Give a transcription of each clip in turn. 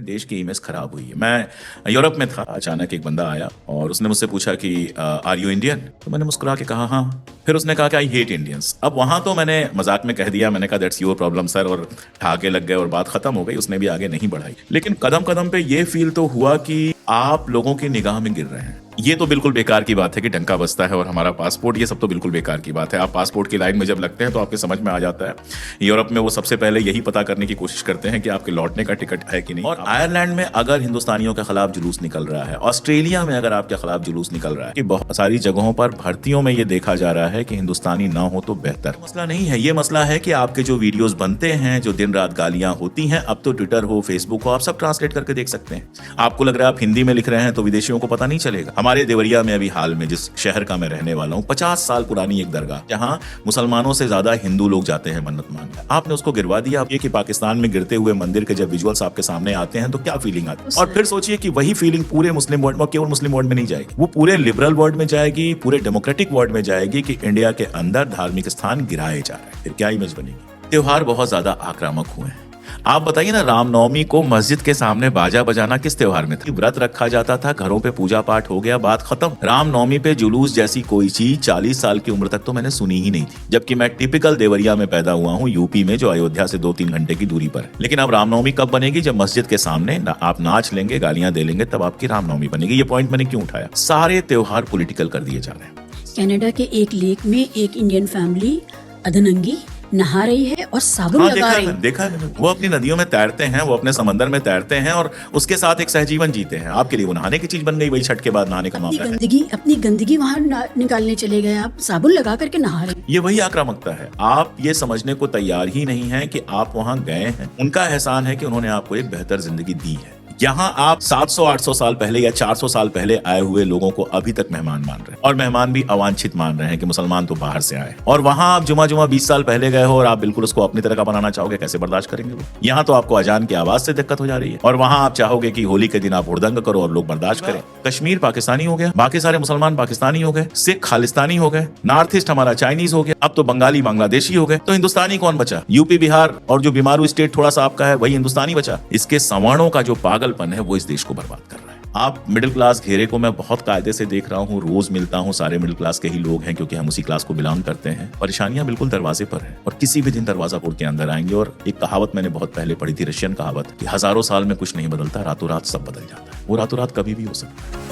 देश की इमेज खराब हुई है। मैं यूरोप में था, अचानक एक बंदा आया और उसने मुझसे पूछा कि आर यू इंडियन? तो मैंने मुस्कुरा के कहा हाँ। फिर उसने कहा कि आई हेट इंडियंस। अब वहां तो मैंने मजाक में कह दिया, मैंने कहा दैट्स योर प्रॉब्लम सर, और ठाके लग गए और बात खत्म हो गई। उसने भी आगे नहीं बढ़ाई। लेकिन कदम कदम पे ये फील तो हुआ कि आप लोगों की निगाह में गिर रहे हैं। ये तो बिल्कुल बेकार की बात है कि डंका बजता है और हमारा पासपोर्ट, ये सब तो बिल्कुल बेकार की बात है। आप पासपोर्ट की लाइन में जब लगते हैं तो आपके समझ में आ जाता है, यूरोप में वो सबसे पहले यही पता करने की कोशिश करते हैं कि आपके लौटने का टिकट है कि नहीं। और आयरलैंड में अगर हिंदुस्तानियों के खिलाफ जुलूस निकल रहा है, ऑस्ट्रेलिया में अगर आपके खिलाफ जुलूस निकल रहा है, कि बहुत सारी जगहों पर भर्तियों में ये देखा जा रहा है कि हिंदुस्तानी ना हो तो बेहतर। मसला नहीं है, ये मसला है कि आपके जो वीडियोस बनते हैं, जो दिन रात गालियां होती हैं, अब तो ट्विटर हो, फेसबुक हो, आप सब ट्रांसलेट करके देख सकते हैं। आपको लग रहा है आप हिंदी में लिख रहे हैं तो विदेशियों को पता नहीं चलेगा। हमारे देवरिया में अभी हाल में, जिस शहर का मैं रहने वाला हूँ, 50 साल पुरानी एक दरगाह, जहाँ मुसलमानों से ज्यादा हिंदू लोग जाते हैं मन्नत मांगने, आपने उसको गिरवा दिया। अब ये कि पाकिस्तान में गिरते हुए मंदिर के जब विजुअल्स आपके सामने आते हैं तो क्या फीलिंग आती है। और फिर सोचिए कि वही फीलिंग पूरे मुस्लिम वर्ल्ड में, केवल मुस्लिम वर्ल्ड में नहीं जाएगी, वो पूरे लिबरल वर्ल्ड में जाएगी, पूरे डेमोक्रेटिक वर्ल्ड में जाएगी कि इंडिया के अंदर धार्मिक स्थान गिराए जा रहे हैं। फिर क्या इमेज बनेगी। त्योहार बहुत ज्यादा आक्रामक हुए हैं। आप बताइए ना, रामनवमी को मस्जिद के सामने बाजा बजाना किस त्योहार में था? व्रत रखा जाता था, घरों पे पूजा पाठ हो गया, बात खत्म। रामनवमी पे जुलूस जैसी कोई चीज 40 साल की उम्र तक तो मैंने सुनी ही नहीं थी, जबकि मैं टिपिकल देवरिया में पैदा हुआ हूँ, यूपी में, जो अयोध्या से 2-3 घंटे की दूरी पर है। लेकिन अब रामनवमी कब बनेगी? जब मस्जिद के सामने आप नाच लेंगे, गालियां दे लेंगे, तब आपकी रामनवमी बनेगी। ये पॉइंट मैंने क्यों उठाया? सारे त्योहार पॉलिटिकल कर दिए जा रहे हैं। कनाडा के एक लेक में एक इंडियन फैमिली अधनंगी नहा रही है और साबुन लगा रही है। देखा है, वो अपनी नदियों में तैरते हैं, वो अपने समंदर में तैरते हैं और उसके साथ एक सहजीवन जीते हैं। आपके लिए वो नहाने की चीज बन गई, वही छठ के बाद नहाने का मामला है। अपनी गंदगी वहां निकालने चले गए, आप साबुन लगा करके नहा रहे हैं। ये वही आक्रामकता है। आप ये समझने को तैयार ही नहीं है कि आप वहां गए हैं, उनका एहसान है कि उन्होंने आपको एक बेहतर जिंदगी दी है। यहाँ आप 700-800 साल पहले या 400 साल पहले आए हुए लोगों को अभी तक मेहमान मान रहे हैं, और मेहमान भी अवांछित मान रहे हैं कि मुसलमान तो बाहर से आए। और वहां आप जुमा 20 साल पहले गए हो और आप बिल्कुल उसको अपनी तरह का बनाना चाहोगे, कैसे बर्दाश्त करेंगे वो? यहाँ तो आपको अजान की आवाज से दिक्कत हो जा रही है, और वहां आप चाहोगे कि होली के दिन आप हुड़दंग करो और लोग बर्दाश्त करें। कश्मीर पाकिस्तानी हो गया, बाकी सारे मुसलमान पाकिस्तानी हो गए, सिख खालिस्तानी हो गए, नॉर्थ ईस्ट हमारा चाइनीज हो गया, अब तो बंगाली बांग्लादेशी हो गए। तो हिंदुस्तानी कौन बचा? यूपी बिहार और जो बीमारू स्टेट थोड़ा सा आपका है, वही हिंदुस्तानी बचा। इसके सवर्णों का जो पागलपन है वो इस देश को बर्बाद कर रहा है। आप मिडिल क्लास घेरे को मैं बहुत कायदे से देख रहा हूँ, रोज मिलता हूँ, सारे मिडिल क्लास के ही लोग हैं क्योंकि हम उसी क्लास को बिलोंग करते हैं। परेशानियां बिल्कुल दरवाजे पर है और किसी भी दिन दरवाजा तोड़ के अंदर आएंगे। और एक कहावत मैंने बहुत पहले पढ़ी थी, रशियन कहावत, कि 1000 साल में कुछ नहीं बदलता, रातों रात सब बदल जाता है। वो रातों रात कभी भी हो सकता है।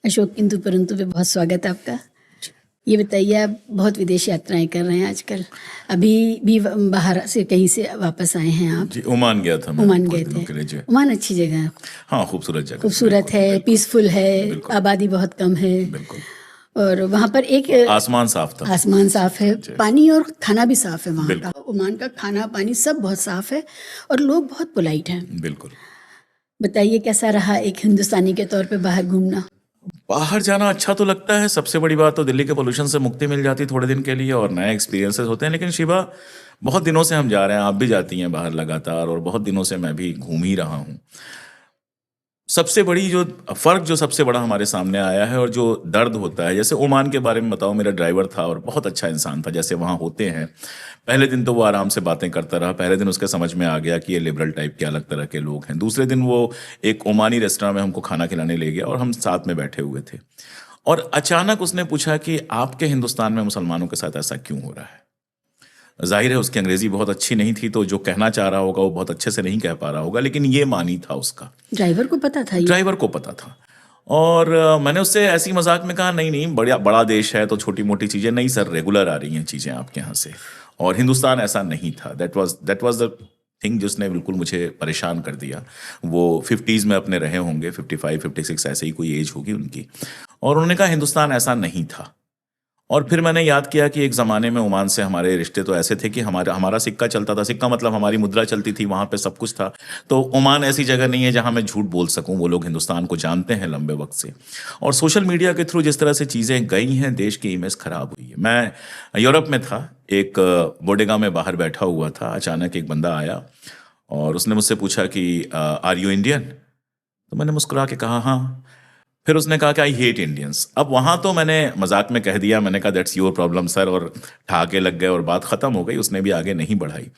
अशोक किंतु परंतु पे बहुत स्वागत है आपका। ये बताइए, आप बहुत विदेश यात्राएं कर रहे हैं आजकल, अभी भी बाहर से कहीं से वापस आए हैं आप? जी, ओमान गया था मैं। ओमान गए थे। ओमान अच्छी जगह है। हाँ, खूबसूरत जगह, खूबसूरत है, पीसफुल है, आबादी बहुत कम है, और वहाँ पर एक आसमान साफ था, आसमान साफ है, पानी और खाना भी साफ है वहाँ का। ओमान का खाना पानी सब बहुत साफ है और लोग बहुत पोलाइट हैं। बिल्कुल। बताइए, कैसा रहा एक हिंदुस्तानी के तौर पे बाहर घूमना? बाहर जाना अच्छा तो लगता है। सबसे बड़ी बात तो दिल्ली के पोल्यूशन से मुक्ति मिल जाती थोड़े दिन के लिए और नए एक्सपीरियंसेस होते हैं। लेकिन शिवा, बहुत दिनों से हम जा रहे हैं, आप भी जाती हैं बाहर लगातार, और बहुत दिनों से मैं भी घूम ही रहा हूँ। सबसे बड़ी जो फर्क जो सबसे बड़ा हमारे सामने आया है और जो दर्द होता है, जैसे ओमान के बारे में बताओ, मेरा ड्राइवर था और बहुत अच्छा इंसान था। जैसे वहाँ होते हैं, पहले दिन तो वो आराम से बातें करता रहा, पहले दिन उसके समझ में आ गया कि ये लिबरल टाइप के अलग तरह के लोग हैं। दूसरे दिन वो एक ओमानी रेस्टोरेंट में हमको खाना खिलाने ले गया और हम साथ में बैठे हुए थे, और अचानक उसने पूछा कि आपके हिंदुस्तान में मुसलमानों के साथ ऐसा क्यों हो रहा है? जाहिर है उसकी अंग्रेजी बहुत अच्छी नहीं थी, तो जो कहना चाह रहा होगा वो बहुत अच्छे से नहीं कह पा रहा होगा, लेकिन ये मानी था उसका। ड्राइवर को पता था? ड्राइवर को पता था। और मैंने उससे ऐसी मजाक में कहा, नहीं नहीं, बड़ा देश है तो छोटी मोटी चीजें नहीं सर, रेगुलर आ रही हैं चीजें आपके यहाँ से, और हिंदुस्तान ऐसा नहीं था। दैट वाज द थिंग जिसने बिल्कुल मुझे परेशान कर दिया। वो 50s में अपने रहे होंगे, 55-56 ऐसे ही कोई एज होगी उनकी, और उन्होंने कहा हिंदुस्तान ऐसा नहीं था। और फिर मैंने याद किया कि एक ज़माने में ओमान से हमारे रिश्ते तो ऐसे थे कि हमारा हमारा सिक्का चलता था, सिक्का मतलब हमारी मुद्रा चलती थी, वहाँ पे सब कुछ था। तो ओमान ऐसी जगह नहीं है जहाँ मैं झूठ बोल सकूँ, वो लोग हिंदुस्तान को जानते हैं लंबे वक्त से। और सोशल मीडिया के थ्रू जिस तरह से चीज़ें गई हैं, देश की इमेज खराब हुई है। मैं यूरोप में था, एक बोडेगा में बाहर बैठा हुआ था, अचानक एक बंदा आया और उसने मुझसे पूछा कि आर यू इंडियन? तो मैंने मुस्कुरा के कहा हाँ। फिर उसने कहा कि आई हेट इंडियंस। अब वहाँ तो मैंने मजाक में कह दिया, मैंने कहा दैट्स योर प्रॉब्लम सर, और ठहाके लग गए और बात ख़त्म हो गई, उसने भी आगे नहीं बढ़ाई।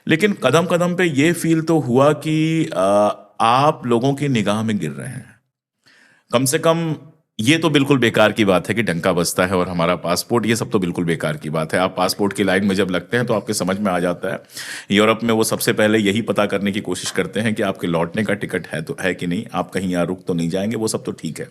लेकिन कदम कदम पे ये फील तो हुआ कि आप लोगों की निगाह में गिर रहे हैं। कम से कम ये तो बिल्कुल बेकार की बात है कि डंका बजता है और हमारा पासपोर्ट, ये सब तो बिल्कुल बेकार की बात है। आप पासपोर्ट की लाइन में जब लगते हैं तो आपके समझ में आ जाता है। यूरोप में वो सबसे पहले यही पता करने की कोशिश करते हैं कि आपके लौटने का टिकट है तो है कि नहीं, आप कहीं यहाँ रुक तो नहीं जाएंगे, वो सब तो ठीक है।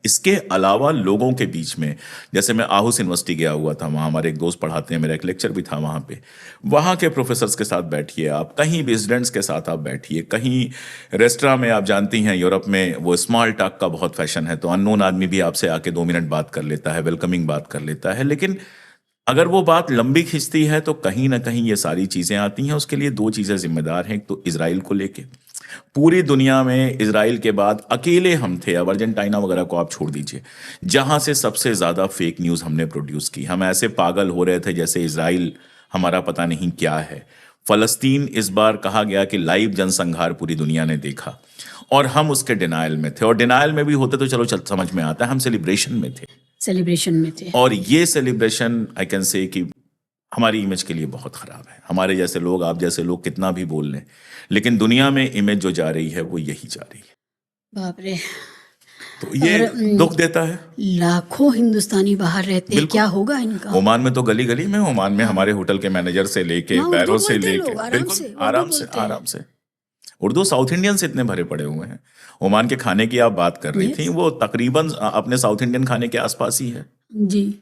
इसके अलावा लोगों के बीच में, जैसे मैं आहूस यूनिवर्सिटी गया हुआ था, वहाँ हमारे एक दोस्त पढ़ाते हैं, मेरा एक लेक्चर भी था वहाँ पे। वहाँ के प्रोफेसर्स के साथ बैठिए आप, कहीं भी स्टूडेंट्स के साथ आप बैठिए, कहीं रेस्टोरेंट में, आप जानती हैं यूरोप में वो स्मॉल टॉक का बहुत फैशन है, तो अननोन आदमी भी आपसे आके 2 मिनट बात कर लेता है, वेलकमिंग बात कर लेता है। लेकिन अगर वो बात लंबी खिंचती है तो कहीं ना कहीं ये सारी चीज़ें आती हैं। उसके लिए 2 चीज़ें जिम्मेदार हैं। एक तो इसराइल को लेके, पूरी दुनिया में इसराइल के बाद अकेले हम थे, अब अर्जेंटीना वगैरह को आप छोड़ दीजिए, जहां से सबसे ज़्यादा फेक न्यूज़ हमने प्रोड्यूस की। हम ऐसे पागल हो रहे थे जैसे इसराइल हमारा पता नहीं क्या है। फ़लस्तीन इस बार कहा गया कि लाइव जनसंहार पूरी दुनिया ने देखा और हम उसके डिनायल में थे। और डिनायल में भी होते तो चलो समझ में आता है, हम सेलिब्रेशन में थे। सेलिब्रेशन में थे। और ये सेलिब्रेशन आई कैन से कि हमारी इमेज के लिए बहुत ख़राब है। हमारे जैसे लोग, आप जैसे लोग कितना भी बोल लें, लेकिन दुनिया में इमेज जो जा रही है वो यही जा रही है। बाप रे। तो ये दुख देता है। लाखों हिंदुस्तानी बाहर रहते हैं, बिल्कुल। क्या होगा इनका? ओमान में तो गली गली में, ओमान में हमारे होटल के मैनेजर से लेके, हाँ, पैरों उर्दू से बोलते हैं लेके, लोग, आराम बिल्कुल से उर्दू आराम से बोलते हैं। आराम से। उर्दू साउथ इंडियन से इतने भरे पड़े हुए हैं। ओमान के खाने की आप बात कर रही थी, वो तकरीबन अपने साउथ इंडियन खाने के आसपास ही है। जी।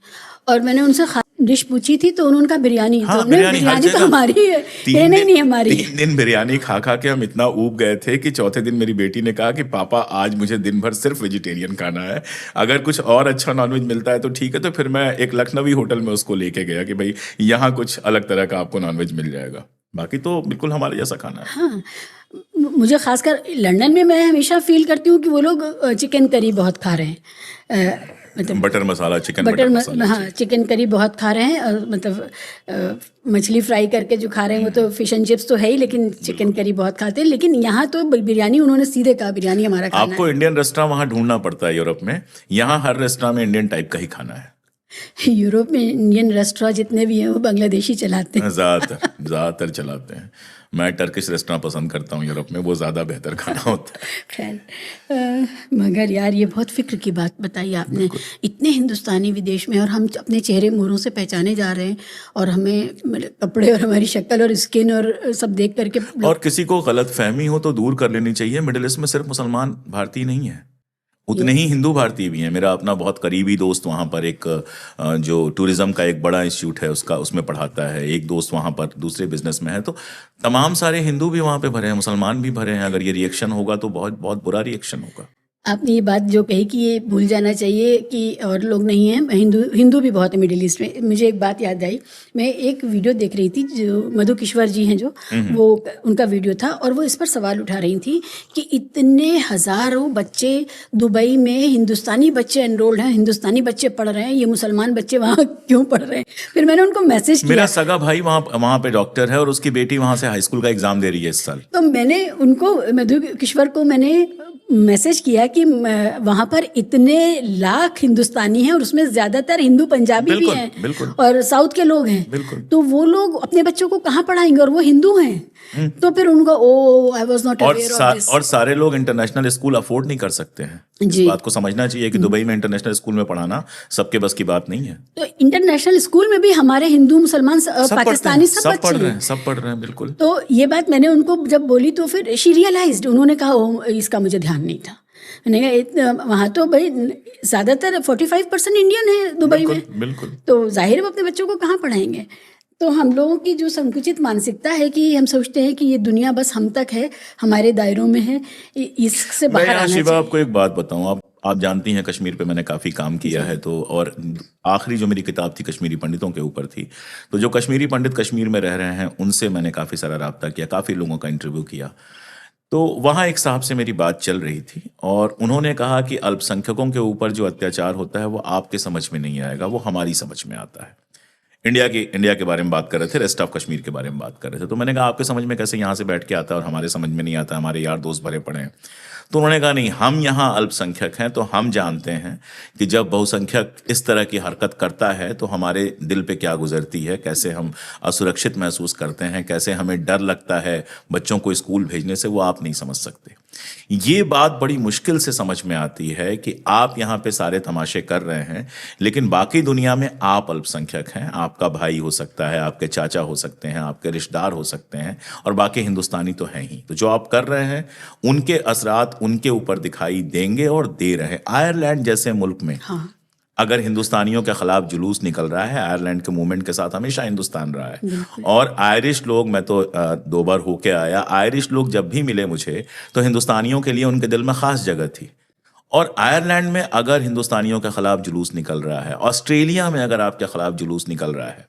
और मैंने उनसे डिश पूछी थी तो उन्होंने कहा बिरयानी। हाँ, तो हमने बिरयानी हर बिरयानी तो जगह। हमारी है, ये नहीं हमारी। 3 दिन बिरयानी खा खा के हम इतना ऊब गए थे कि चौथे दिन मेरी बेटी ने कहा कि पापा आज मुझे दिन भर सिर्फ वेजिटेरियन खाना है, अगर कुछ और अच्छा नॉनवेज मिलता है तो ठीक है। तो फिर मैं एक लखनवी होटल में उसको लेके गया कि भाई यहाँ कुछ अलग तरह का आपको नॉनवेज मिल जाएगा, बाकी तो बिल्कुल हमारे जैसा खाना है। हाँ, मुझे खासकर लंदन में मैं हमेशा फील करती हूँ कि वो लोग चिकन करी बहुत खा रहे हैं। मतलब बटर मसाला, चिकन बटर मसाला। हाँ, चिकन करी बहुत खा रहे हैं। और मतलब मछली फ्राई करके जो खा रहे हैं वो तो फिश एंड चिप्स तो है ही, लेकिन चिकन करी बहुत खाते हैं। लेकिन यहाँ तो बिरयानी, उन्होंने सीधे कहा बिरयानी हमारा खाना आपको है। इंडियन रेस्टोरेंट वहाँ ढूंढना पड़ता है यूरोप में, यहाँ हर रेस्टोरेंट में इंडियन टाइप का ही खाना है। यूरोप में इंडियन रेस्टोरेंट जितने भी हैं वो बांग्लादेशी चलाते हैं। ज़्यादातर चलाते हैं। मैं टर्किश रेस्टोरेंट पसंद करता हूँ यूरोप में, वो ज़्यादा बेहतर खाना होता है। खैर, मगर यार ये बहुत फिक्र की बात बताई आपने। इतने हिंदुस्तानी विदेश में और हम अपने चेहरे मुंहों से पहचाने जा रहे हैं, और हमें कपड़े और हमारी शक्ल और स्किन और सब देख करके और किसी को गलत फहमी हो तो दूर कर लेनी चाहिए। मिडिल ईस्ट में सिर्फ मुसलमान भारतीय नहीं है, उतने ही हिंदू भारतीय भी हैं। मेरा अपना बहुत करीबी दोस्त वहाँ पर एक जो टूरिज्म का एक बड़ा इंस्टीट्यूट है उसका, उसमें पढ़ाता है। एक दोस्त वहाँ पर दूसरे बिजनेस में है। तो तमाम सारे हिंदू भी वहाँ पे भरे हैं, मुसलमान भी भरे हैं। अगर ये रिएक्शन होगा तो बहुत बहुत बुरा रिएक्शन होगा। आपने ये बात जो कही कि ये भूल जाना चाहिए कि और लोग नहीं हैं, हिंदू भी बहुत है मिडिल ईस्ट में। मुझे एक बात याद आई, मैं एक वीडियो देख रही थी, जो मधु किश्वर जी हैं जो, वो उनका वीडियो था, और वो इस पर सवाल उठा रही थी कि इतने हज़ारों बच्चे दुबई में, हिंदुस्तानी बच्चे एनरोल्ड हैं, हिंदुस्तानी बच्चे पढ़ रहे हैं, ये मुसलमान बच्चे वहाँ क्यों पढ़ रहे हैं? फिर मैंने उनको मैसेज किया। मेरा सगा भाई वहाँ पे डॉक्टर है और उसकी बेटी वहाँ से हाई स्कूल का एग्जाम दे रही है इस साल। तो मैंने उनको, मधु किश्वर को मैंने मैसेज किया कि वहाँ पर इतने लाख हिंदुस्तानी हैं और उसमें ज़्यादातर हिंदू पंजाबी भी हैं, बिल्कुल। और साउथ के लोग हैं। बिल्कुल। तो वो लोग अपने बच्चों को कहाँ पढ़ाएंगे, और वो हिंदू हैं। तो फिर उनको I was not aware of this. और सारे लोग इंटरनेशनल स्कूल अफोर्ड नहीं कर सकते हैं। इस बात को समझना चाहिए कि दुबई में इंटरनेशनल स्कूल में पढ़ाना सबके बस की बात नहीं है। तो इंटरनेशनल स्कूल में भी हमारे हिंदू, मुसलमान, पाकिस्तानी सब पढ़ बच्चे रहे हैं, सब पढ़ रहे हैं। बिल्कुल। तो ये बात मैंने उनको जब बोली तो फिर शी रियलाइज्ड, उन्होंने कहा इसका मुझे ध्यान नहीं था। वहाँ तो भाई ज़्यादातर 45% इंडियन है दुबई में। बिल्कुल। तो जाहिर है वो अपने बच्चों को कहाँ पढ़ाएंगे? तो हम लोगों की जो संकुचित मानसिकता है कि हम सोचते हैं कि ये दुनिया बस हम तक है, हमारे दायरों में है, इससे बाहर आना चाहिए। शिवा, आपको एक बात बताऊं, आप जानती हैं कश्मीर पे मैंने काफ़ी काम किया है, तो और आखिरी जो मेरी किताब थी कश्मीरी पंडितों के ऊपर थी, तो जो कश्मीरी पंडित कश्मीर में रह रहे हैं उनसे मैंने काफ़ी सारा राब्ता किया, काफ़ी लोगों का इंटरव्यू किया। तो वहाँ एक साहब से मेरी बात चल रही थी और उन्होंने कहा कि अल्पसंख्यकों के ऊपर जो अत्याचार होता है वो आपके समझ में नहीं आएगा, वो हमारी समझ में आता है। इंडिया के बारे में बात कर रहे थे, रेस्ट ऑफ कश्मीर के बारे में बात कर रहे थे। तो मैंने कहा आपके समझ में कैसे यहाँ से बैठ के आता है और हमारे समझ में नहीं आता, हमारे यार दोस्त भरे पड़े हैं। तो उन्होंने कहा नहीं, हम यहाँ अल्पसंख्यक हैं तो हम जानते हैं कि जब बहुसंख्यक इस तरह की हरकत करता है तो हमारे दिल पे क्या गुजरती है, कैसे हम असुरक्षित महसूस करते हैं, कैसे हमें डर लगता है बच्चों को स्कूल भेजने से, वो आप नहीं समझ सकते। ये बात बड़ी मुश्किल से समझ में आती है कि आप यहाँ पे सारे तमाशे कर रहे हैं लेकिन बाकी दुनिया में आप अल्पसंख्यक हैं, आपका भाई हो सकता है, आपके चाचा हो सकते हैं, आपके रिश्तेदार हो सकते हैं और बाकी हिंदुस्तानी तो हैं ही। तो जो आप कर रहे हैं उनके असरात उनके ऊपर दिखाई देंगे और दे रहे हैं। आयरलैंड जैसे मुल्क में अगर हिंदुस्तानियों के खिलाफ जुलूस निकल रहा है, आयरलैंड के मूवमेंट के साथ हमेशा हिंदुस्तान रहा है, और आयरिश लोग, मैं तो 2 बार होके आया, आयरिश लोग जब भी मिले मुझे तो हिंदुस्तानियों के लिए उनके दिल में खास जगह थी। और आयरलैंड में अगर हिंदुस्तानियों के खिलाफ जुलूस निकल रहा है, ऑस्ट्रेलिया में अगर आपके खिलाफ जुलूस निकल रहा है,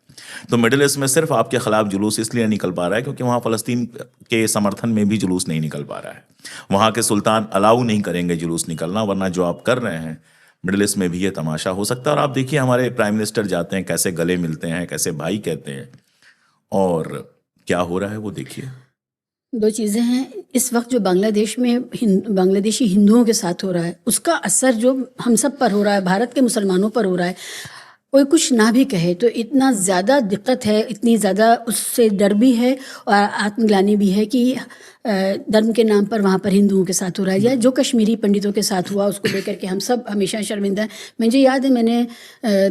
तो मिडिल ईस्ट में सिर्फ आपके खिलाफ जुलूस इसलिए निकल पा रहा है क्योंकि वहाँ फ़लस्तीन के समर्थन में भी जुलूस नहीं निकल पा रहा है। वहाँ के सुल्तान अलाउ नहीं करेंगे जुलूस निकलना, वरना जो आप कर रहे हैं मिडिल ईस्ट में भी ये तमाशा हो सकता है। और आप देखिए हमारे प्राइम मिनिस्टर जाते हैं, कैसे गले मिलते हैं, कैसे भाई कहते हैं, और क्या हो रहा है वो देखिए। 2 चीज़ें हैं, इस वक्त जो बांग्लादेश में बांग्लादेशी हिंदुओं के साथ हो रहा है उसका असर जो हम सब पर हो रहा है, भारत के मुसलमानों पर हो रहा है, कोई कुछ ना भी कहे तो इतना ज़्यादा दिक्कत है, इतनी ज़्यादा उससे डर भी है और आत्मग्लानि भी है कि धर्म के नाम पर वहाँ पर हिंदुओं के साथ हो रहा है, या जो कश्मीरी पंडितों के साथ हुआ उसको लेकर के हम सब हमेशा शर्मिंदा हैं। मुझे याद है मैंने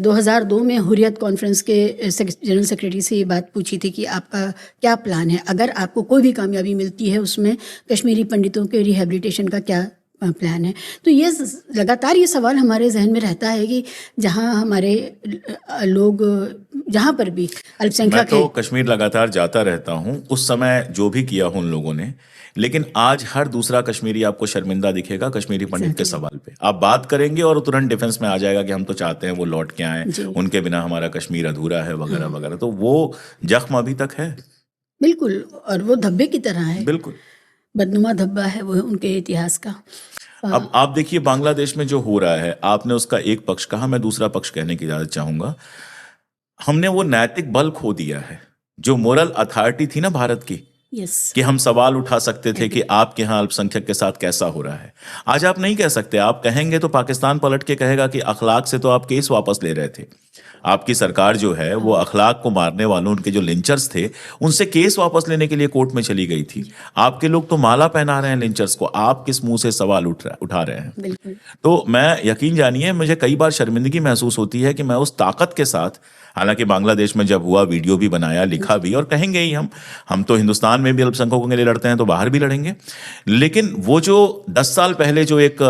2002 में हुर्रियत कॉन्फ्रेंस के जनरल सेक्रेटरी से ये बात पूछी थी कि आपका क्या प्लान है, अगर आपको कोई भी कामयाबी मिलती है उसमें कश्मीरी पंडितों के रिहेबिलिटेशन का क्या प्लान है। तो ये लगातार ये सवाल हमारे जहन में रहता है कि जहाँ हमारे लोग जहाँ पर भी अल्पसंख्यक मैं तो कश्मीर लगातार जाता रहता हूँ, उस समय जो भी किया हो उन लोगों ने, लेकिन आज हर दूसरा कश्मीरी आपको शर्मिंदा दिखेगा कश्मीरी पंडित के सवाल पे। आप बात करेंगे और तुरंत डिफेंस में आ जाएगा कि हम तो चाहते हैं वो लौट के आए, उनके बिना हमारा कश्मीर अधूरा है, वगैरह वगैरह। तो वो जख्म अभी तक है, बिल्कुल, और वो धब्बे की तरह है, बिल्कुल बदनुमा धब्बा है वो उनके इतिहास का। अब आप देखिए बांग्लादेश में जो हो रहा है, आपने उसका एक पक्ष कहा, मैं दूसरा पक्ष कहने की इजाजत चाहूंगा। हमने वो नैतिक बल खो दिया है, जो मोरल अथॉरिटी थी ना भारत की, कि हम सवाल उठा सकते थे कि आपके यहाँ अल्पसंख्यक के साथ कैसा हो रहा है। आज आप नहीं कह सकते, आप कहेंगे तो पाकिस्तान पलट के कहेगा कि अखलाक से तो आप केस वापस ले रहे थे। आपकी सरकार जो है वो अखलाक को मारने वालों, उनके जो लिंचर्स थे, उनसे केस वापस लेने के लिए कोर्ट में चली गई थी। आपके लोग तो माला पहना रहे हैं लिंचर्स को, आप किस मुंह से सवाल उठा रहे हैं? तो मैं, यकीन जानिए, मुझे कई बार शर्मिंदगी महसूस होती है कि मैं उस ताकत के साथ, हालांकि बांग्लादेश में जब हुआ वीडियो भी बनाया, लिखा भी, और कहेंगे ही हम तो हिंदुस्तान में भी अल्पसंख्यकों के लिए लड़ते हैं तो बाहर भी लड़ेंगे, लेकिन वो जो 10 साल पहले जो एक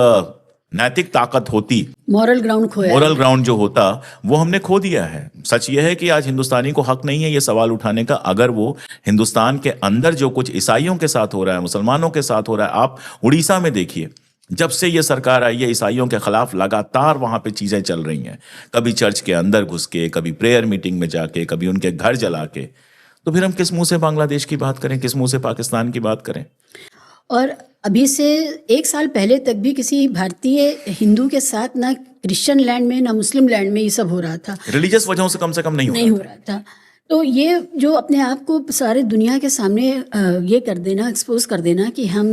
नैतिक ताकत होती, मॉरल ग्राउंड जो होता, वो हमने खो दिया है। सच ये है कि आज हिंदुस्तानी को हक नहीं है ये सवाल उठाने का, अगर वो हिंदुस्तान के अंदर जो कुछ ईसाइयों के साथ हो रहा है, मुसलमानों के साथ हो रहा है। आप उड़ीसा में देखिए, जब से ये सरकार आई है ईसाइयों के खिलाफ लगातार वहां पे चीजें चल रही हैं, कभी चर्च के अंदर घुस के, कभी प्रेयर मीटिंग में जाके, कभी उनके घर जला के। तो फिर हम किस मुंह से बांग्लादेश की बात करें, किस मुंह से पाकिस्तान की बात करें? और अभी से 1 साल पहले तक भी किसी भारतीय हिंदू के साथ ना क्रिश्चियन लैंड में ना मुस्लिम लैंड में ये सब हो रहा था, रिलीजियस वजहों से कम नहीं हो रहा था। तो ये जो अपने आप को सारे दुनिया के सामने ये कर देना, एक्सपोज कर देना कि हम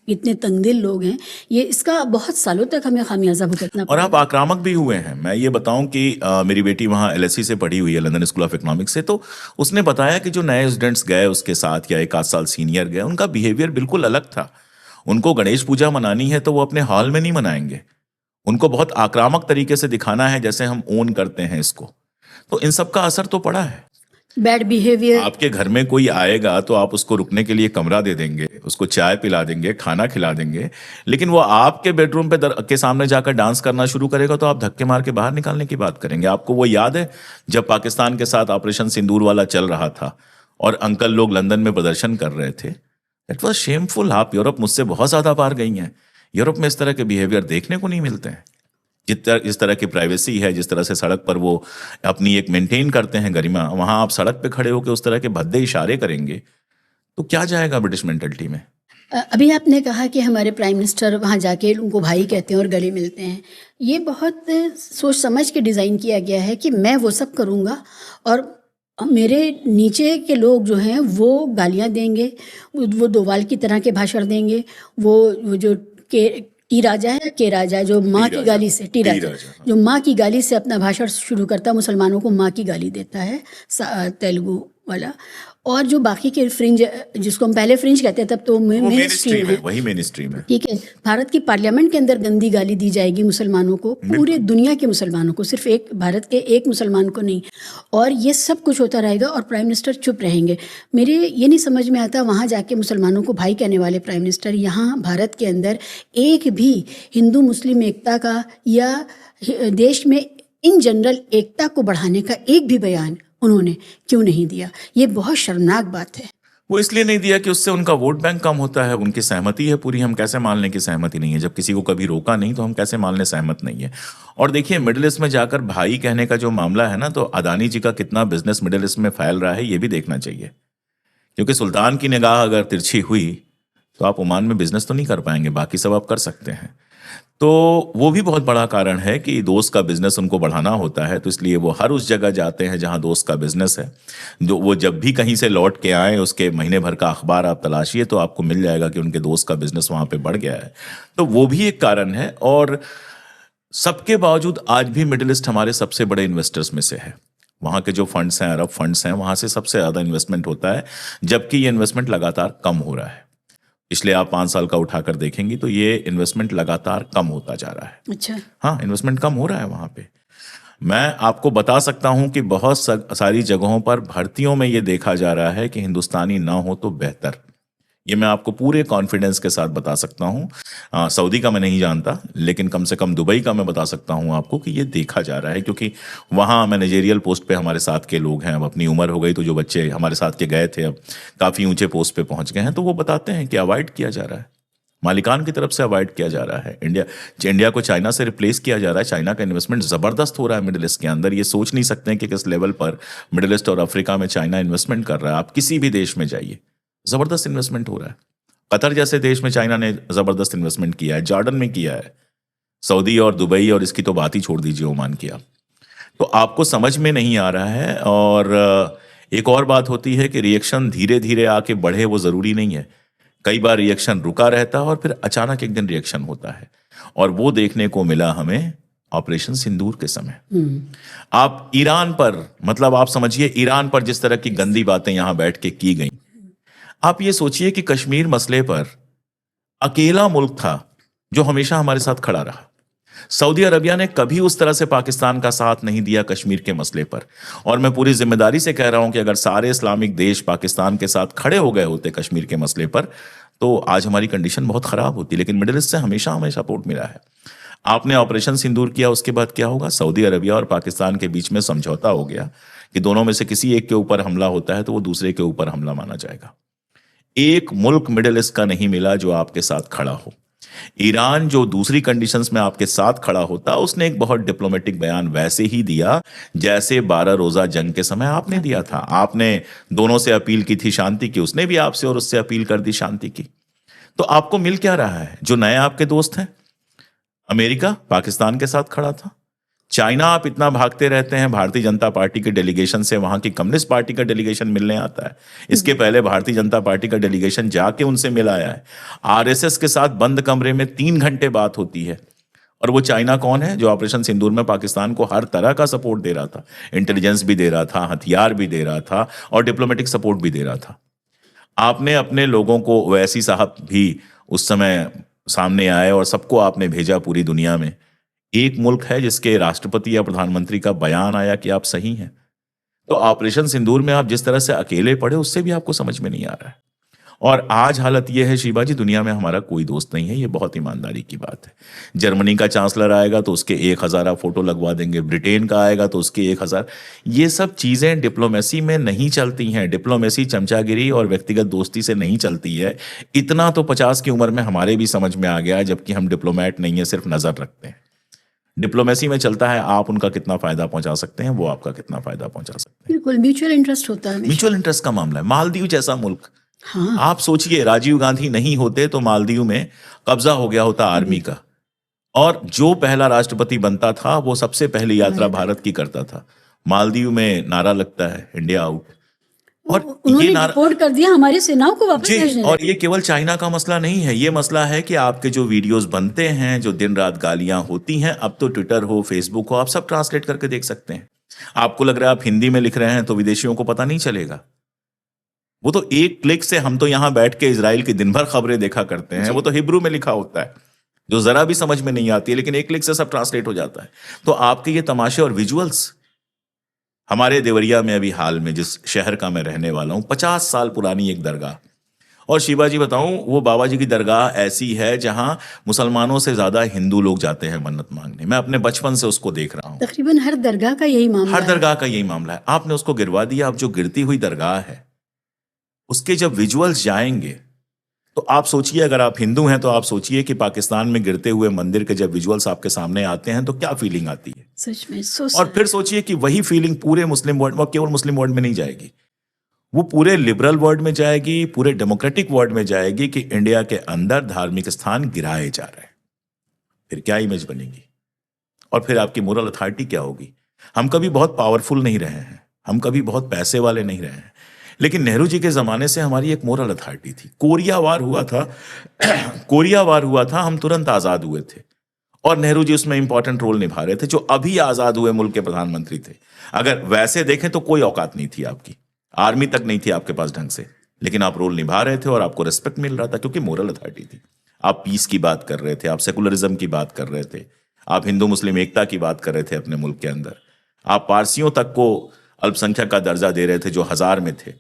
इतने तंगदिल लोग हैं, ये इसका बहुत सालों तक हमें खामियाजा भुगतना पड़ा। और आप आक्रामक भी हुए हैं। मैं ये बताऊं कि मेरी बेटी वहाँ LSE से पढ़ी हुई है, लंदन स्कूल ऑफ इकोनॉमिक्स से, तो उसने बताया कि जो नए स्टूडेंट्स गए उसके साथ, या 1 आध साल सीनियर गए, उनका बिहेवियर बिल्कुल अलग था। उनको गणेश पूजा मनानी है तो वो अपने हॉल में नहीं मनाएंगे, उनको बहुत आक्रामक तरीके से दिखाना है जैसे हम ओन करते हैं इसको। तो इन सब का असर तो पड़ा है। Bad behaviour. आपके घर में कोई आएगा तो आप उसको रुकने के लिए कमरा दे देंगे, उसको चाय पिला देंगे, खाना खिला देंगे, लेकिन वो आपके बेडरूम पे के सामने जाकर डांस करना शुरू करेगा तो आप धक्के मार के बाहर निकालने की बात करेंगे। आपको वो याद है जब पाकिस्तान के साथ ऑपरेशन सिंदूर वाला चल रहा था और अंकल लोग लंदन में प्रदर्शन कर रहे थे? It was shameful. आप यूरोप मुझसे बहुत ज्यादा पार गई हैं। यूरोप में इस तरह के बिहेवियर देखने को नहीं मिलते हैं। जिस तरह की प्राइवेसी है, जिस तरह से सड़क पर वो अपनी एक मेंटेन करते हैं गरिमा, वहां आप सड़क पे खड़े होकर उस तरह के भद्दे इशारे करेंगे तो क्या जाएगा ब्रिटिश मेंटलिटी में? अभी आपने कहा कि हमारे प्राइम मिनिस्टर वहाँ जाके उनको भाई कहते हैं और गले मिलते हैं। ये बहुत सोच समझ के डिज़ाइन किया गया है कि मैं वो सब करूँगा और मेरे नीचे के लोग जो हैं वो गालियाँ देंगे, वो दोवाल की तरह के भाषण देंगे, वो जो के टी राजा है, के राजा जो माँ की गाली से, टी राजा जो माँ की गाली से अपना भाषण शुरू करता है, मुसलमानों को माँ की गाली देता है, तेलुगु वाला। और जो बाकी के फ्रिंज, जिसको हम पहले फ्रिंज कहते हैं, तब तो मेन स्ट्रीम है, वही मेन स्ट्रीम है। ठीक है, भारत की पार्लियामेंट के अंदर गंदी गाली दी जाएगी मुसलमानों को, पूरे दुनिया के मुसलमानों को, सिर्फ एक भारत के एक मुसलमान को नहीं। और ये सब कुछ होता रहेगा और प्राइम मिनिस्टर चुप रहेंगे। मेरे ये नहीं समझ में आता, वहाँ जाके मुसलमानों को भाई कहने वाले प्राइम मिनिस्टर यहाँ भारत के अंदर एक भी हिंदू मुस्लिम एकता का या देश में इन जनरल एकता को बढ़ाने का एक भी बयान उन्होंने क्यों नहीं दिया? ये बहुत शर्मनाक बात है। वो इसलिए नहीं दिया कि उससे उनका वोट बैंक कम होता है। उनकी सहमति है पूरी, हम कैसे मान लें कि सहमति नहीं है? जब किसी को कभी रोका नहीं तो हम कैसे मान लें सहमत नहीं है? और देखिए, मिडिल ईस्ट में जाकर भाई कहने का जो मामला है ना, तो अदानी जी का कितना बिजनेस मिडिल ईस्ट में फैल रहा है ये भी देखना चाहिए। क्योंकि सुल्तान की निगाह अगर तिरछी हुई तो आप ओमान में बिजनेस तो नहीं कर पाएंगे, बाकी सब आप कर सकते हैं। तो वो भी बहुत बड़ा कारण है कि दोस्त का बिजनेस उनको बढ़ाना होता है, तो इसलिए वो हर उस जगह जाते हैं जहां दोस्त का बिजनेस है। जो वो जब भी कहीं से लौट के आए, उसके महीने भर का अखबार आप तलाशिए तो आपको मिल जाएगा कि उनके दोस्त का बिजनेस वहां पे बढ़ गया है। तो वो भी एक कारण है। और सबके बावजूद आज भी मिडिल ईस्ट हमारे सबसे बड़े इन्वेस्टर्स में से है। वहाँ के जो फंड्स हैं, अरब फंड्स हैं, वहाँ से सबसे ज़्यादा इन्वेस्टमेंट होता है, जबकि ये इन्वेस्टमेंट लगातार कम हो रहा है। पिछले आप 5 साल का उठाकर देखेंगी तो ये इन्वेस्टमेंट लगातार कम होता जा रहा है। अच्छा, हाँ, इन्वेस्टमेंट कम हो रहा है वहाँ पे। मैं आपको बता सकता हूँ कि बहुत सारी जगहों पर भर्तियों में ये देखा जा रहा है कि हिंदुस्तानी ना हो तो बेहतर। ये मैं आपको पूरे कॉन्फिडेंस के साथ बता सकता हूँ। सऊदी का मैं नहीं जानता, लेकिन कम से कम दुबई का मैं बता सकता हूँ आपको कि ये देखा जा रहा है। क्योंकि वहाँ मैनेजेरियल पोस्ट पे हमारे साथ के लोग हैं। अब अपनी उम्र हो गई तो जो बच्चे हमारे साथ के गए थे अब काफ़ी ऊंचे पोस्ट पे पहुँच गए हैं, तो वो बताते हैं कि अवॉइड किया जा रहा है, मालिकान की तरफ से अवॉइड किया जा रहा है। इंडिया को चाइना से रिप्लेस किया जा रहा है। चाइना का इन्वेस्टमेंट ज़बरदस्त हो रहा है मिडिल ईस्ट के अंदर। ये सोच नहीं सकते कि किस लेवल पर मिडिल ईस्ट और अफ्रीका में चाइना इन्वेस्टमेंट कर रहा है। आप किसी भी देश में जाइए, जबरदस्त इन्वेस्टमेंट हो रहा है। कतर जैसे देश में चाइना ने जबरदस्त इन्वेस्टमेंट किया है, जॉर्डन में किया है, सऊदी और दुबई, और इसकी तो बात ही छोड़ दीजिए, ओमान किया। तो आपको समझ में नहीं आ रहा है। और एक और बात होती है कि रिएक्शन धीरे धीरे आके बढ़े, वो जरूरी नहीं है। कई बार रिएक्शन रुका रहता है और फिर अचानक एक दिन रिएक्शन होता है, और वो देखने को मिला हमें ऑपरेशन सिंदूर के समय। आप ईरान पर, मतलब आप समझिए ईरान पर जिस तरह की गंदी बातें यहां बैठ के की गई। आप ये सोचिए कि कश्मीर मसले पर अकेला मुल्क था जो हमेशा हमारे साथ खड़ा रहा। सऊदी अरबिया ने कभी उस तरह से पाकिस्तान का साथ नहीं दिया कश्मीर के मसले पर। और मैं पूरी जिम्मेदारी से कह रहा हूं कि अगर सारे इस्लामिक देश पाकिस्तान के साथ खड़े हो गए होते कश्मीर के मसले पर, तो आज हमारी कंडीशन बहुत खराब होती। लेकिन मिडिल ईस्ट से हमेशा हमें सपोर्ट मिला है। आपने ऑपरेशन सिंदूर किया, उसके बाद क्या होगा? सऊदी अरबिया और पाकिस्तान के बीच में समझौता हो गया कि दोनों में से किसी एक के ऊपर हमला होता है तो वो दूसरे के ऊपर हमला माना जाएगा। एक मुल्क मिडिल ईस्ट का नहीं मिला जो आपके साथ खड़ा हो। ईरान जो दूसरी कंडीशंस में आपके साथ खड़ा होता, उसने एक बहुत डिप्लोमेटिक बयान वैसे ही दिया जैसे 12 रोजा जंग के समय आपने दिया था। आपने दोनों से अपील की थी शांति की, उसने भी आपसे और उससे अपील कर दी शांति की। तो आपको मिल क्या रहा है? जो नए आपके दोस्त हैं, अमेरिका पाकिस्तान के साथ खड़ा था, चाइना आप इतना भागते रहते हैं, भारतीय जनता पार्टी के डेलीगेशन से वहां की कम्युनिस्ट पार्टी का डेलीगेशन मिलने आता है। इसके पहले भारतीय जनता पार्टी का डेलीगेशन जाके उनसे मिल आया है। आरएसएस के साथ बंद कमरे में 3 घंटे बात होती है। और वो चाइना कौन है? जो ऑपरेशन सिंदूर में पाकिस्तान को हर तरह का सपोर्ट दे रहा था, इंटेलिजेंस भी दे रहा था, हथियार भी दे रहा था और डिप्लोमेटिक सपोर्ट भी दे रहा था। आपने अपने लोगों को, वैसी साहब भी उस समय सामने आए और सबको आपने भेजा पूरी दुनिया में। एक मुल्क है जिसके राष्ट्रपति या प्रधानमंत्री का बयान आया कि आप सही हैं। तो ऑपरेशन सिंदूर में आप जिस तरह से अकेले पड़े, उससे भी आपको समझ में नहीं आ रहा है। और आज हालत यह है शीबा जी, दुनिया में हमारा कोई दोस्त नहीं है। ये बहुत ईमानदारी की बात है। जर्मनी का चांसलर आएगा तो उसके 1000 फोटो लगवा देंगे, ब्रिटेन का आएगा तो उसके 1000। ये सब चीजें डिप्लोमेसी में नहीं चलती हैं। डिप्लोमेसी चमचागिरी और व्यक्तिगत दोस्ती से नहीं चलती है। इतना तो 50 की उम्र में हमारे भी समझ में आ गया, जबकि हम डिप्लोमेट नहीं है, सिर्फ नजर रखते हैं। डिप्लोमेसी में चलता है, आप उनका कितना फायदा पहुंचा सकते हैं, वो आपका कितना फायदा पहुंचा सकते हैं। बिल्कुल म्यूचुअल इंटरेस्ट होता है। म्यूचुअल इंटरेस्ट का मामला है। मालदीव जैसा मुल्क, हाँ, आप सोचिए राजीव गांधी नहीं होते तो मालदीव में कब्जा हो गया होता आर्मी का, और जो पहला राष्ट्रपति बनता था वो सबसे पहली यात्रा भारत की करता था। मालदीव में नारा लगता है इंडिया आउट, और उन्होंने रिपोर्ट कर दिया हमारी सेनाओं को वापस भेजने। और ये केवल चाइना का मसला नहीं है, ये मसला है कि आपके जो वीडियोस बनते हैं, जो दिन रात गालियां होती हैं, अब तो ट्विटर हो, फेसबुक हो, आप सब ट्रांसलेट करके देख सकते हैं। आपको लग रहा है आप हिंदी में लिख रहे हैं तो विदेशियों को पता नहीं चलेगा। वो तो एक क्लिक से, हम तो यहां बैठ के इजराइल की दिन भर खबरें देखा करते हैं, वो तो हिब्रू में लिखा होता है जो जरा भी समझ में नहीं आती है, लेकिन एक क्लिक से सब ट्रांसलेट हो जाता है। तो आपके ये तमाशे और विजुअल्स, हमारे देवरिया में अभी हाल में, जिस शहर का मैं रहने वाला हूं, 50 साल पुरानी एक दरगाह, और शिवाजी बताऊं, वो बाबा जी की दरगाह ऐसी है जहां मुसलमानों से ज्यादा हिंदू लोग जाते हैं मन्नत मांगने। मैं अपने बचपन से उसको देख रहा हूं। तकरीबन हर दरगाह का यही मामला हर है। दरगाह का यही मामला है। आपने उसको गिरवा दिया। अब जो गिरती हुई दरगाह है उसके जब विजुअल्स जाएंगे तो आप सोचिए, अगर आप हिंदू हैं तो आप सोचिए कि पाकिस्तान में गिरते हुए मंदिर के जब विजुअल्स आपके सामने आते हैं तो क्या फीलिंग आती है। सच में और फिर सोचिए कि वही फीलिंग पूरे मुस्लिम वर्ल्ड में, केवल मुस्लिम वर्ल्ड में नहीं जाएगी, वो पूरे लिबरल वर्ल्ड में जाएगी, पूरे डेमोक्रेटिक वर्ल्ड में जाएगी कि इंडिया के अंदर धार्मिक स्थान गिराए जा रहे हैं। फिर क्या इमेज बनेगी, और फिर आपकी मोरल अथॉरिटी क्या होगी। हम कभी बहुत पावरफुल नहीं रहे हैं, हम कभी बहुत पैसे वाले नहीं रहे हैं, लेकिन नेहरू जी के जमाने से हमारी एक मोरल अथॉरिटी थी। कोरिया वार हुआ था कोरिया वार हुआ था, हम तुरंत आजाद हुए थे, और नेहरू जी उसमें इंपॉर्टेंट रोल निभा रहे थे, जो अभी आजाद हुए मुल्क के प्रधानमंत्री थे। अगर वैसे देखें तो कोई औकात नहीं थी आपकी, आर्मी तक नहीं थी आपके पास ढंग से, लेकिन आप रोल निभा रहे थे और आपको रिस्पेक्ट मिल रहा था क्योंकि मोरल अथॉरिटी थी। आप पीस की बात कर रहे थे, आप सेकुलरिज्म की बात कर रहे थे, आप हिंदू मुस्लिम एकता की बात कर रहे थे अपने मुल्क के अंदर, आप पारसियों तक को अल्पसंख्यक का दर्जा दे रहे थे जो 1000 में थे,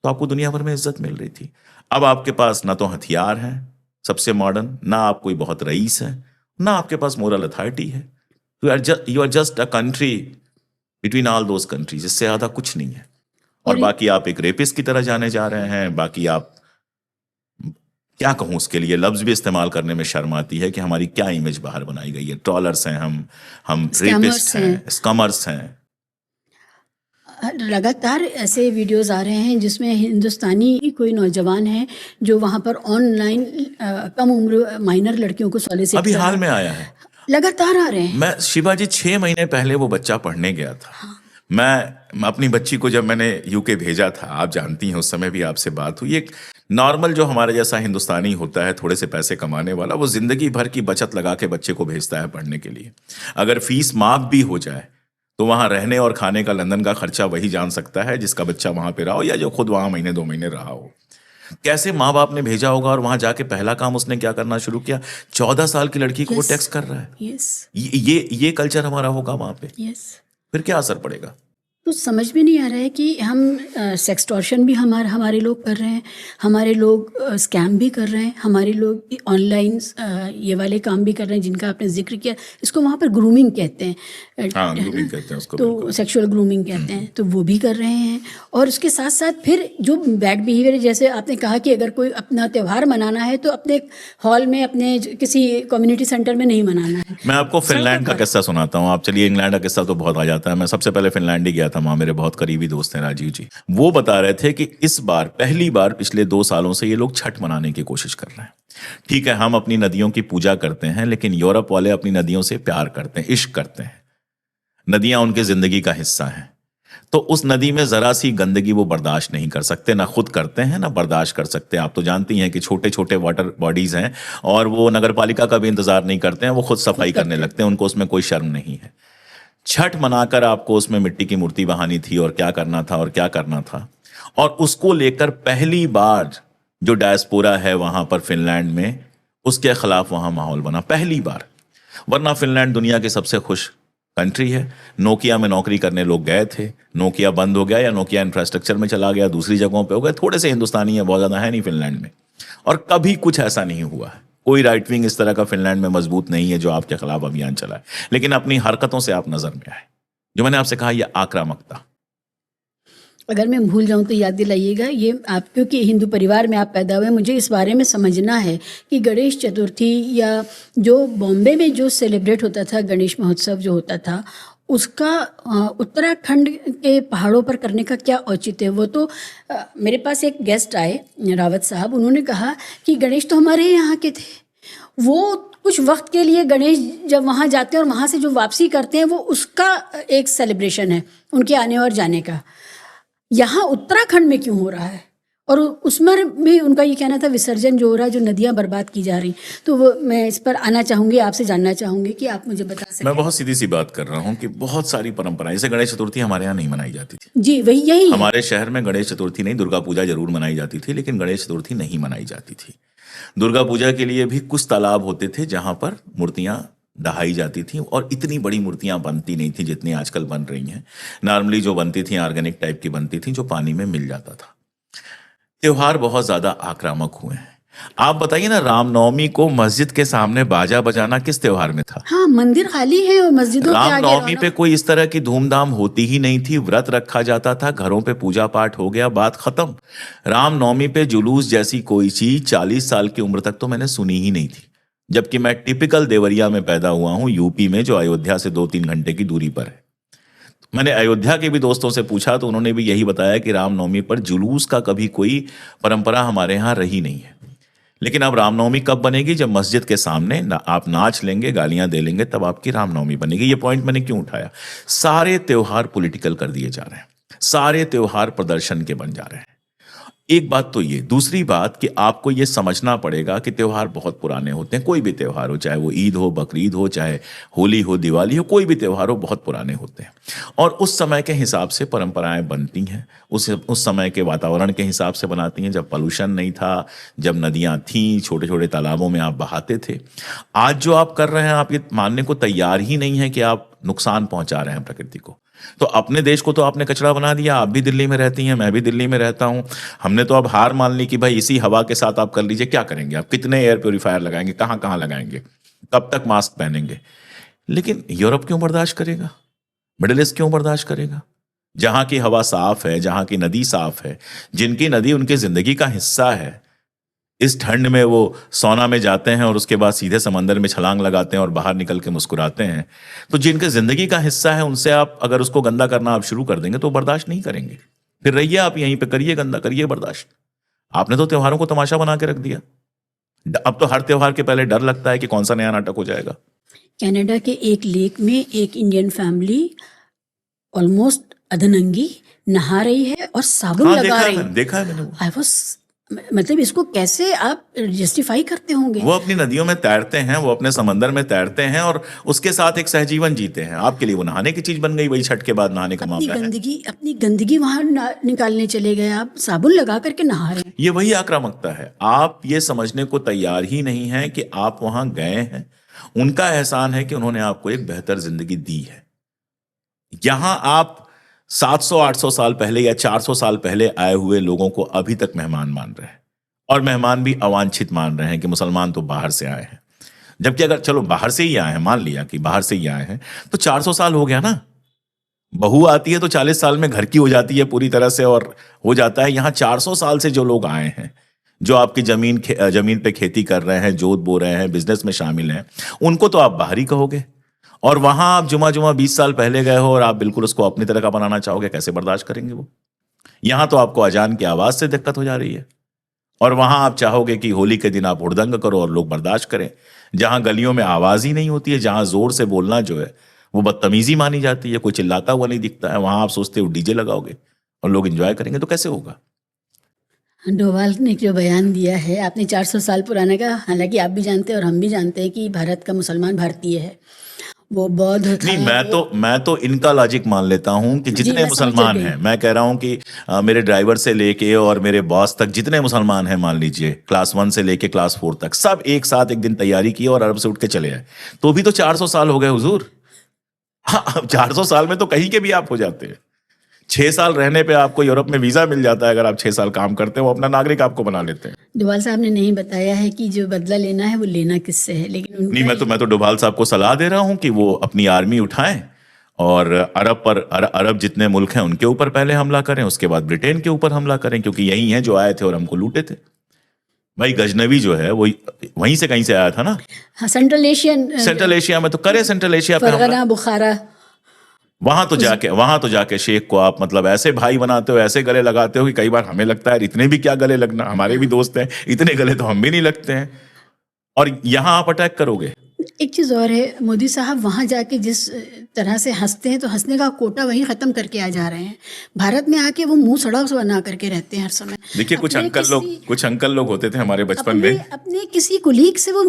तो आपको दुनिया भर में इज्जत मिल रही थी। अब आपके पास ना तो हथियार हैं सबसे मॉडर्न, ना आप कोई बहुत रईस है, ना आपके पास मोरल अथॉरिटी है। You are just a country between all those countries, इससे ज्यादा कुछ नहीं है। और बाकी आप एक रेपिस्ट की तरह जाने जा रहे हैं। बाकी आप, क्या कहूं उसके लिए, लफ्ज भी इस्तेमाल करने में शर्म आती है कि हमारी क्या इमेज बाहर बनाई गई है। ट्रॉलर्स हैं हम रेपिस्ट हैं, स्कमर्स हैं। लगातार ऐसे वीडियोस आ रहे हैं जिसमें हिंदुस्तानी कोई नौजवान है जो वहां पर ऑनलाइन कम उम्र माइनर लड़कियों को सॉलिसिट अभी हाल में आया है, लगातार आ रहे हैं। मैं शिवाजी 6 महीने पहले वो बच्चा पढ़ने गया था। हाँ। मैं अपनी बच्ची को जब मैंने यूके भेजा था, आप जानती हैं उस समय भी आपसे बात हुई, एक नॉर्मल जो हमारे जैसा हिंदुस्तानी होता है, थोड़े से पैसे कमाने वाला, वो जिंदगी भर की बचत लगा के बच्चे को भेजता है पढ़ने के लिए। अगर फीस माफ भी हो जाए तो वहां रहने और खाने का लंदन का खर्चा वही जान सकता है जिसका बच्चा वहां पे रहा हो या जो खुद वहां महीने 2 महीने रहा हो। कैसे माँ बाप ने भेजा होगा, और वहां जाके पहला काम उसने क्या करना शुरू किया, 14 साल की लड़की को वो टेक्स्ट कर रहा है। ये कल्चर हमारा होगा वहां पे। फिर क्या असर पड़ेगा। तो समझ में नहीं आ रहा है कि हम सेक्सटॉर्शन भी हमारे लोग कर रहे हैं, हमारे लोग स्कैम भी कर रहे हैं, हमारे लोग ऑनलाइन ये वाले काम भी कर रहे हैं जिनका आपने जिक्र किया। इसको वहाँ पर ग्रूमिंग कहते हैं। हाँ, ग्रूमिंग कहते हैं उसको, तो सेक्सुअल ग्रूमिंग कहते हैं, तो वो भी कर रहे हैं। और उसके साथ साथ फिर जो बैड बिहेवियर, जैसे आपने कहा कि अगर कोई अपना त्यौहार मनाना है तो अपने हॉल में, अपने किसी कम्युनिटी सेंटर में नहीं मनाना है। मैं आपको फिनलैंड का किस्सा सुनाता हूँ। आप चलिए, इंग्लैंड का किस्सा तो बहुत आ जाता है, मैं सबसे पहले फिनलैंड ही गया था। वहाँ मेरे बहुत करीबी दोस्त हैं राजीव जी, वो बता रहे थे कि इस बार पहली बार पिछले 2 सालों से ये लोग छठ मनाने की कोशिश कर रहे हैं। ठीक है, हम अपनी नदियों की पूजा करते हैं, लेकिन यूरोप वाले अपनी नदियों से प्यार करते हैं, इश्क करते हैं। नदियां उनके जिंदगी का हिस्सा हैं। तो उस नदी में जरा सी गंदगी वो बर्दाश्त नहीं कर सकते, ना खुद करते हैं ना बर्दाश्त कर सकते। आप तो जानती हैं कि छोटे छोटे वाटर बॉडीज हैं और वो नगर पालिका का भी इंतजार नहीं करते हैं, वो खुद सफाई करने लगते हैं, उनको उसमें कोई शर्म नहीं है। छठ मनाकर आपको उसमें मिट्टी की मूर्ति बहानी थी और क्या करना था और क्या करना था, और उसको लेकर पहली बार जो डायस्पोरा है वहां पर फिनलैंड में, उसके खिलाफ वहां माहौल बना पहली बार। वरना फिनलैंड दुनिया की सबसे खुश कंट्री है। नोकिया में नौकरी करने लोग गए थे, नोकिया बंद हो गया या नोकिया इंफ्रास्ट्रक्चर में चला गया, दूसरी जगहों पे हो गए। थोड़े से हिंदुस्तानी है, बहुत ज्यादा है नहीं फिनलैंड में, और कभी कुछ ऐसा नहीं हुआ है। कोई राइट विंग इस तरह का फिनलैंड में मजबूत नहीं है जो आपके खिलाफ अभियान चलाए, लेकिन अपनी हरकतों से आप नजर में आए। जो मैंने आपसे कहा, यह आक्रामकता, अगर मैं भूल जाऊं तो याद दिलाइएगा। ये आप क्योंकि हिंदू परिवार में आप पैदा हुए, मुझे इस बारे में समझना है कि गणेश चतुर्थी या जो बॉम्बे में जो सेलिब्रेट होता था, गणेश महोत्सव जो होता था, उसका उत्तराखंड के पहाड़ों पर करने का क्या औचित्य है। वो तो मेरे पास एक गेस्ट आए, रावत साहब, उन्होंने कहा कि गणेश तो हमारे यहाँ के थे, वो कुछ वक्त के लिए गणेश जब वहाँ जाते हैं और वहाँ से जो वापसी करते हैं वो उसका एक सेलिब्रेशन है उनके आने और जाने का। यहाँ उत्तराखंड में क्यों हो रहा है? और उसमें भी उनका ये कहना था विसर्जन जो हो रहा है, जो नदियाँ बर्बाद की जा रही। तो वो मैं इस पर आना चाहूँगी, आपसे जानना चाहूँगी कि आप मुझे बता सकें। मैं बहुत सीधी सी बात कर रहा हूँ कि बहुत सारी परंपराएं, जैसे गणेश चतुर्थी हमारे यहाँ नहीं मनाई जाती थी। जी वही यही है। हमारे शहर में गणेश चतुर्थी नहीं, दुर्गा पूजा जरूर मनाई जाती थी, लेकिन गणेश चतुर्थी नहीं मनाई जाती थी। दुर्गा पूजा के लिए भी कुछ तालाब होते थे जहां पर मूर्तियां दहाई जाती थी, और इतनी बड़ी मूर्तियां बनती नहीं थी जितनी आजकल बन रही हैं। नॉर्मली जो बनती थी ऑर्गेनिक टाइप की बनती थी, जो पानी में मिल जाता था। त्योहार बहुत ज्यादा आक्रामक हुए हैं। आप बताइए ना, रामनवमी को मस्जिद के सामने बाजा बजाना किस त्योहार में था? हाँ, मंदिर खाली है और मस्जिदों के आगे रामनवमी पे कोई इस तरह की धूमधाम होती ही नहीं थी। व्रत रखा जाता था, घरों पे पूजा पाठ हो गया, बात खत्म। रामनवमी पे जुलूस जैसी कोई चीज 40 साल की उम्र तक तो मैंने सुनी ही नहीं थी। जबकि मैं टिपिकल देवरिया में पैदा हुआ हूं, यूपी में, जो अयोध्या से 2-3 घंटे की दूरी पर है। मैंने अयोध्या के भी दोस्तों से पूछा तो उन्होंने भी यही बताया कि रामनवमी पर जुलूस का कभी कोई परंपरा हमारे यहाँ रही नहीं है। लेकिन अब रामनवमी कब बनेगी? जब मस्जिद के सामने आप नाच लेंगे, गालियां दे लेंगे, तब आपकी रामनवमी बनेगी। ये पॉइंट मैंने क्यों उठाया? सारे त्योहार पॉलिटिकल कर दिए जा रहे हैं, सारे त्योहार प्रदर्शन के बन जा रहे हैं। एक बात तो ये, दूसरी बात कि आपको ये समझना पड़ेगा कि त्योहार बहुत पुराने होते हैं। कोई भी त्योहार हो, चाहे वो ईद हो, बकरीद हो, चाहे होली हो, दिवाली हो, कोई भी त्योहार हो, बहुत पुराने होते हैं। और उस समय के हिसाब से परंपराएं बनती हैं, उस समय के वातावरण के हिसाब से बनाती हैं। जब पोल्यूशन नहीं था, जब नदियां थीं, छोटे छोटे तालाबों में आप बहाते थे। आज जो आप कर रहे हैं, आप ये मानने को तैयार ही नहीं है कि आप नुकसान पहुंचा रहे हैं प्रकृति को। तो अपने देश को तो आपने कचरा बना दिया। आप भी दिल्ली में रहती हैं, मैं भी दिल्ली में रहता हूं। हमने तो अब हार मान ली कि भाई इसी हवा के साथ आप कर लीजिए। क्या करेंगे आप? कितने एयर प्योरीफायर लगाएंगे? कहां कहां लगाएंगे? कब तक मास्क पहनेंगे? लेकिन यूरोप क्यों बर्दाश्त करेगा? मिडिल ईस्ट क्यों बर्दाश्त करेगा? जहां की हवा साफ है, जहां की नदी साफ है, जिनकी नदी उनकी जिंदगी का हिस्सा है, इस ठंड में वो सौना में जाते हैं और उसके बाद सीधे समंदर में छलांग लगाते हैं और बाहर निकल के मुस्कुराते हैं। तो जिनके जिंदगी का हिस्सा है, उनसे आप अगर उसको गंदा करना आप शुरू कर देंगे तो बर्दाश्त नहीं करेंगे। फिर रहिए आप यहीं पे, करिए गंदा, करिए बर्दाश्त। आपने तो त्योहारों को तमाशा बना के रख दिया। अब तो हर त्योहार के पहले डर लगता है कि कौन सा नया नाटक हो जाएगा। कनाडा के एक लेक में एक इंडियन फैमिली ऑलमोस्ट अधनंगी नहा रही है और साबुन हाँ, लगा रही है। देखा है मैंने वो। आई वाज मतलब इसको कैसे आप जस्टिफाई करते होंगे? वो अपनी नदियों में तैरते हैं, वो अपने समंदर में तैरते हैं और उसके साथ एक सहजीवन जीते हैं। आपके लिए वो नहाने की चीज बन गई, वही छठ के बाद नहाने का मामला है। अपनी गंदगी वहां निकालने चले गए, आप साबुन लगा करके नहा रहे हैं। ये वही आक्रामकता है। आप ये समझने को तैयार ही नहीं है कि आप वहां गए हैं, उनका एहसान है कि उन्होंने आपको एक बेहतर जिंदगी दी है। यहां आप 700-800 साल पहले या 400 साल पहले आए हुए लोगों को अभी तक मेहमान मान रहे हैं, और मेहमान भी अवांछित मान रहे हैं कि मुसलमान तो बाहर से आए हैं। जबकि अगर चलो बाहर से ही आए हैं, मान लिया कि बाहर से ही आए हैं, तो 400 साल हो गया ना। बहू आती है तो 40 साल में घर की हो जाती है पूरी तरह से और हो जाता है। यहाँ 400 साल से जो लोग आए हैं, जो आपकी जमीन पे खेती कर रहे हैं, जोत बो रहे हैं, बिजनेस में शामिल हैं, उनको तो आप बाहरी कहोगे। और वहां आप जुमा 20 साल पहले गए हो और आप बिल्कुल उसको अपनी तरह का बनाना चाहोगे। कैसे बर्दाश्त करेंगे वो? यहां तो आपको अजान की आवाज से दिक्कत हो जा रही है, और वहां आप चाहोगे कि होली के दिन आप हुड़दंग करो और लोग बर्दाश्त करें। जहां गलियों में आवाज ही नहीं होती है, जहां जोर से बोलना जो है वो बदतमीजी मानी जाती है, कोई चिल्लाता हुआ नहीं दिखता है, वहां आप सोचते हो डीजे लगाओगे और लोग एंजॉय करेंगे। तो कैसे होगा? डोभाल ने जो बयान दिया है आपने 400 साल पुराने का, हालांकि आप भी जानते हैं और हम भी जानते हैं कि भारत का मुसलमान भारतीय है, वो बौद्ध नहीं, मैं तो इनका लॉजिक मान लेता हूं कि जितने मुसलमान हैं, मैं कह रहा हूं कि मेरे ड्राइवर से लेके और मेरे बॉस तक जितने मुसलमान हैं, मान लीजिए क्लास 1 से लेके क्लास 4 तक, सब एक साथ एक दिन तैयारी की और अरब से उठ के चले आए, तो भी तो 400 साल हो गए हुजूर। हाँ, 400 साल में तो कहीं के भी आप हो जाते हैं। 6 साल रहने पे आपको यूरोप में वीजा मिल जाता है। अगर आप 6 साल काम करते हैं, वो अपना नागरिक आपको बना लेते हैं। डोभाल साहब ने नहीं बताया है कि जो बदला लेना है वो लेना किससे है, लेकिन नहीं, मैं तो डोभाल साहब को सलाह दे रहा हूं कि वो अपनी आर्मी उठाएं और अरब जितने मुल्क हैं उनके ऊपर पहले हमला करें, उसके बाद ब्रिटेन के ऊपर हमला करें, क्योंकि यही हैं जो आए थे और हमको लूटे थे। भाई गजनवी जो है वो वहीं से कहीं से आया था ना। हाँ, सेंट्रल एशिया में तो करे सेंट्रल एशिया पे हमला। फरगना, बुखारा, वहां तो जाके शेख को आप मतलब ऐसे भाई बनाते हो, ऐसे गले लगाते हो कि कई बार हमें लगता है इतने भी क्या गले लगना, हमारे भी दोस्त हैं, इतने गले तो हम भी नहीं लगते हैं, और यहां आप अटैक करोगे। एक चीज़ और है, मोदी साहब वहाँ जाके जिस तरह से हंसते हैं तो हंसने का कोटा वहीं ख़त्म करके आ जा रहे हैं। भारत में आके वो मुंह सड़ा बना करके रहते हैं हर समय। देखिए कुछ अंकल लोग होते थे हमारे बचपन में, अपने किसी कुलीग से वो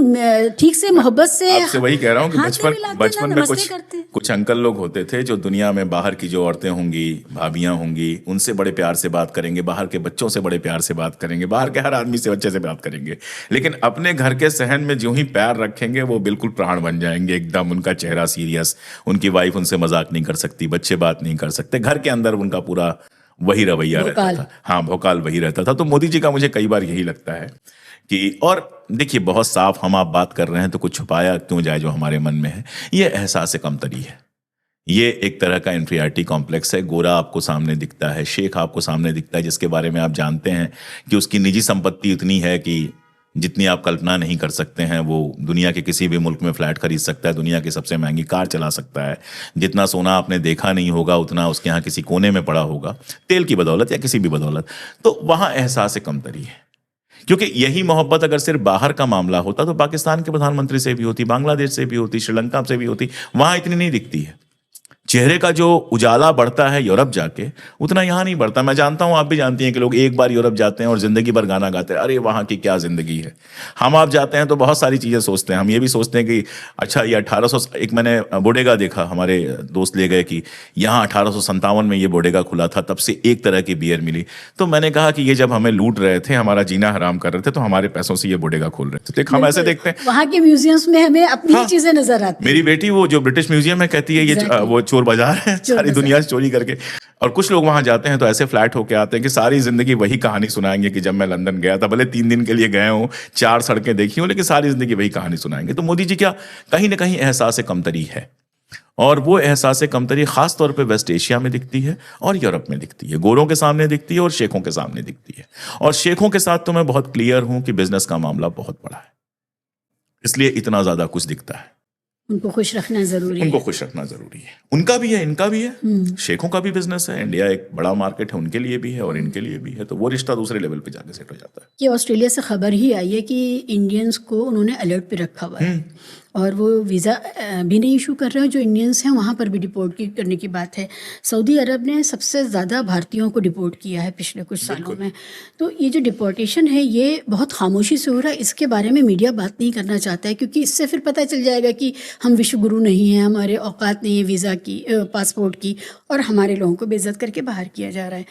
ठीक से मोहब्बत से, आपसे वही कह रहा हूँ कि बचपन में करते। कुछ अंकल लोग होते थे जो दुनिया में बाहर की जो औरतें होंगी, भाभियां होंगी, उनसे बड़े प्यार से बात करेंगे, बाहर के बच्चों से बड़े प्यार से बात करेंगे, बाहर के हर आदमी से अच्छे से बात करेंगे, लेकिन अपने घर के सहन में जो ही पैर रखेंगे वो बिल्कुल प्राण बन जाएंगे एकदम, उनका चेहरा सीरियस, उनकी वाइफ उनसे मजाक नहीं कर सकती, बच्चे बात नहीं कर सकते, घर के अंदर उनका पूरा वही रवैया रहता था। हाँ, भोकाल वही रहता था। तो मोदी जी का मुझे कई बार यही लगता है कि, और देखिए बहुत साफ हम आप बात कर रहे हैं तो कुछ छुपाया क्यों जाए जो हमारे मन में है, ये एहसास कमतरी है, ये एक तरह का इंफीरियरिटी कॉम्प्लेक्स है। गोरा आपको सामने दिखता है, शेख आपको सामने दिखता है, जिसके बारे में आप जानते हैं कि उसकी निजी संपत्ति इतनी है कि जितनी आप कल्पना नहीं कर सकते हैं। वो दुनिया के किसी भी मुल्क में फ्लैट खरीद सकता है, दुनिया की सबसे महंगी कार चला सकता है, जितना सोना आपने देखा नहीं होगा उतना उसके यहाँ किसी कोने में पड़ा होगा, तेल की बदौलत या किसी भी बदौलत। तो वहाँ एहसास कमतरी है, क्योंकि यही मोहब्बत अगर सिर्फ बाहर का मामला होता तो पाकिस्तान के प्रधानमंत्री से भी होती, बांग्लादेश से भी होती, श्रीलंका से भी होती, वहाँ इतनी नहीं दिखती है। चेहरे का जो उजाला बढ़ता है यूरोप जाके, उतना यहाँ नहीं बढ़ता। मैं जानता हूँ, आप भी जानती हैं कि लोग एक बार यूरोप जाते हैं और जिंदगी भर गाना गाते हैं, अरे वहाँ की क्या जिंदगी है। हम आप जाते हैं तो बहुत सारी चीज़ें सोचते हैं, हम ये भी सोचते हैं कि अच्छा ये 1800, एक मैंने बोडेगा देखा, हमारे दोस्त ले गए कि यहाँ 1857 में ये बोडेगा खुला था, तब से एक तरह की बियर मिली। तो मैंने कहा कि ये जब हमें लूट रहे थे, हमारा जीना हराम कर रहे थे, तो हमारे पैसों से ये बोडेगा खोल रहे थे। तो हम ऐसे देखते हैं, वहाँ के म्यूजियम्स में हमें अपनी चीजें नजर आती। मेरी बेटी वो जो ब्रिटिश म्यूजियम है कहती है ये वो चोर बाजार है, सारी दुनिया से चोरी करके। और कुछ लोग वहां जाते हैं तो ऐसे फ्लैट होके आते हैं कि सारी जिंदगी वही कहानी सुनाएंगे कि जब मैं लंदन गया था, भले 3 दिन के लिए गए हूं, 4 सड़कें देखी हूं, लेकिन सारी जिंदगी वही कहानी सुनाएंगे। तो मोदी जी क्या कहीं ना कहीं एहसास कमतरी है, और वो एहसास कमतरी खास तौर पे वेस्ट एशिया में दिखती है और यूरोप में दिखती है, गोरों के सामने दिखती है और शेखों के सामने दिखती है। और शेखों के साथ तो मैं बहुत क्लियर हूं कि बिजनेस का मामला बहुत बड़ा है, इसलिए इतना ज्यादा कुछ दिखता है। उनको खुश रखना जरूरी है, उनको खुश रखना जरूरी है, उनका भी है, इनका भी है, शेखों का भी बिजनेस है, इंडिया एक बड़ा मार्केट है, उनके लिए भी है और इनके लिए भी है, तो वो रिश्ता दूसरे लेवल पे जाके सेट हो जाता है। कि ऑस्ट्रेलिया से खबर ही आई है कि इंडियंस को उन्होंने अलर्ट पे रखा हुआ है और वो वीज़ा भी नहीं इशू कर रहे हैं, जो इंडियंस हैं वहाँ पर भी डिपोर्ट करने की बात है। सऊदी अरब ने सबसे ज़्यादा भारतीयों को डिपोर्ट किया है पिछले कुछ सालों में। तो ये जो डिपोर्टेशन है ये बहुत खामोशी से हो रहा है, इसके बारे में मीडिया बात नहीं करना चाहता है, क्योंकि इससे फिर पता चल जाएगा कि हम विश्व गुरु नहीं हैं, हमारे औकात नहीं है वीज़ा की, पासपोर्ट की, और हमारे लोगों को बेइज्जत करके बाहर किया जा रहा है।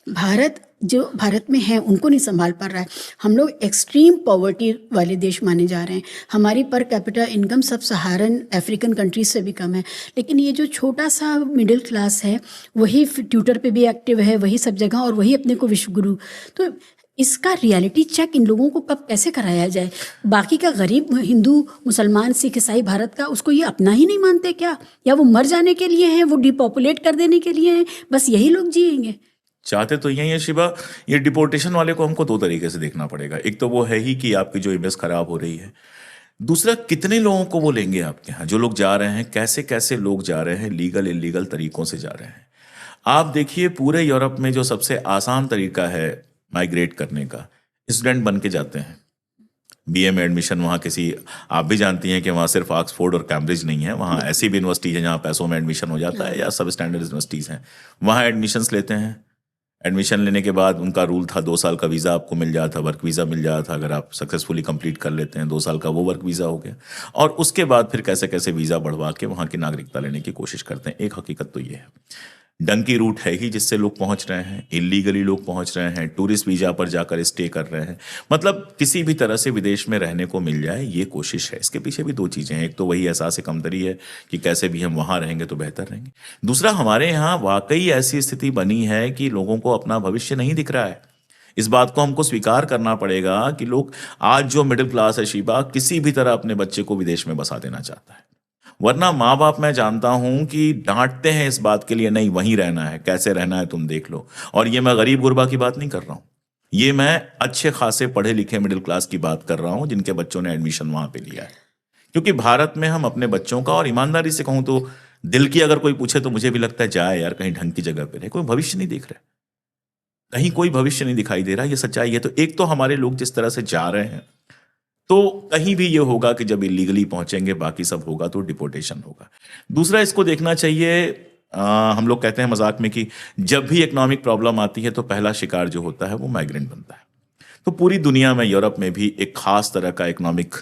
भारत में है उनको नहीं संभाल पा रहा है। हम लोग एक्सट्रीम पॉवर्टी वाले देश माने जा रहे हैं, हमारी पर कैपिटा इनकम सब सहारन अफ्रीकन कंट्रीज से भी कम है, लेकिन ये जो छोटा सा मिडिल क्लास है वही ट्विटर पे भी एक्टिव है, वही सब जगह, और वही अपने को विश्व गुरु। तो इसका रियलिटी चेक इन लोगों को कब कैसे कराया जाए? बाकी का गरीब हिंदू, मुसलमान, सिख, ईसाई भारत का, उसको ये अपना ही नहीं मानते क्या? या वो मर जाने के लिए हैं, वो डिपॉपुलेट कर देने के लिए हैं, बस यही लोग जिएंगे? चाहते तो यही है शिवा। ये डिपोर्टेशन वाले को हमको 2 तरीके से देखना पड़ेगा। एक तो वो है ही कि आपकी जो इमेज खराब हो रही है, दूसरा कितने लोगों को वो लेंगे आपके यहाँ। जो लोग जा रहे हैं, कैसे कैसे लोग जा रहे हैं, लीगल इलीगल तरीकों से जा रहे हैं। आप देखिए पूरे यूरोप में जो सबसे आसान तरीका है माइग्रेट करने का, स्टूडेंट बन के जाते हैं। बीए में एडमिशन वहाँ किसी, आप भी जानती हैं कि वहाँ सिर्फ ऑक्सफोर्ड और कैम्ब्रिज नहीं है, वहाँ ऐसी भी यूनिवर्सिटीज हैं जहाँ पैसों में एडमिशन हो जाता है, या सब स्टैंडर्ड यूनिवर्सिटीज़ हैं, वहाँ एडमिशन्स लेते हैं। एडमिशन लेने के बाद उनका रूल था 2 साल का वीज़ा आपको मिल जाता था, वर्क वीज़ा मिल जाता था, अगर आप सक्सेसफुली कंप्लीट कर लेते हैं 2 साल का, वो वर्क वीज़ा हो गया। और उसके बाद फिर कैसे कैसे वीज़ा बढ़वा के वहाँ की नागरिकता लेने की कोशिश करते हैं। एक हकीकत तो ये है, डंकी रूट है ही जिससे लोग पहुंच रहे हैं, इलीगली लोग पहुंच रहे हैं, टूरिस्ट वीजा पर जाकर स्टे कर रहे हैं, मतलब किसी भी तरह से विदेश में रहने को मिल जाए, ये कोशिश है। इसके पीछे भी 2 चीज़ें हैं, एक तो वही एहसास कमतरी है कि कैसे भी हम वहाँ रहेंगे तो बेहतर रहेंगे। दूसरा, हमारे यहाँ वाकई ऐसी स्थिति बनी है कि लोगों को अपना भविष्य नहीं दिख रहा है। इस बात को हमको स्वीकार करना पड़ेगा कि लोग, आज जो मिडिल क्लास है शिबा, किसी भी तरह अपने बच्चे को विदेश में बसा देना चाहता है। वरना माँ बाप मैं जानता हूं कि डांटते हैं इस बात के लिए, नहीं वहीं रहना है, कैसे रहना है तुम देख लो। और ये मैं गरीब गुरबा की बात नहीं कर रहा हूँ, ये मैं अच्छे खासे पढ़े लिखे मिडिल क्लास की बात कर रहा हूँ जिनके बच्चों ने एडमिशन वहां पे लिया है। क्योंकि भारत में हम अपने बच्चों का, और ईमानदारी से कहूं तो दिल की अगर कोई पूछे तो मुझे भी लगता है जाए यार कहीं ढंग की जगह पे रहे, कोई भविष्य नहीं दिख रहा, कहीं कोई भविष्य नहीं दिखाई दे रहा, ये सच्चाई है। तो एक तो हमारे लोग जिस तरह से जा रहे हैं, तो कहीं भी ये होगा कि जब इलीगली पहुंचेंगे बाकी सब होगा तो डिपोटेशन होगा। दूसरा इसको देखना चाहिए, हम लोग कहते हैं मजाक में कि जब भी इकोनॉमिक प्रॉब्लम आती है तो पहला शिकार जो होता है वो माइग्रेंट बनता है। तो पूरी दुनिया में, यूरोप में भी एक खास तरह का इकोनॉमिक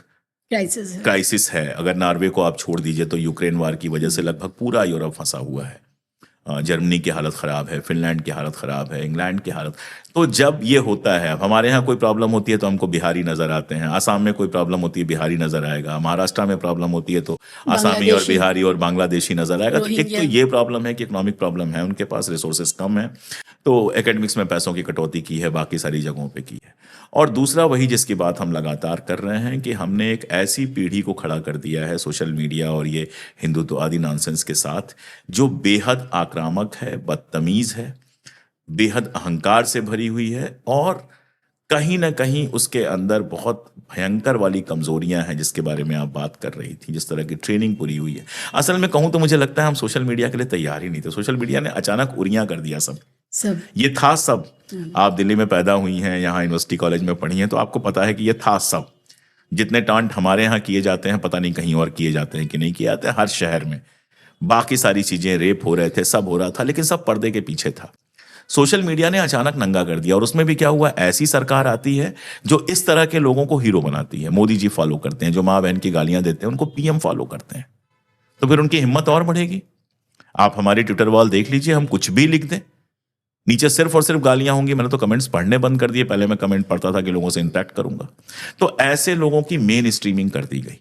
क्राइसिस है। अगर नॉर्वे को आप छोड़ दीजिए तो यूक्रेन वार की वजह से लगभग पूरा यूरोप फंसा हुआ है। जर्मनी की हालत ख़राब है, फिनलैंड की हालत ख़राब है, इंग्लैंड की हालत। तो जब ये होता है, अब हमारे यहाँ कोई प्रॉब्लम होती है तो हमको बिहारी नज़र आते हैं, आसाम में कोई प्रॉब्लम होती है बिहारी नज़र आएगा, महाराष्ट्र में प्रॉब्लम होती है तो आसामी और बिहारी और बांग्लादेशी नज़र आएगा। तो एक तो ये प्रॉब्लम है कि इकोनॉमिक प्रॉब्लम है, उनके पास रिसोर्सेज कम है, तो एकेडमिक्स में पैसों की कटौती की है, बाकी सारी जगहों पे की है। और दूसरा वही जिसकी बात हम लगातार कर रहे हैं कि हमने एक ऐसी पीढ़ी को खड़ा कर दिया है सोशल मीडिया और ये हिंदुत्ववादी नॉनसेंस के साथ, जो बेहद आक्रामक है, बदतमीज है, बेहद अहंकार से भरी हुई है, और कहीं ना कहीं उसके अंदर बहुत भयंकर वाली कमजोरियां हैं जिसके बारे में आप बात कर रही थी, जिस तरह की ट्रेनिंग पूरी हुई है। असल में कहूं तो मुझे लगता है हम सोशल मीडिया के लिए तैयार ही नहीं थे, सोशल मीडिया ने अचानक उरियां कर दिया सब। ये था सब। आप दिल्ली में पैदा हुई हैं, यहाँ यूनिवर्सिटी कॉलेज में पढ़ी हैं, तो आपको पता है कि ये था सब। जितने टांट हमारे यहाँ किए जाते हैं पता नहीं कहीं और किए जाते हैं कि नहीं किए जाते हैं, हर शहर में बाकी सारी चीजें, रेप हो रहे थे, सब हो रहा था, लेकिन सब पर्दे के पीछे था। सोशल मीडिया ने अचानक नंगा कर दिया, और उसमें भी क्या हुआ, ऐसी सरकार आती है जो इस तरह के लोगों को हीरो बनाती है। मोदी जी फॉलो करते हैं, जो माँ बहन की गालियां देते हैं उनको पीएम फॉलो करते हैं, तो फिर उनकी हिम्मत और बढ़ेगी। आप हमारे ट्विटर वॉल देख लीजिए, हम कुछ भी लिख दें नीचे सिर्फ और सिर्फ गालियां होंगी। मैंने तो कमेंट्स पढ़ने बंद कर दिए, पहले मैं कमेंट पढ़ता था कि लोगों से इंटरेक्ट करूंगा। तो ऐसे लोगों की मेन स्ट्रीमिंग कर दी गई,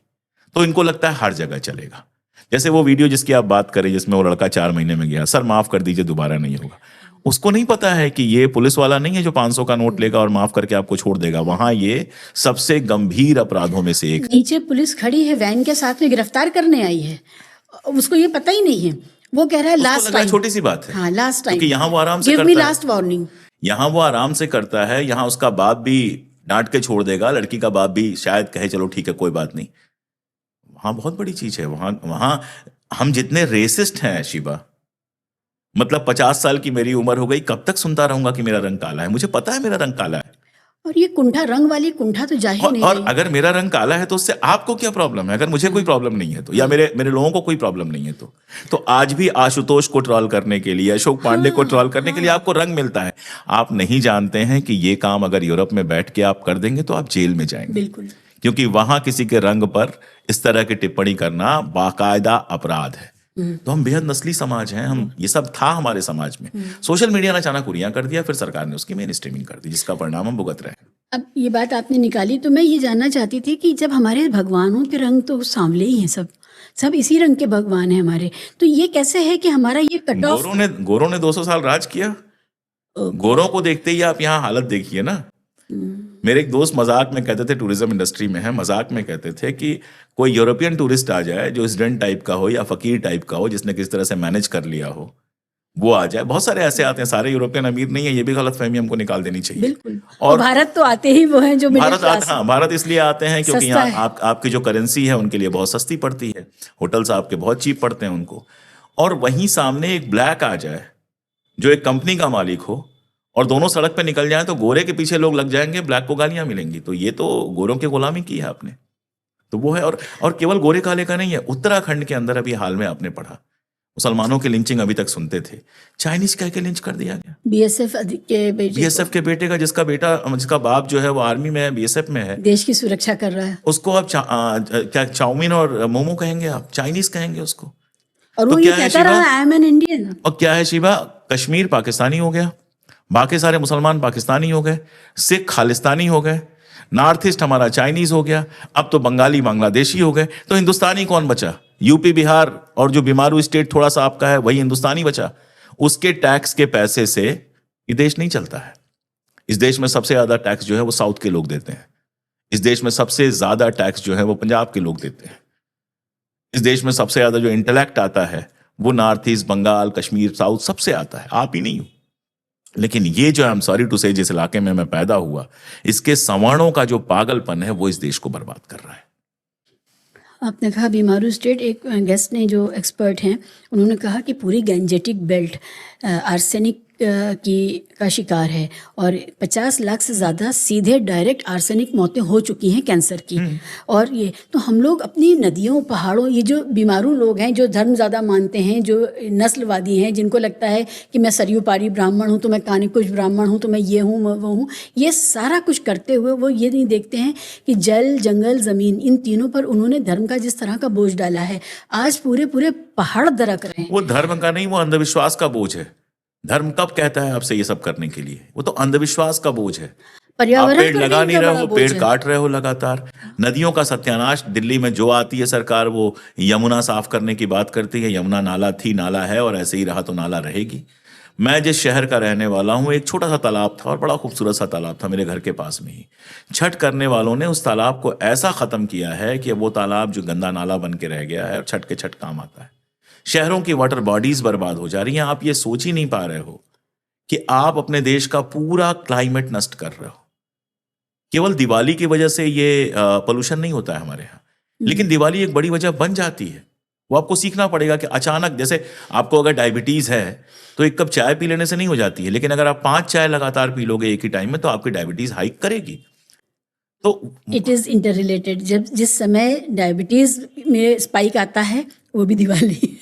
तो इनको लगता है हर जगह चलेगा। जैसे वो वीडियो जिसकी आप बात करें, जिसमें वो लड़का 4 महीने में गया, सर माफ कर दीजिए दोबारा नहीं होगा। उसको नहीं पता है कि ये पुलिस वाला नहीं है जो 500 का नोट लेगा और माफ करके आपको छोड़ देगा। वहां ये सबसे गंभीर अपराधों में से एक। नीचे पुलिस खड़ी है, वैन के साथ में गिरफ्तार करने आई है, उसको ये पता ही नहीं है। वो कह रहा है लास्ट टाइम, छोटी सी बात है, हाँ लास्ट टाइम, क्योंकि यहाँ वो आराम से गिव करता मी है, लास्ट वार्निंग। यहाँ वो आराम से करता है, यहाँ उसका बाप भी डांट के छोड़ देगा, लड़की का बाप भी शायद कहे चलो ठीक है कोई बात नहीं। वहां बहुत बड़ी चीज है। वहां हम जितने रेसिस्ट हैं शिवा, मतलब 50 साल की मेरी उम्र हो गई, कब तक सुनता रहूंगा कि मेरा रंग काला है? मुझे पता है मेरा रंग काला है, और ये कुंठा, रंग वाली कुंठा तो जा ही नहीं और रही। अगर मेरा रंग काला है तो उससे आपको क्या प्रॉब्लम है? अगर मुझे कोई प्रॉब्लम नहीं है तो, या मेरे लोगों को कोई प्रॉब्लम नहीं है तो आज भी आशुतोष को ट्रोल करने के लिए, अशोक पांडे को ट्रोल करने के लिए आपको रंग मिलता है। आप नहीं जानते हैं कि ये काम अगर यूरोप में बैठ के आप कर देंगे तो आप जेल में जाएंगे। बिल्कुल, क्योंकि वहां किसी के रंग पर इस तरह की टिप्पणी करना बाकायदा अपराध है। तो हम बेहद नस्ली समाज हैं, हम ये सब था हमारे समाज में। सोशल मीडिया ने अचानक उरियां कर दिया, फिर सरकार ने उसकी मेन स्ट्रीमिंग कर दी, जिसका परिणाम हम भुगत रहे हैं। अब ये बात आपने निकाली तो मैं ये जानना चाहती थी कि जब हमारे भगवानों के रंग तो सांवले ही हैं, सब इसी रंग के भगवान हैं हमारे, तो ये कैसे है कि हमारा ये कट ऑफ। गोरों ने 200 साल राज किया। गोरों को देखते ही आप यहाँ हालत देखिए ना। मेरे एक दोस्त मजाक में कहते थे, टूरिज्म इंडस्ट्री में है, मजाक में कहते थे कि कोई यूरोपियन टूरिस्ट आ जाए जो स्टूडेंट टाइप का हो या फकीर टाइप का हो, जिसने किस तरह से मैनेज कर लिया हो, वो आ जाए। बहुत सारे ऐसे आते हैं, सारे यूरोपियन अमीर नहीं है, ये भी गलतफहमी हमको निकाल देनी चाहिए। बिल्कुल। और भारत तो आते ही वो हैं जो भारत इसलिए आते हैं क्योंकि यहाँ आपकी जो करेंसी है उनके लिए बहुत सस्ती पड़ती है, होटल्स आपके बहुत चीप पड़ते हैं उनको। और वहीं सामने एक ब्लैक आ जाए जो एक कंपनी का मालिक हो, और दोनों सड़क पे निकल जाएं तो गोरे के पीछे लोग लग जाएंगे, ब्लैक को गालियां मिलेंगी। तो ये तो गोरों की गुलामी की है आपने, तो वो है। और केवल गोरे काले का नहीं है, उत्तराखंड के अंदर अभी हाल में आपने पढ़ा, मुसलमानों की लिंचिंग अभी तक सुनते थे, चाइनीज कह के लिंच कर दिया गया। बीएसएफ के बेटे का, जिसका बाप जो है वो आर्मी में है, बीएसएफ में है, देश की सुरक्षा कर रहा है। उसको आप क्या चाउमीन और मोमो कहेंगे? आप चाइनीज कहेंगे उसको। और वो ये कहता रहा आई एम एन इंडियन। और क्या है शिवा, कश्मीर पाकिस्तानी हो गया, बाकी सारे मुसलमान पाकिस्तानी हो गए, सिख खालिस्तानी हो गए, नॉर्थ ईस्ट हमारा चाइनीज हो गया, अब तो बंगाली बांग्लादेशी हो गए। तो हिंदुस्तानी कौन बचा? यूपी बिहार और जो बीमारू स्टेट थोड़ा सा आपका है, वही हिंदुस्तानी बचा। उसके टैक्स के पैसे से ये देश नहीं चलता है। इस देश में सबसे ज्यादा टैक्स जो है वो साउथ के लोग देते हैं। इस देश में सबसे ज्यादा टैक्स जो है वो पंजाब के लोग देते हैं। इस देश में सबसे ज्यादा जो इंटेलेक्ट आता है वो north east, Bengal, Kashmir, south सबसे आता है, आप ही नहीं हो। लेकिन ये जो आई एम सॉरी टू से जिस इलाके में मैं पैदा हुआ, इसके सवर्णों का जो पागलपन है वो इस देश को बर्बाद कर रहा है। आपने कहा बीमारू स्टेट, एक गेस्ट ने जो एक्सपर्ट हैं उन्होंने कहा कि पूरी गैंजेटिक बेल्ट आर्सेनिक का शिकार है और 50 लाख से ज़्यादा सीधे डायरेक्ट आर्सेनिक मौतें हो चुकी हैं कैंसर की। और ये तो हम लोग अपनी नदियों, पहाड़ों, ये जो बीमारू लोग हैं जो धर्म ज़्यादा मानते हैं, जो नस्लवादी हैं, जिनको लगता है कि मैं सरयू पारी ब्राह्मण हूँ तो मैं कानिकुश ब्राह्मण हूँ तो मैं ये हूँ, मैं वो हूँ, ये सारा कुछ करते हुए वो ये नहीं देखते हैं कि जल, जंगल, ज़मीन, इन तीनों पर उन्होंने धर्म का जिस तरह का बोझ डाला है, आज पूरे पूरे पहाड़ दरक रहे हैं। वो धर्म का नहीं, वो अंधविश्वास का बोझ है। धर्म कब कहता है आपसे ये सब करने के लिए? वो तो अंधविश्वास का बोझ है। आप पर्यावरण पेड़ पर लगा भी नहीं इनका रहे बड़ा हो, बोझ पेड़ है। काट रहे हो लगातार। नदियों का सत्यानाश, दिल्ली में जो आती है सरकार वो यमुना साफ करने की बात करती है। यमुना नाला थी, नाला है और ऐसे ही रहा तो नाला रहेगी। मैं जिस शहर का रहने वाला हूँ, एक छोटा सा तालाब था और बड़ा खूबसूरत सा तालाब था मेरे घर के पास में ही। छठ करने वालों ने उस तालाब को ऐसा खत्म किया है कि वो तालाब जो गंदा नाला बन के रह गया है और छठ के छठ काम आता है। शहरों की वाटर बॉडीज बर्बाद हो जा रही हैं। आप ये सोच ही नहीं पा रहे हो कि आप अपने देश का पूरा क्लाइमेट नष्ट कर रहे हो। केवल दिवाली की वजह से ये पोल्यूशन नहीं होता है हमारे यहाँ, लेकिन दिवाली एक बड़ी वजह बन जाती है। वो आपको सीखना पड़ेगा कि अचानक, जैसे आपको अगर डायबिटीज है तो एक कप चाय पी लेने से नहीं हो जाती है, लेकिन अगर आप 5 चाय लगातार पी लोगे एक ही टाइम में तो आपकी डायबिटीज हाइक करेगी। तो इट इज़ इंटर रिलेटेड। जब जिस समय डायबिटीज़ में स्पाइक आता है वो भी दिवाली।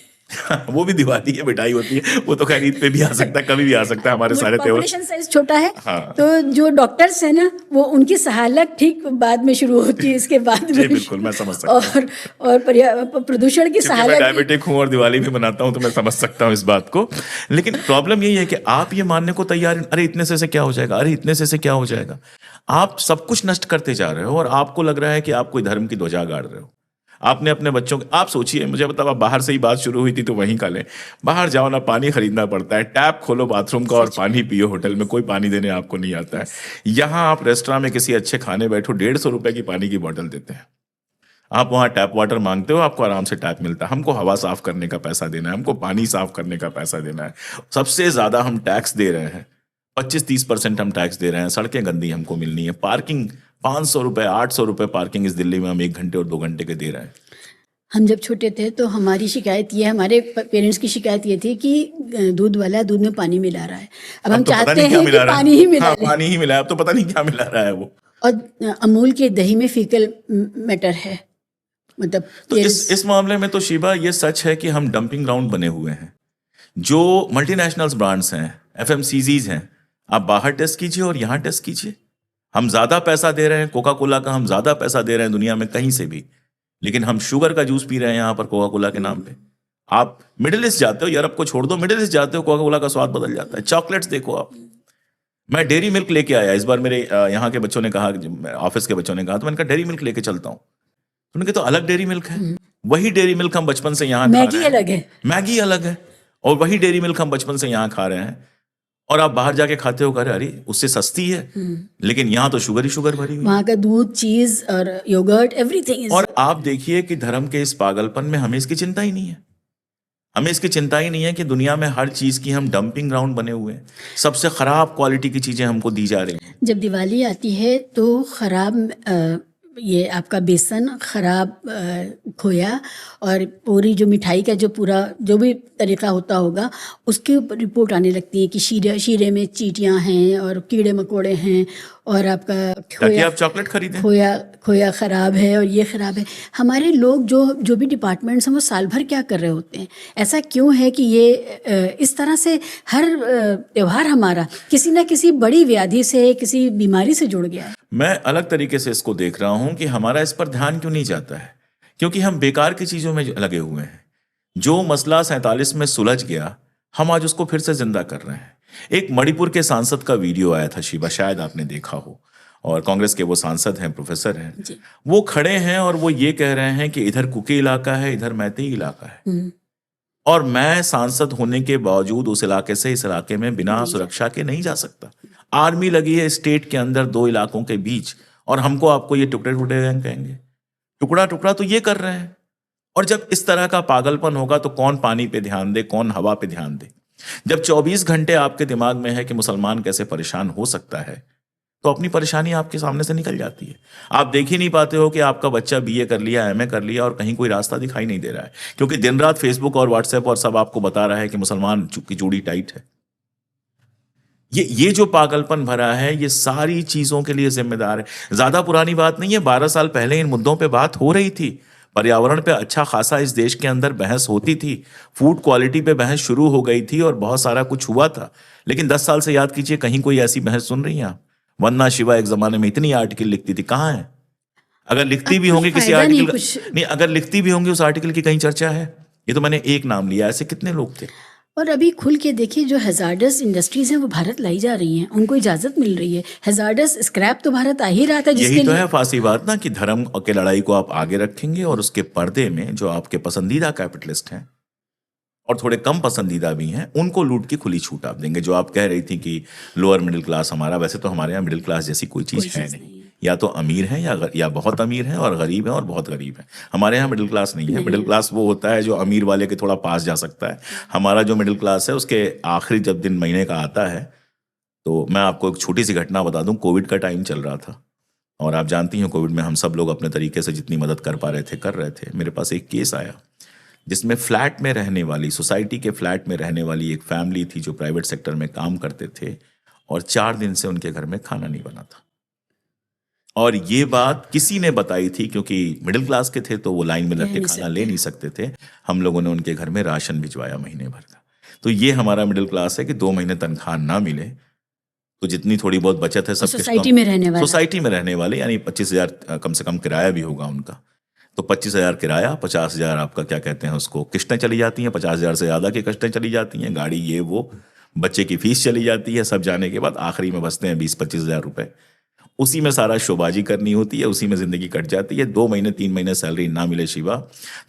वो भी दिवाली है, मिठाई होती है, वो तो खैर ईद पे भी आ सकता है, कभी भी आ सकता है, हमारे सारे त्योहार। पॉपुलेशन साइज छोटा है। हाँ। तो जो डॉक्टर्स हैं ना, वो उनकी सहालत ठीक बाद में शुरू होती है, इसके बाद जी में। बिल्कुल, मैं समझ सकता हूँ। और प्रदूषण की क्योंकि मैं सहालत। डायबिटिक हूँ और दिवाली भी मनाता हूँ तो मैं समझ सकता हूँ इस बात को। लेकिन प्रॉब्लम यही है कि आप ये मानने को तैयार, अरे इतने से क्या हो जाएगा, अरे इतने से क्या हो जाएगा। आप सब कुछ नष्ट करते जा रहे हो और आपको लग रहा है कि आप कोई धर्म की ध्वजा गाड़ रहे हो। आपने अपने बच्चों को, आप सोचिए, मुझे बताओ, आप बाहर से ही बात शुरू हुई थी तो वहीं का लें। बाहर जाओ ना, पानी खरीदना पड़ता है, टैप खोलो बाथरूम का और पानी पियो। होटल में कोई पानी देने आपको नहीं आता है। यहाँ आप रेस्टोरेंट में किसी अच्छे खाने बैठो, 150 रुपए की पानी की बोतल देते हैं। आप वहाँ टैप वाटर मांगते हो, आपको आराम से टैप मिलता है। हमको हवा साफ करने का पैसा देना है, हमको पानी साफ करने का पैसा देना है। सबसे ज्यादा हम टैक्स दे रहे हैं, 25-30% हम टैक्स दे रहे हैं। सड़कें गंदी हमको मिलनी है, पार्किंग 500 रुपए 800 रुपए पार्किंग इस दिल्ली में हम 1 घंटे और 2 घंटे के दे रहे हैं। हम जब छोटे थे तो हमारी शिकायत ये, हमारे पेरेंट्स की शिकायत ये थी कि दूध वाला दूध में पानी मिला रहा है। अब हम तो पता चाहते नहीं क्या हैं कि मिला रहा है। पानी ही मिला हाँ, ले। पानी ही मिला है, अब तो पता नहीं क्या मिला रहा है वो। और अमूल के दही में फीकल मैटर है, मतलब तो इस मामले में तो शिबा ये सच है कि हम डंपिंग ग्राउंड बने हुए हैं। जो मल्टीनेशनल्स ब्रांड्स हैं, एफएमसीजीज हैं, आप बाहर टेस्ट कीजिए और यहाँ टेस्ट कीजिए। हम ज्यादा पैसा दे रहे हैं, कोका कोला का हम ज्यादा पैसा दे रहे हैं दुनिया में कहीं से भी, लेकिन हम शुगर का जूस पी रहे हैं यहाँ पर कोका कोला के नाम पे। आप मिडिल ईस्ट जाते हो, यूरोप को छोड़ दो, मिडिल ईस्ट जाते हो, कोका कोला का स्वाद बदल जाता है। चॉकलेट्स देखो आप। मैं डेयरी मिल्क लेके आया इस बार, मेरे यहाँ के बच्चों ने कहा, ऑफिस के बच्चों ने कहा, तो मैंने कहा डेयरी मिल्क लेके चलता हूँ। उनके तो अलग डेयरी मिल्क है, वही डेयरी मिल्क हम बचपन से यहाँ खा मैगी रहे हैं। अलग है। मैगी अलग है और वही डेयरी मिल्क हम बचपन से यहाँ खा रहे हैं। और आप बाहर जाके खाते हो, कह रहे अरे उससे सस्ती है, लेकिन यहाँ तो शुगर ही शुगर भरी हुई है। वहाँ का दूध, चीज और योगर्ट, एवरीथिंग इज। और आप देखिए कि धर्म के इस पागलपन में हमें इसकी चिंता ही नहीं है। हमें इसकी चिंता ही नहीं है कि दुनिया में हर चीज की हम डंपिंग ग्राउंड बने हुए हैं। सबसे खराब क्वालिटी की चीजें हमको दी जा रही हैं। जब दिवाली आती है तो खराब ये आपका बेसन, खराब खोया और पूरी जो मिठाई का जो पूरा जो भी तरीका होता होगा, उसके ऊपर रिपोर्ट आने लगती है कि शीरे में चींटियां हैं और कीड़े मकोड़े हैं और आपका ताकि आप चॉकलेट खरीदें। खोया ख़राब है और ये ख़राब है। हमारे लोग जो भी डिपार्टमेंट्स हैं वो साल भर क्या कर रहे होते हैं? ऐसा क्यों है कि ये इस तरह से हर त्यौहार हमारा किसी ना किसी बड़ी व्याधि से, किसी बीमारी से जुड़ गया है? मैं अलग तरीके से इसको देख रहा हूं कि हमारा इस पर ध्यान क्यों नहीं जाता है, क्योंकि हम बेकार की चीजों में लगे हुए हैं। जो मसला 47 में सुलझ गया, हम आज उसको फिर से जिंदा कर रहे हैं। एक मणिपुर के सांसद का वीडियो आया था शिवा, शायद आपने देखा हो, और कांग्रेस के वो सांसद हैं, प्रोफेसर हैं, वो खड़े हैं और वो ये कह रहे हैं कि इधर कुकी इलाका है, इधर मैतेई इलाका है, और मैं सांसद होने के बावजूद उस इलाके से इस इलाके में बिना सुरक्षा के नहीं जा सकता। आर्मी लगी है स्टेट के अंदर 2 इलाकों के बीच, और हमको आपको ये टुकड़े टुकड़े गैंग कहेंगे। टुकड़ा टुकड़ा तो ये कर रहे हैं। और जब इस तरह का पागलपन होगा तो कौन पानी पे ध्यान दे, कौन हवा पे ध्यान दे? जब 24 घंटे आपके दिमाग में है कि मुसलमान कैसे परेशान हो सकता है, तो अपनी परेशानी आपके सामने से निकल जाती है। आप देख ही नहीं पाते हो कि आपका बच्चा बीए कर लिया, एमए कर लिया और कहीं कोई रास्ता दिखाई नहीं दे रहा है, क्योंकि दिन रात फेसबुक और व्हाट्सएप और सब आपको बता रहा है कि मुसलमान की चूड़ी टाइट है। ये जो पागलपन भरा है, ये सारी चीजों के लिए जिम्मेदार है। ज्यादा पुरानी बात नहीं है, 12 साल पहले इन मुद्दों पे बात हो रही थी। पर्यावरण पे अच्छा खासा इस देश के अंदर बहस होती थी, फूड क्वालिटी पे बहस शुरू हो गई थी और बहुत सारा कुछ हुआ था। लेकिन 10 साल से याद कीजिए, कहीं कोई ऐसी बहस सुन रही हैं आप? वंदना शिवा एक जमाने में इतनी आर्टिकल लिखती थी, कहाँ है? अगर लिखती अब भी कुछ होंगी किसी फायदा नहीं, आर्टिकल कुछ नहीं, अगर लिखती भी होंगी उस आर्टिकल की कहीं चर्चा है? ये तो मैंने एक नाम लिया, ऐसे कितने लोग थे? और अभी खुल के देखिए, जो हैजार्डस इंडस्ट्रीज हैं वो भारत लाई जा रही हैं, उनको इजाजत मिल रही है। हैजार्डस स्क्रैप तो भारत आ ही रहा था, यही जिसके तो लिए है फांसी बात ना, कि धर्म के लड़ाई को आप आगे रखेंगे और उसके पर्दे में जो आपके पसंदीदा कैपिटलिस्ट हैं और थोड़े कम पसंदीदा भी हैं, उनको लूट की खुली छूट आप देंगे। जो आप कह रही थी कि लोअर मिडिल क्लास हमारा, वैसे तो हमारे यहाँ मिडिल क्लास जैसी कोई चीज़ है नहीं। या तो अमीर है या बहुत अमीर है, और गरीब है और बहुत गरीब है। हमारे यहाँ मिडिल क्लास नहीं है। मिडिल क्लास वो होता है जो अमीर वाले के थोड़ा पास जा सकता है। हमारा जो मिडिल क्लास है, उसके आखिरी जब दिन महीने का आता है, तो मैं आपको एक छोटी सी घटना बता दूं। कोविड का टाइम चल रहा था और आप जानती हैं कोविड में हम सब लोग अपने तरीके से जितनी मदद कर पा रहे थे कर रहे थे। मेरे पास एक केस आया जिसमें फ्लैट में रहने वाली, सोसाइटी के फ्लैट में रहने वाली एक फैमिली थी जो प्राइवेट सेक्टर में काम करते थे, और 4 दिन से उनके घर में खाना नहीं बना था। और ये बात किसी ने बताई थी, क्योंकि मिडिल क्लास के थे तो वो लाइन में लग के खाना ले नहीं सकते थे। हम लोगों ने उनके घर में राशन भिजवाया महीने भर का। तो ये हमारा मिडिल क्लास है कि 2 महीने तनख्वाह ना मिले तो जितनी थोड़ी बहुत बचत है, सब सोसाइटी में रहने वाला, सोसाइटी में रहने वाले, यानी 25,000 कम से कम किराया भी होगा उनका। तो 25,000 किराया, 50,000 आपका क्या कहते हैं उसको, किस्तें चली जाती हैं, 50,000 से ज़्यादा की किस्तें चली जाती हैं, गाड़ी ये वो, बच्चे की फीस चली जाती है, सब जाने के बाद आखिरी में बचते हैं 20-25,000 रुपए। उसी में सारा शोबाजी करनी होती है, उसी में ज़िंदगी कट जाती है। 2 महीने 3 महीने सैलरी ना मिले शिवा,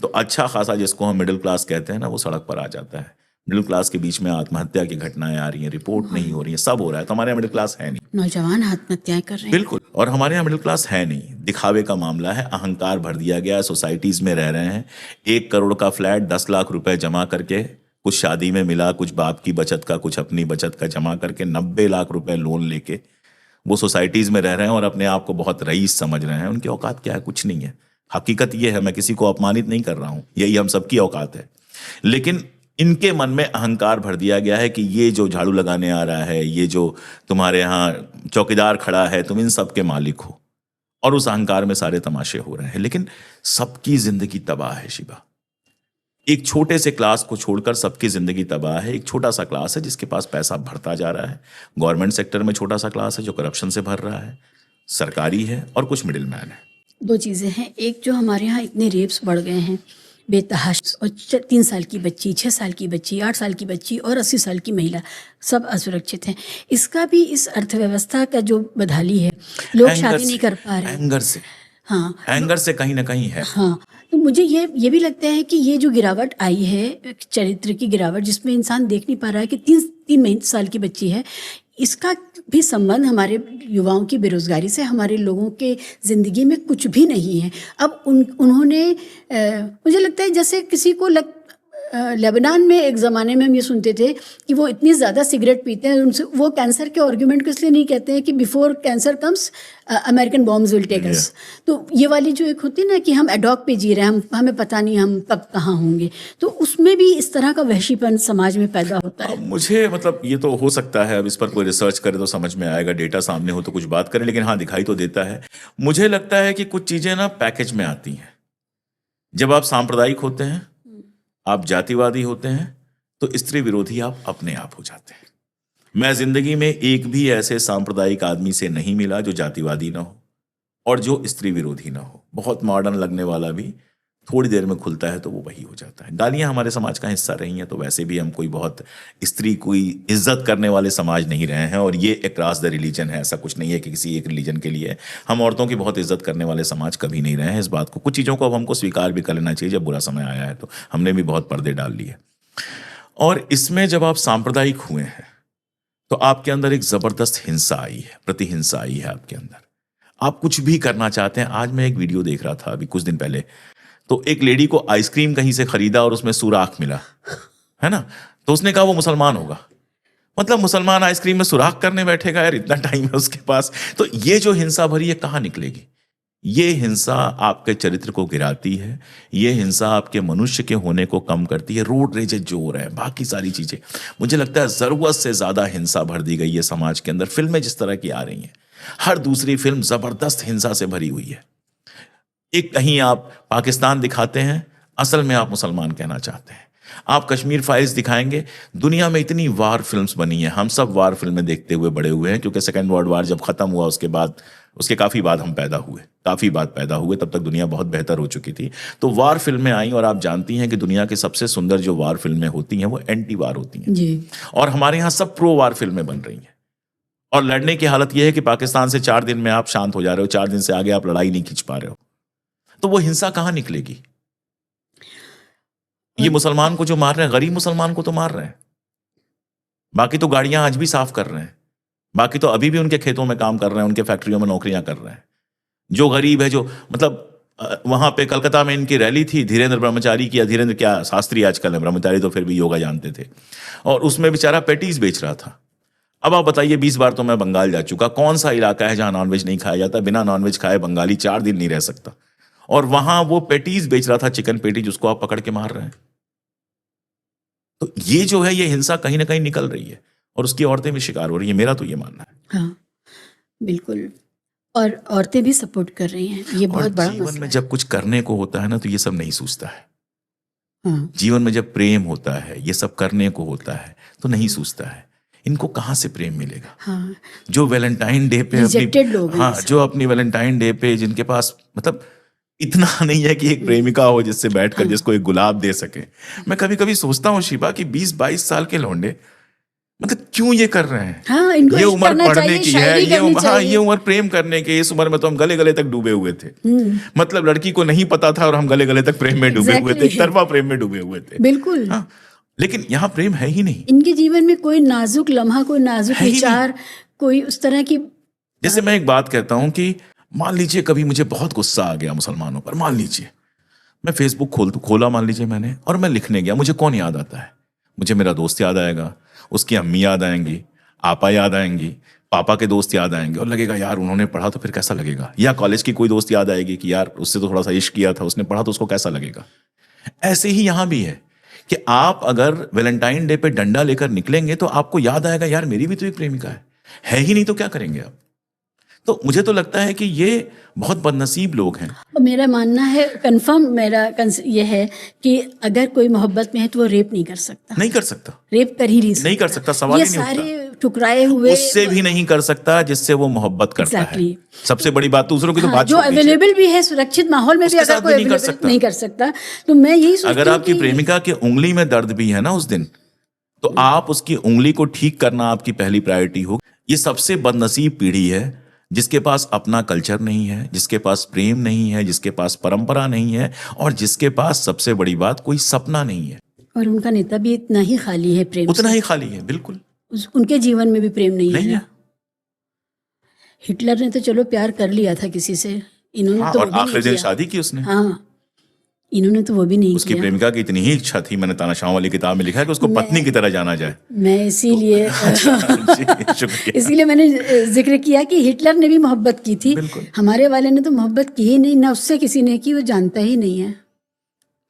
तो अच्छा खासा जिसको हम मिडिल क्लास कहते हैं ना, वो सड़क पर आ जाता है। मिडिल क्लास के बीच में आत्महत्या की घटनाएं आ रही हैं, रिपोर्ट नहीं हो रही है, सब हो रहा है। तो हमारे यहाँ मिडिल क्लास है नहीं, नौजवान आत्महत्याएं कर रहे हैं। बिल्कुल। और हमारे यहाँ मिडिल क्लास है नहीं, दिखावे का मामला है, अहंकार भर दिया गया है। सोसाइटीज में रह रहे हैं, 1 करोड़ का फ्लैट 10 लाख रुपए जमा करके, कुछ शादी में मिला, कुछ बाप की बचत का, कुछ अपनी बचत का जमा करके 90 लाख रुपए लोन लेके वो सोसाइटीज में रह रहे हैं और अपने आप को बहुत रईस समझ रहे हैं। उनकी औकात क्या है? कुछ नहीं है। हकीकत ये है, मैं किसी को अपमानित नहीं कर रहा हूं, यही हम सबकी औकात है। लेकिन इनके मन में अहंकार भर दिया गया है कि ये जो झाड़ू लगाने आ रहा है, ये जो तुम्हारे यहाँ चौकीदार खड़ा है, तुम इन सब के मालिक हो। और उस अहंकार में सारे तमाशे हो रहे हैं। लेकिन सबकी जिंदगी तबाह है शिवा। एक छोटे से क्लास को छोड़कर सबकी जिंदगी तबाह है। एक छोटा सा क्लास है जिसके पास पैसा भरता जा रहा है। गवर्नमेंट सेक्टर में छोटा सा क्लास है जो करप्शन से भर रहा है, सरकारी है, और कुछ मिडिल मैन है। 2 चीज़ें हैं। एक, जो हमारे यहाँ इतने रेप्स बढ़ गए हैं बेतहाशा, और 3 साल की बच्ची, 6 साल की बच्ची, 8 साल की बच्ची और 80 साल की महिला, सब असुरक्षित हैं। इसका भी इस अर्थव्यवस्था का जो बदहाली है, लोग शादी नहीं कर पा रहे हैं। एंगर से, हाँ, एंगर से कहीं ना कहीं है। हाँ, तो मुझे ये भी लगता है कि ये जो गिरावट आई है, चरित्र की गिरावट, जिसमें इंसान देख नहीं पा रहा है कि 3 साल की बच्ची है, इसका भी संबंध हमारे युवाओं की बेरोजगारी से, हमारे लोगों के ज़िंदगी में कुछ भी नहीं है। अब उन्होंने मुझे लगता है जैसे किसी को लेबनान में एक ज़माने में हम ये सुनते थे कि वो इतनी ज़्यादा सिगरेट पीते हैं, उनसे वो कैंसर के आर्गुमेंट को इसलिए नहीं कहते हैं कि before cancer comes American bombs will take us. तो ये वाली जो एक होती है ना कि हम एडॉक पे जी रहे हैं, हमें पता नहीं हम कब कहाँ होंगे, तो उसमें भी इस तरह का वहशीपन समाज में पैदा होता है। मुझे मतलब ये तो हो सकता है, अब इस पर कोई रिसर्च करे तो समझ में आएगा, डेटा सामने हो तो कुछ बात करें, लेकिन हाँ, दिखाई तो देता है। मुझे लगता है कि कुछ चीज़ें ना पैकेज में आती हैं। जब आप सांप्रदायिक होते हैं, आप जातिवादी होते हैं, तो स्त्री विरोधी आप अपने आप हो जाते हैं। मैं जिंदगी में एक भी ऐसे सांप्रदायिक आदमी से नहीं मिला जो जातिवादी ना हो और जो स्त्री विरोधी ना हो। बहुत मॉडर्न लगने वाला भी थोड़ी देर में खुलता है तो वो वही हो जाता है। गालियां हमारे समाज का हिस्सा रही हैं, तो वैसे भी हम कोई बहुत स्त्री कोई इज्जत करने वाले समाज नहीं रहे हैं, और ये अक्रॉस द रिलीजन है। ऐसा कुछ नहीं है कि किसी एक रिलीजन के लिए हम औरतों की बहुत इज्जत करने वाले समाज कभी नहीं रहे हैं। इस बात को, कुछ चीज़ों को अब हमको स्वीकार भी कर लेना चाहिए। जब बुरा समय आया है तो हमने भी बहुत पर्दे डाल लिए। और इसमें जब आप सांप्रदायिक हुए हैं तो आपके अंदर एक जबरदस्त हिंसा आई है, प्रतिहिंसा आई है आपके अंदर। आप कुछ भी करना चाहते हैं। आज मैं एक वीडियो देख रहा था अभी कुछ दिन पहले, तो एक लेडी को आइसक्रीम कहीं से खरीदा और उसमें सुराख मिला, है ना, तो उसने कहा वो मुसलमान होगा। मतलब मुसलमान आइसक्रीम में सुराख करने बैठेगा यार, इतना टाइम है उसके पास। तो ये जो हिंसा भरी है कहाँ निकलेगी? ये हिंसा आपके चरित्र को गिराती है, ये हिंसा आपके मनुष्य के होने को कम करती है। रोड रेजेज जो हो रहा है, बाकी सारी चीजें, मुझे लगता है जरूरत से ज्यादा हिंसा भर दी गई है समाज के अंदर। फिल्में जिस तरह की आ रही हैं, हर दूसरी फिल्म जबरदस्त हिंसा से भरी हुई है। एक कहीं आप पाकिस्तान दिखाते हैं, असल में आप मुसलमान कहना चाहते हैं। आप कश्मीर फाइल्स दिखाएंगे, दुनिया में इतनी वार फिल्म्स बनी हैं, हम सब वार फिल्में देखते हुए बड़े हुए हैं, क्योंकि सेकेंड वर्ल्ड वार जब खत्म हुआ उसके बाद, उसके काफी बाद हम पैदा हुए, काफी बाद पैदा हुए, तब तक दुनिया बहुत बेहतर हो चुकी थी। तो वार फिल्में आई, और आप जानती हैं कि दुनिया की सबसे सुंदर जो वार फिल्में होती हैं वो एंटी वार होती हैं जी। और हमारे यहाँ सब प्रो वार फिल्में बन रही हैं। और लड़ने की हालत यह है कि पाकिस्तान से 4 दिन में आप शांत हो जा रहे हो, 4 दिन से आगे आप लड़ाई नहीं खींच पा रहे हो। तो वो हिंसा कहाँ निकलेगी? ये मुसलमान को जो मार रहे हैं, गरीब मुसलमान को तो मार रहे हैं, बाकी तो गाड़ियां आज भी साफ कर रहे हैं, बाकी तो अभी भी उनके खेतों में काम कर रहे हैं, उनके फैक्ट्रियों में नौकरियां कर रहे हैं। जो गरीब है, जो मतलब वहां पे कलकत्ता में इनकी रैली थी, धीरेन्द्र ब्रह्मचारी की, या धीरेन्द्र क्या शास्त्री आजकल है, ब्रह्मचारी तो फिर भी योगा जानते थे, और उसमें बेचारा पैटीज बेच रहा था। अब आप बताइए, 20 बार तो मैं बंगाल जा चुका, कौन सा इलाका है जहां नॉनवेज नहीं खाया जाता? बिना नॉनवेज खाए बंगाली 4 दिन नहीं रह सकता। और वहां वो पैटीज बेच रहा था, चिकन पैटीज, उसको आप पकड़ के मार रहे हैं। तो ये जो है, ये हिंसा कहीं ना कहीं निकल रही है और उसकी औरतें भी शिकार हो रही है, मेरा तो ये मानना है। हाँ, बिल्कुल। और औरतें भी सपोर्ट कर रही हैं, ये बहुत बड़ा जीवन मसला में है। जब कुछ करने को होता है ना, तो ये सब नहीं सूझता है। हाँ, जीवन में जब प्रेम होता है, ये सब करने को होता है, तो नहीं सूझता है। इनको कहाँ से प्रेम मिलेगा? हाँ, जो वैलेंटाइन डे पे Rejected लोग हैं हाँ, ये सब। जो अपनी वैलेंटाइन डे पे, जिनके पास मतलब इतना नहीं है कि एक प्रेमिका हो जिससे बैठकर जिसको एक गुलाब दे सके। मैं कभी कभी सोचता हूँ शिबा कि 20-22 साल के लौंडे मतलब क्यों ये कर रहे हैं? हाँ, इनको ये इश्क उम्र करना पढ़ने चाहिए, की है, शायरी ये करनी उम्र, हाँ, चाहिए। ये उम्र प्रेम करने की। इस उम्र में तो हम गले गले तक डूबे हुए थे। मतलब लड़की को नहीं पता था और हम गले गले तक प्रेम में डूबे हुए थे, Exactly. एक तरफा प्रेम में डूबे हुए थे। बिल्कुल। हाँ, लेकिन यहाँ प्रेम है ही नहीं। इनके जीवन में कोई नाजुक लम्हा, कोई नाजुक है ही विचार, कोई उस तरह की। जैसे मैं एक बात कहता हूं कि मान लीजिए कभी मुझे बहुत गुस्सा आ गया मुसलमानों पर, मान लीजिए मैं फेसबुक खोला मान लीजिए मैंने, और मैं लिखने गया, मुझे कौन याद आता है? मुझे मेरा दोस्त याद आएगा, उसकी अम्मी याद आएंगी, आपा याद आएंगी, पापा के दोस्त याद आएंगे, और लगेगा यार उन्होंने पढ़ा तो फिर कैसा लगेगा। या कॉलेज की कोई दोस्त याद आएगी कि यार उससे तो थोड़ा सा इश्क किया था, उसने पढ़ा तो उसको कैसा लगेगा। ऐसे ही यहां भी है कि आप अगर वैलेंटाइन डे पे डंडा लेकर निकलेंगे तो आपको याद आएगा यार मेरी भी तो एक प्रेमिका है ही नहीं, तो क्या करेंगे आप? तो मुझे तो लगता है कि ये बहुत बदनसीब लोग हैं। और मेरा मानना है, कंफर्म मेरा ये है कि अगर कोई मोहब्बत में है तो वो रेप नहीं कर सकता। नहीं कर सकता, रेप कर ही नहीं कर सकता, सवाल ये ही नहीं उठता। सारे ठुकराए हुए, उससे भी नहीं कर सकता जिससे वो मोहब्बत करता Exactly. है। सबसे बड़ी बात, दूसरों की तो हाँ, बात जो छोड़ दीजिए। अवेलेबल भी है, सुरक्षित माहौल में भी उसके अगर साथ कोई भी नहीं कर available सकता। नहीं कर सकता, तो मैं यही सोचती अगर हूँ आपकी कि प्रेमिका की उंगली में दर्द भी है ना उस दिन, तो आप उसकी उंगली को ठीक करना आपकी पहली प्रायोरिटी हो। ये सबसे बदनसीब पीढ़ी है जिसके पास अपना कल्चर नहीं है, जिसके पास प्रेम नहीं है, जिसके पास परंपरा नहीं है, और जिसके पास सबसे बड़ी बात कोई सपना नहीं है। और उनका नेता भी इतना ही खाली है प्रेम उतना से। ही खाली है, बिल्कुल उनके जीवन में भी प्रेम नहीं नहीं है। है। हिटलर ने तो चलो प्यार कर लिया था किसी से, इन्होंने हाँ, तो और वो भी आखिरी नहीं दिन किया। शादी की उसने। हाँ, इन्होंने तो वो भी नहीं उसकी किया। प्रेमिका की इतनी ही इच्छा थी, मैंने तानाशाह वाली किताब में लिखा है कि उसको पत्नी की तरह जाना जाए। मैं इसीलिए जी, शुक्रिया। इसीलिए मैंने जिक्र किया कि हिटलर ने भी मोहब्बत की थी, बिल्कुल। हमारे वाले ने तो मोहब्बत की ही नहीं, ना उससे किसी ने की, वो जानता ही नहीं है।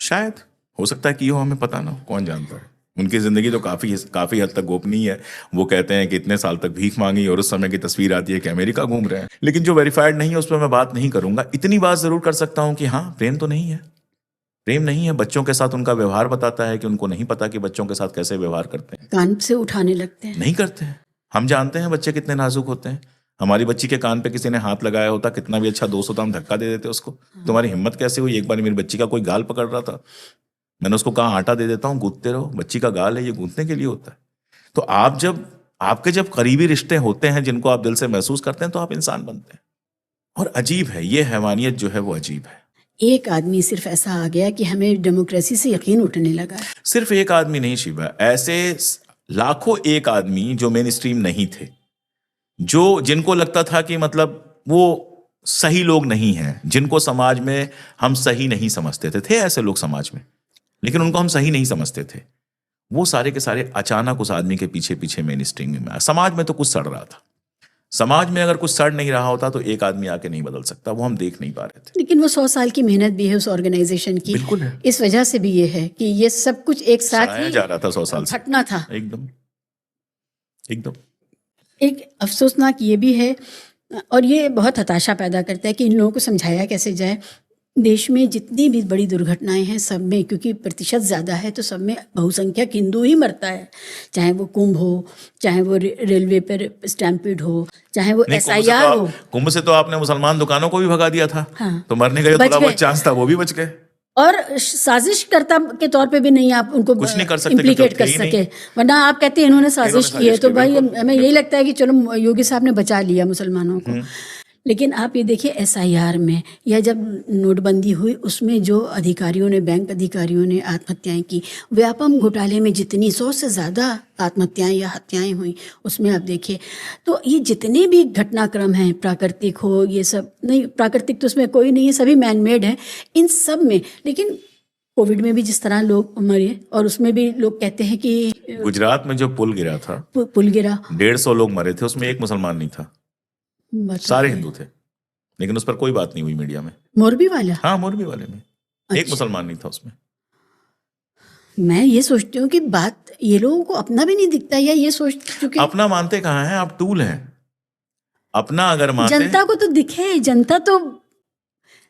शायद हो सकता है कि हो, हमें पता ना हो, कौन जानता है। उनकी जिंदगी तो काफी हद तक गोपनीय है। वो कहते हैं कि इतने साल तक भीख मांगी और उस समय की तस्वीर आती है कि अमेरिका घूम रहे हैं, लेकिन जो वेरीफाइड नहीं है उस पर मैं बात नहीं करूंगा। इतनी बात जरूर कर सकता हूं कि हाँ, प्रेम तो नहीं है, प्रेम नहीं है। बच्चों के साथ उनका व्यवहार बताता है कि उनको नहीं पता कि बच्चों के साथ कैसे व्यवहार करते हैं। कान से उठाने लगते हैं। नहीं करते हैं। हम जानते हैं बच्चे कितने नाजुक होते हैं। हमारी बच्ची के कान पे किसी ने हाथ लगाया होता, कितना भी अच्छा दोस्त होता, हम धक्का दे देते उसको। तुम्हारी हिम्मत कैसे हुई? एक बार मेरी बच्ची का कोई गाल पकड़ रहा था, मैंने उसको कहा आटा दे देता हूँ, गूंथते रहो, बच्ची का गाल है, ये गूंथने के लिए होता है। तो आप जब आपके जब करीबी रिश्ते होते हैं जिनको आप दिल से महसूस करते हैं, तो आप इंसान बनते हैं। और अजीब है, ये हैवानियत जो है वो अजीब है। एक आदमी सिर्फ ऐसा आ गया कि हमें डेमोक्रेसी से यकीन उठने लगा। सिर्फ एक आदमी नहीं शिवा, ऐसे लाखों एक आदमी जो मेन स्ट्रीम नहीं थे, जो जिनको लगता था कि मतलब वो सही लोग नहीं हैं, जिनको समाज में हम सही नहीं समझते थे ऐसे लोग समाज में, लेकिन उनको हम सही नहीं समझते थे, वो सारे के सारे अचानक उस आदमी के पीछे पीछे मेन स्ट्रीम में आया। समाज में तो कुछ सड़ रहा था, समाज में अगर कुछ सड़ नहीं रहा होता तो एक आदमी आके नहीं बदल सकता, वो हम देख नहीं पा रहे थे। लेकिन वो 100 साल की मेहनत भी है उस ऑर्गेनाइजेशन की, बिल्कुल है। इस वजह से भी ये है कि ये सब कुछ एक साथ सराहा ही जा रहा था 100 साल से, घटना था। एकदम एकदम। एक अफसोसनाक ये भी है और ये बहुत हताशा पैदा करता है कि इन लोगों को समझाया कैसे जाए। देश में जितनी भी बड़ी दुर्घटनाएं हैं सब में, क्योंकि प्रतिशत ज़्यादा है तो सब में बहुसंख्यक हिंदू ही मरता है, चाहे वो कुंभ हो, चाहे वो रेलवे पर स्टैम्पिड हो, चाहे वो नहीं, SIR हो। कुंभ से तो आपने मुसलमान दुकानों को भी भगा दिया था। हाँ। तो मरने का जो बच थोड़ा गए। बहुत चांस था वो भी बच गए। और साजिशकर्ता के तौर पे भी नहीं आप उनको कुछ नहीं कर सकते, इम्प्लीकेट कर क्योंकि थे ही सके, वरना आप कहते हैं इन्होंने साजिश की है, तो भाई बिल्कुल, हमें यही लगता है कि चलो योगी साहब ने बचा लिया मुसलमानों को। लेकिन आप ये देखिए SIR में या जब नोटबंदी हुई उसमें जो अधिकारियों ने, बैंक अधिकारियों ने आत्महत्याएं की, व्यापम घोटाले में जितनी 100 से ज़्यादा आत्महत्याएं या हत्याएं हुई उसमें आप देखिए। तो ये जितने भी घटनाक्रम हैं, प्राकृतिक हो, ये सब नहीं, प्राकृतिक तो उसमें कोई नहीं है, सभी मैन मेड है इन सब में। लेकिन कोविड में भी जिस तरह लोग मरे और उसमें भी लोग कहते हैं कि गुजरात में जो पुल गिरा था, पुल गिरा, 150 लोग मरे थे, उसमें एक मुसलमान नहीं था, सारे हिंदू थे, लेकिन उस पर कोई बात नहीं हुई मीडिया में। मोरबी वाला? हाँ, मोरबी वाले में एक अच्छा। मुसलमान नहीं था उसमें। मैं ये सोचती हूँ कि बात ये लोगों को अपना भी नहीं दिखता, या ये सोच चुके अपना मानते कहाँ हैं आप, टूल हैं। अपना अगर मानते, जनता को तो दिखे, जनता तो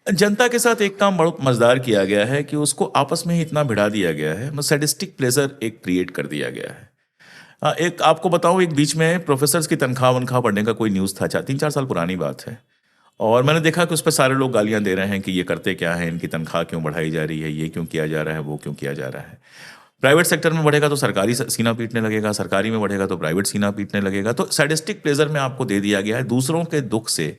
जनता के साथ एक काम बहुत मजेदार किया गया है कि उसको आपस में ही इतना भिड़ा दिया गया है, सैडिस्टिक प्लेजर एक क्रिएट कर दिया गया है। एक आपको बताऊं, एक बीच में प्रोफेसर्स की तनख्वाह वनख्वाह बढ़ने का कोई न्यूज़ था, 3-4 साल पुरानी बात है, और मैंने देखा कि उस पर सारे लोग गालियां दे रहे हैं कि ये करते क्या है, इनकी तनख्वाह क्यों बढ़ाई जा रही है, ये क्यों किया जा रहा है, वो क्यों किया जा रहा है। प्राइवेट सेक्टर में बढ़ेगा तो सरकारी सीना पीटने लगेगा, सरकारी में बढ़ेगा तो प्राइवेट सीना पीटने लगेगा। तो सैडिस्टिक प्लेजर में आपको दे दिया गया है। दूसरों के दुख से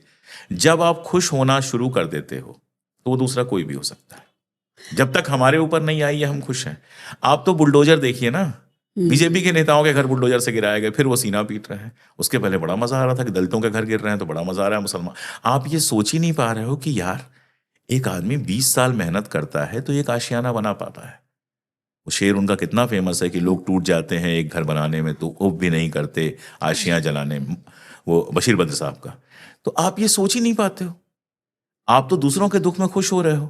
जब आप खुश होना शुरू कर देते हो तो वो दूसरा कोई भी हो सकता है। जब तक हमारे ऊपर नहीं आई है हम खुश हैं। आप तो बुलडोजर देखिए ना, बीजेपी के नेताओं के घर बुलडोजर से गिराए गए, फिर वो सीना पीट रहे हैं। उसके पहले बड़ा मजा आ रहा था कि दलितों के घर गिर रहे हैं, तो बड़ा मजा आ रहा है मुसलमान। आप ये सोच ही नहीं पा रहे हो कि यार एक आदमी 20 साल मेहनत करता है तो एक आशियाना बना पाता है। वो शेर उनका कितना फेमस है कि लोग टूट जाते हैं एक घर बनाने में तो उफ भी नहीं करते आशियां जलाने, वो बशीर बद्र साहब का। तो आप ये सोच ही नहीं पाते हो, आप तो दूसरों के दुख में खुश हो रहे हो।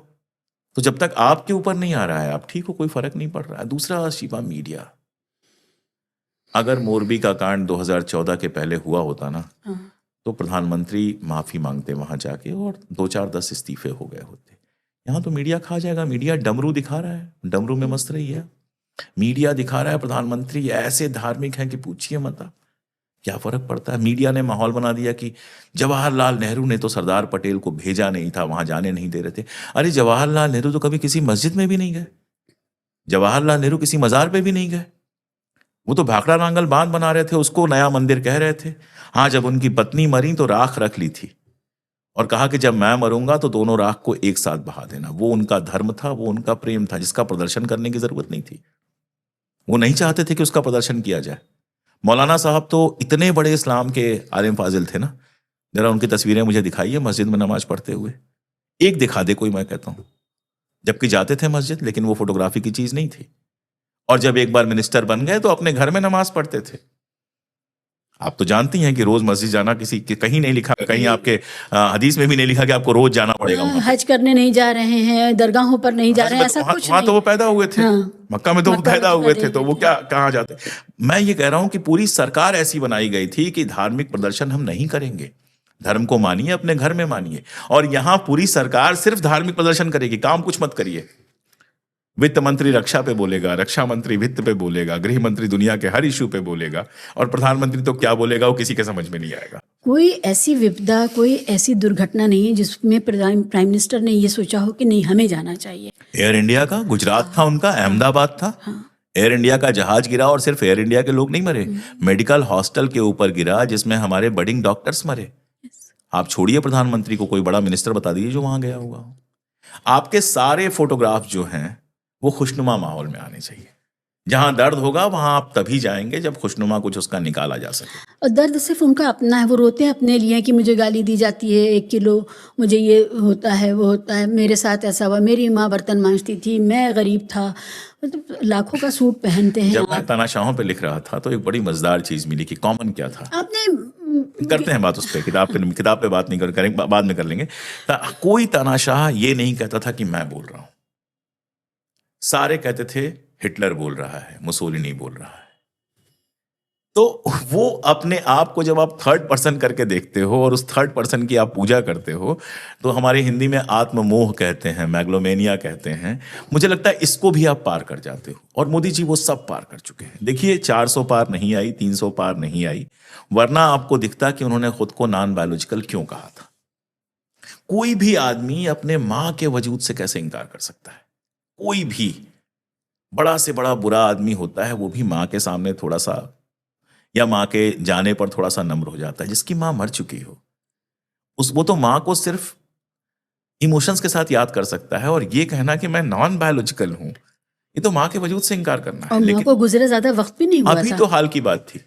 तो जब तक आपके ऊपर नहीं आ रहा है आप ठीक हो, कोई फर्क नहीं पड़ रहा है। दूसरा शिवा मीडिया, अगर मोरबी का कांड 2014 के पहले हुआ होता ना तो प्रधानमंत्री माफी मांगते वहां जाके और 2-4-10 इस्तीफे हो गए होते। यहाँ तो मीडिया खा जाएगा, मीडिया डमरू दिखा रहा है, डमरू में मस्त रही है, मीडिया दिखा रहा है प्रधानमंत्री ऐसे धार्मिक हैं कि पूछिए मत आप, क्या फर्क पड़ता है। मीडिया ने माहौल बना दिया कि जवाहरलाल नेहरू ने तो सरदार पटेल को भेजा नहीं था, वहां जाने नहीं दे रहे थे। अरे जवाहरलाल नेहरू तो कभी किसी मस्जिद में भी नहीं गए, जवाहरलाल नेहरू किसी मजार पे भी नहीं गए, वो तो भाखड़ा नांगल बांध बना रहे थे, उसको नया मंदिर कह रहे थे। हाँ, जब उनकी पत्नी मरी तो राख रख ली थी और कहा कि जब मैं मरूंगा तो दोनों राख को एक साथ बहा देना। वो उनका धर्म था, वो उनका प्रेम था, जिसका प्रदर्शन करने की जरूरत नहीं थी। वो नहीं चाहते थे कि उसका प्रदर्शन किया जाए। मौलाना साहब तो इतने बड़े इस्लाम के आलिम फाजिल थे ना, जरा उनकी तस्वीरें मुझे दिखाइए मस्जिद में नमाज पढ़ते हुए, एक दिखा दे कोई, मैं कहता हूं। जबकि जाते थे मस्जिद, लेकिन वो फोटोग्राफी की चीज नहीं थी। और जब एक बार मिनिस्टर बन गए तो अपने घर में नमाज पढ़ते थे। आप तो जानती हैं कि रोज मस्जिद जाना किसी कहीं नहीं लिखा, कहीं आपके हदीस में भी नहीं लिखा कि आपको रोज जाना पड़ेगा। हज करने नहीं जा रहे हैं, दरगाहों पर नहीं जा रहे हैं, ऐसा कुछ वहां नहीं। तो वो पैदा हुए थे, मक्का में तो वो पैदा हुए थे, तो वो क्या कहाँ जाते। मैं ये कह रहा हूं कि पूरी सरकार ऐसी बनाई गई थी कि धार्मिक प्रदर्शन हम नहीं करेंगे, धर्म को मानिए, अपने घर में मानिए। और यहां पूरी सरकार सिर्फ धार्मिक प्रदर्शन करेगी, काम कुछ मत करिए। वित्त मंत्री रक्षा पे बोलेगा, रक्षा मंत्री वित्त पे बोलेगा, गृह मंत्री दुनिया के हर इशू पे बोलेगा, और प्रधानमंत्री तो क्या बोलेगा वो किसी के समझ में नहीं आएगा। कोई ऐसी विपदा, कोई ऐसी दुर्घटना नहीं है जिसमें प्राइम मिनिस्टर ने ये सोचा हो कि नहीं हमें जाना चाहिए। एयर इंडिया का गुजरात था उनका, अहमदाबाद था। एयर इंडिया का जहाज गिरा और सिर्फ एयर इंडिया के लोग नहीं मरे, मेडिकल हॉस्टल के ऊपर गिरा जिसमें हमारे बडिंग डॉक्टर्स मरे। आप छोड़िए प्रधानमंत्री को, कोई बड़ा मिनिस्टर बता दीजिए जो वहां गया होगा। आपके सारे फोटोग्राफ जो हैं वो खुशनुमा माहौल में आने चाहिए। जहां दर्द होगा वहां आप तभी जाएंगे जब खुशनुमा कुछ उसका निकाला जा सके। और दर्द सिर्फ उनका अपना है, वो रोते हैं अपने लिए कि मुझे गाली दी जाती है 1 किलो, मुझे ये होता है वो होता है, मेरे साथ ऐसा हुआ, मेरी माँ बर्तन मांजती थी, मैं गरीब था। मतलब लाखों का सूट पहनते हैं जब मैं आप। तानाशाहों पे लिख रहा था तो एक बड़ी मजेदार चीज मिली कि कॉमन क्या था। आपने करते हैं बात उस पर, किताब पे बात नहीं करेंगे, बाद में कर लेंगे। कोई तानाशाह ये नहीं कहता था कि मैं बोल रहा हूं, सारे कहते थे हिटलर बोल रहा है, मुसोलिनी बोल रहा है। तो वो अपने आप को जब आप थर्ड पर्सन करके देखते हो और उस थर्ड पर्सन की आप पूजा करते हो, तो हमारे हिंदी में आत्ममोह कहते हैं, मैग्लोमेनिया कहते हैं। मुझे लगता है इसको भी आप पार कर जाते हो, और मोदी जी वो सब पार कर चुके हैं। देखिए 400 पार नहीं आई, 300 पार नहीं आई, वरना आपको दिखता कि उन्होंने खुद को नॉन बायोलॉजिकल क्यों कहा था। कोई भी आदमी अपने मां के वजूद से कैसे इनकार कर सकता है? कोई भी बड़ा से बड़ा बुरा आदमी होता है, वो भी मां के सामने थोड़ा सा, या मां के जाने पर थोड़ा सा नम्र हो जाता है। जिसकी मां मर चुकी हो, वो तो मां को सिर्फ इमोशंस के साथ याद कर सकता है, और ये कहना कि मैं नॉन बायोलॉजिकल हूं, ये तो मां के वजूद से इनकार करना और है। माँ को गुजरे ज्यादा वक्त भी नहीं हुआ अभी था। तो हाल की बात थी,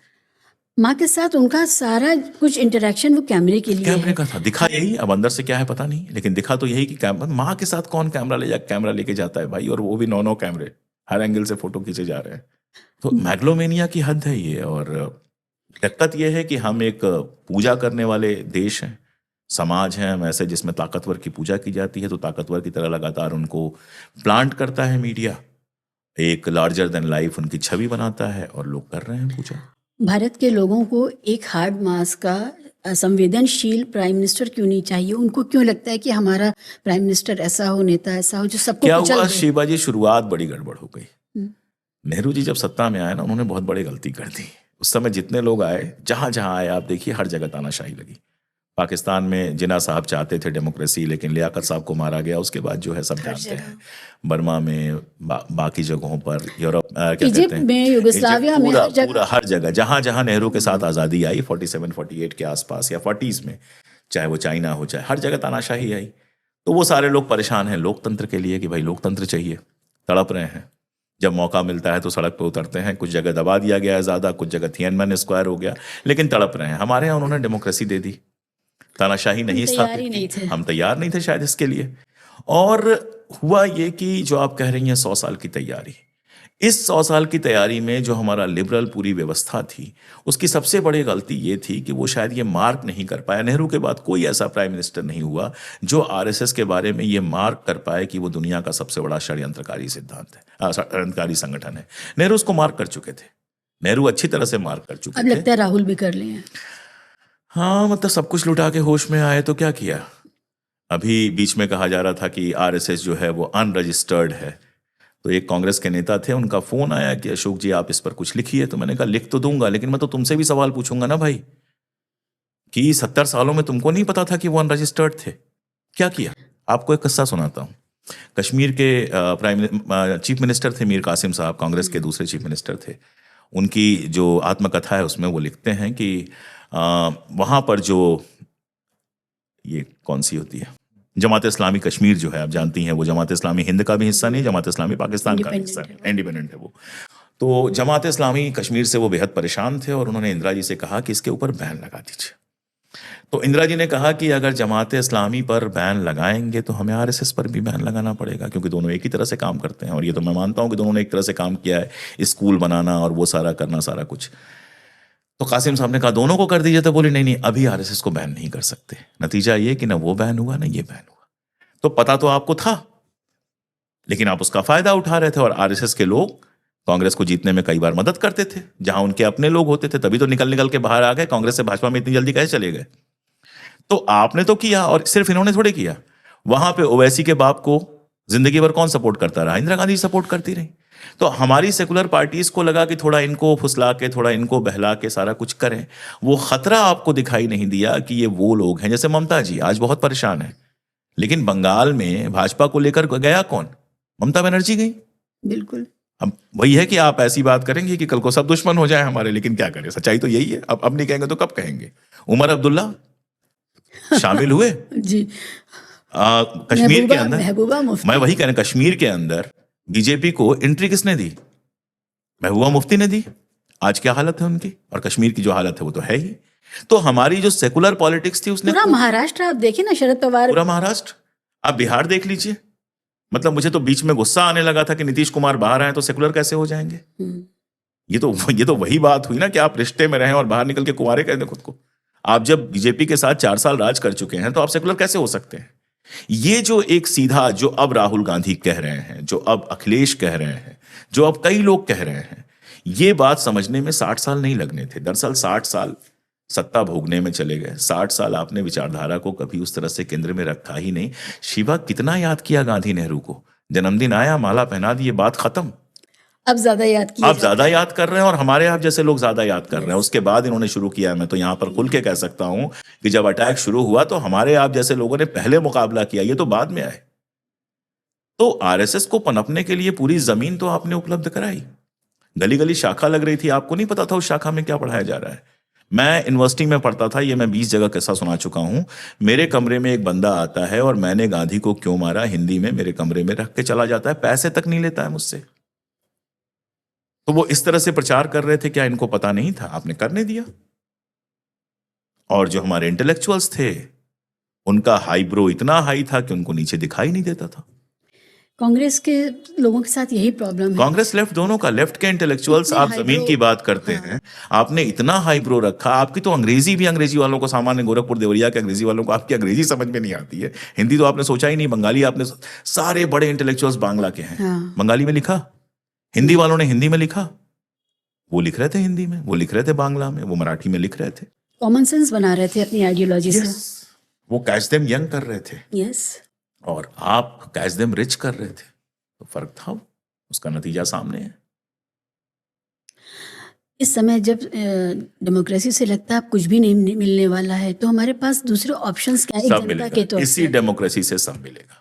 माँ के साथ उनका सारा कुछ इंटरेक्शन वो कैमरे के लिए कैमरे है। का था, दिखा यही, अब अंदर से क्या है पता नहीं, लेकिन दिखा तो यही कि मां के साथ कौन कैमरा लेके जाता है भाई, और वो भी 9 कैमरे, हर एंगल से फोटो खींचे जा रहे हैं। तो मैग्लोमेनिया की हद है ये। और दिक्कत यह है कि हम एक पूजा करने वाले देश हैं, समाज है हम ऐसे जिसमें ताकतवर की पूजा की जाती है, तो ताकतवर की तरह लगातार उनको प्लांट करता है मीडिया, एक लार्जर देन लाइफ उनकी छवि बनाता है, और लोग कर रहे हैं पूजा। भारत के लोगों को एक हार्ड मास का संवेदनशील प्राइम मिनिस्टर क्यों नहीं चाहिए? उनको क्यों लगता है कि हमारा प्राइम मिनिस्टर ऐसा हो, नेता ऐसा हो जो सबको क्या कुचल हुआ दे? शिवा जी, शुरुआत बड़ी गड़बड़ हो गई। हम्म। नेहरू जी जब सत्ता में आए ना, उन्होंने बहुत बड़ी गलती कर दी। उस समय जितने लोग आए, जहां जहां आए, आप देखिए हर जगह तानाशाही लगी। पाकिस्तान में जिन्ना साहब चाहते थे डेमोक्रेसी, लेकिन लियाकत साहब को मारा गया, उसके बाद जो है सब जानते हैं। बर्मा में, बाकी जगहों पर, यूरोप, क्या कहते इजिप्ट हैं, में, युगोस्लाविया में, पूरा हर जगह। पूरा हर जगह, जहां जहां नेहरू के साथ आज़ादी आई 47-48 के आसपास, या 40s में, चाहे वो चाइना हो, चाहे हर जगह तानाशाही आई। तो वो सारे लोग परेशान हैं लोकतंत्र के लिए कि भाई लोकतंत्र चाहिए, तड़प रहे हैं। जब मौका मिलता है तो सड़क पे उतरते हैं। कुछ जगह दबा दिया गया है ज़्यादा, कुछ जगह थियनमेन स्क्वायर हो गया, लेकिन तड़प रहे हैं। हमारे यहाँ उन्होंने डेमोक्रेसी दे दी, तानाशाही नहीं स्थापित की। हम तैयार नहीं थे शायद इसके लिए। और हुआ ये कि जो आप कह रही हैं 100 साल की तैयारी, इस 100 साल की तैयारी में जो हमारा लिबरल पूरी व्यवस्था थी, उसकी सबसे बड़ी गलती ये थी कि वो शायद ये मार्क नहीं कर पाया। नेहरू के बाद कोई ऐसा प्राइम मिनिस्टर नहीं हुआ जो आरएसएस के बारे में ये मार्क कर पाए कि वो दुनिया का सबसे बड़ा षड्यंत्रकारी सिद्धांत है, षड्यंत्रकारी संगठन है। नेहरू उसको मार्क कर चुके थे, नेहरू अच्छी तरह से मार्क कर चुके अब थे। लगता है राहुल भी कर लिए हैं। हाँ, मतलब सब कुछ लुटा के होश में आए तो क्या किया। अभी बीच में कहा जा रहा था कि आरएसएस जो है वो अनरजिस्टर्ड है, तो एक कांग्रेस के नेता थे, उनका फोन आया कि अशोक जी आप इस पर कुछ लिखिए। तो मैंने कहा लिख तो दूंगा, लेकिन मैं तो तुमसे भी सवाल पूछूंगा ना भाई, कि 70 सालों में तुमको नहीं पता था कि वो अनरजिस्टर्ड थे, क्या किया। आपको एक किस्सा सुनाता हूँ। कश्मीर के चीफ मिनिस्टर थे मीर कासिम साहब, कांग्रेस के दूसरे चीफ मिनिस्टर थे। उनकी जो आत्मकथा है उसमें वो लिखते हैं कि वहाँ पर जो, ये कौन सी होती है, जमात इस्लामी कश्मीर जो है, आप जानती हैं, वो जमात इस्लामी हिंद का भी हिस्सा नहीं, जमात इस्लामी पाकिस्तान का भी हिस्सा नहीं, इंडिपेंडेंट है वो। तो जमात इस्लामी कश्मीर से वो बेहद परेशान थे, और उन्होंने इंदिरा जी से कहा कि इसके ऊपर बैन लगा दीजिए। तो इंदिरा जी ने कहा कि अगर जमात इस्लामी पर बैन लगाएंगे तो हमें आरएसएस पर भी बैन लगाना पड़ेगा, क्योंकि दोनों एक ही तरह से काम करते हैं। और ये तो मैं मानता हूं कि दोनों ने एक तरह से काम किया है, स्कूल बनाना और वो सारा करना, सारा कुछ। तो कासिम साहब ने कहा दोनों को कर दीजिए। तो बोले नहीं नहीं, अभी आरएसएस को बैन नहीं कर सकते। नतीजा ये कि ना वो बैन हुआ ना ये बैन हुआ। तो पता तो आपको था, लेकिन आप उसका फायदा उठा रहे थे। और आरएसएस के लोग कांग्रेस को जीतने में कई बार मदद करते थे, जहां उनके अपने लोग होते थे, तभी तो निकल के बाहर आ गए। कांग्रेस से भाजपा में इतनी जल्दी कैसे चले गए? तो आपने तो किया, और सिर्फ इन्होंने थोड़े किया। वहां पे ओवैसी के बाप को जिंदगी भर कौन सपोर्ट करता रहा? इंदिरा गांधी सपोर्ट करती रही। तो हमारी सेकुलर पार्टीज को लगा कि थोड़ा इनको फुसला के, थोड़ा इनको बहला के सारा कुछ करें। वो खतरा आपको दिखाई नहीं दिया कि ये वो लोग हैं, जैसे ममता जी आज बहुत परेशान है, लेकिन बंगाल में भाजपा को लेकर गया कौन? ममता बनर्जी गई। बिल्कुल। अब वही है कि आप ऐसी बात करेंगे कि कल को सब दुश्मन हो जाए हमारे, लेकिन क्या करें, सच्चाई तो यही है। अब नहीं कहेंगे तो कब कहेंगे? उमर अब्दुल्ला शामिल हुए जी। कश्मीर के अंदर। महबूबा मुफ्ती। मैं वही कह रहा, कश्मीर के अंदर बीजेपी को एंट्री किसने दी? महबूबा मुफ्ती ने दी, आज क्या हालत है उनकी, और कश्मीर की जो हालत है वो तो है ही। तो हमारी जो सेकुलर पॉलिटिक्स थी उसने पूरा महाराष्ट्र आप देखिए ना, शरद पवार। पूरा महाराष्ट्र, आप बिहार देख लीजिए। मतलब मुझे तो बीच में गुस्सा आने लगा था कि नीतीश कुमार बाहर आए तो सेकुलर कैसे हो जाएंगे। ये तो वही बात हुई ना कि आप रिश्ते में रहें और बाहर निकल के कुंवारे कह दें खुद को। आप जब बीजेपी के साथ 4 साल राज कर चुके हैं तो आप सेकुलर कैसे हो सकते हैं। ये जो एक सीधा, जो अब राहुल गांधी कह रहे हैं, जो अब अखिलेश कह रहे हैं, जो अब कई लोग कह रहे हैं, ये बात समझने में 60 साल नहीं लगने थे। दरअसल 60 साल सत्ता भोगने में चले गए, 60 साल आपने विचारधारा को कभी उस तरह से केंद्र में रखा ही नहीं। शिवा कितना याद किया गांधी नेहरू को, जन्मदिन आया माला पहना दी, ये बात खत्म। अब ज्यादा याद किया, आप ज्यादा याद कर रहे हैं और हमारे आप जैसे लोग ज्यादा याद कर रहे हैं। उसके बाद इन्होंने शुरू किया, मैं तो यहां पर खुल के कह सकता हूं कि जब अटैक शुरू हुआ तो हमारे आप जैसे लोगों ने पहले मुकाबला किया, ये तो बाद में आए। तो आरएसएस को पनपने के लिए पूरी जमीन तो आपने उपलब्ध कराई। गली गली शाखा लग रही थी, आपको नहीं पता था उस शाखा में क्या पढ़ाया जा रहा है। मैं यूनिवर्सिटी में पढ़ता था, ये मैं 20 जगह किस्सा सुना चुका हूं। मेरे कमरे में एक बंदा आता है और मैंने गांधी को क्यों मारा हिंदी में मेरे कमरे में रख के चला जाता है, पैसे तक नहीं लेता है मुझसे। तो वो इस तरह से प्रचार कर रहे थे, क्या इनको पता नहीं था? आपने करने दिया। और जो हमारे इंटेलेक्चुअल्स थे उनका हाईब्रो इतना हाई था कि उनको नीचे दिखाई नहीं देता था। कांग्रेस के लोगों के साथ यही प्रॉब्लम है। कांग्रेस लेफ्ट दोनों का, लेफ्ट के इंटेलेक्चुअल्स, आप जमीन की बात करते हैं, आपने इतना हाईब्रो रखा। आपकी तो अंग्रेजी भी, अंग्रेजी वालों को, सामान्य गोरखपुर देवरिया के अंग्रेजी वालों को आपकी अंग्रेजी समझ में नहीं आती है। हिंदी तो आपने सोचा ही नहीं, बंगाली आपने, सारे बड़े इंटेलेक्चुअल्स बांग्ला के हैं। बंगाली में लिखा, हिंदी वालों ने हिंदी में लिखा, वो लिख रहे थे हिंदी में, वो लिख रहे थे बांग्ला में, वो मराठी में लिख रहे थे, कॉमन सेंस बना रहे थे अपनी आइडियोलॉजी से। वो कैच देम यंग कर रहे थे। यस। और आप कैच देम रिच कर रहे थे। तो फर्क था, उसका नतीजा सामने है। इस समय जब डेमोक्रेसी से लगता है अब कुछ भी नहीं मिलने वाला है, तो हमारे पास दूसरे ऑप्शंस क्या है सब जनता के मिलेगा, तौर इसी पे? डेमोक्रेसी से सब मिलेगा।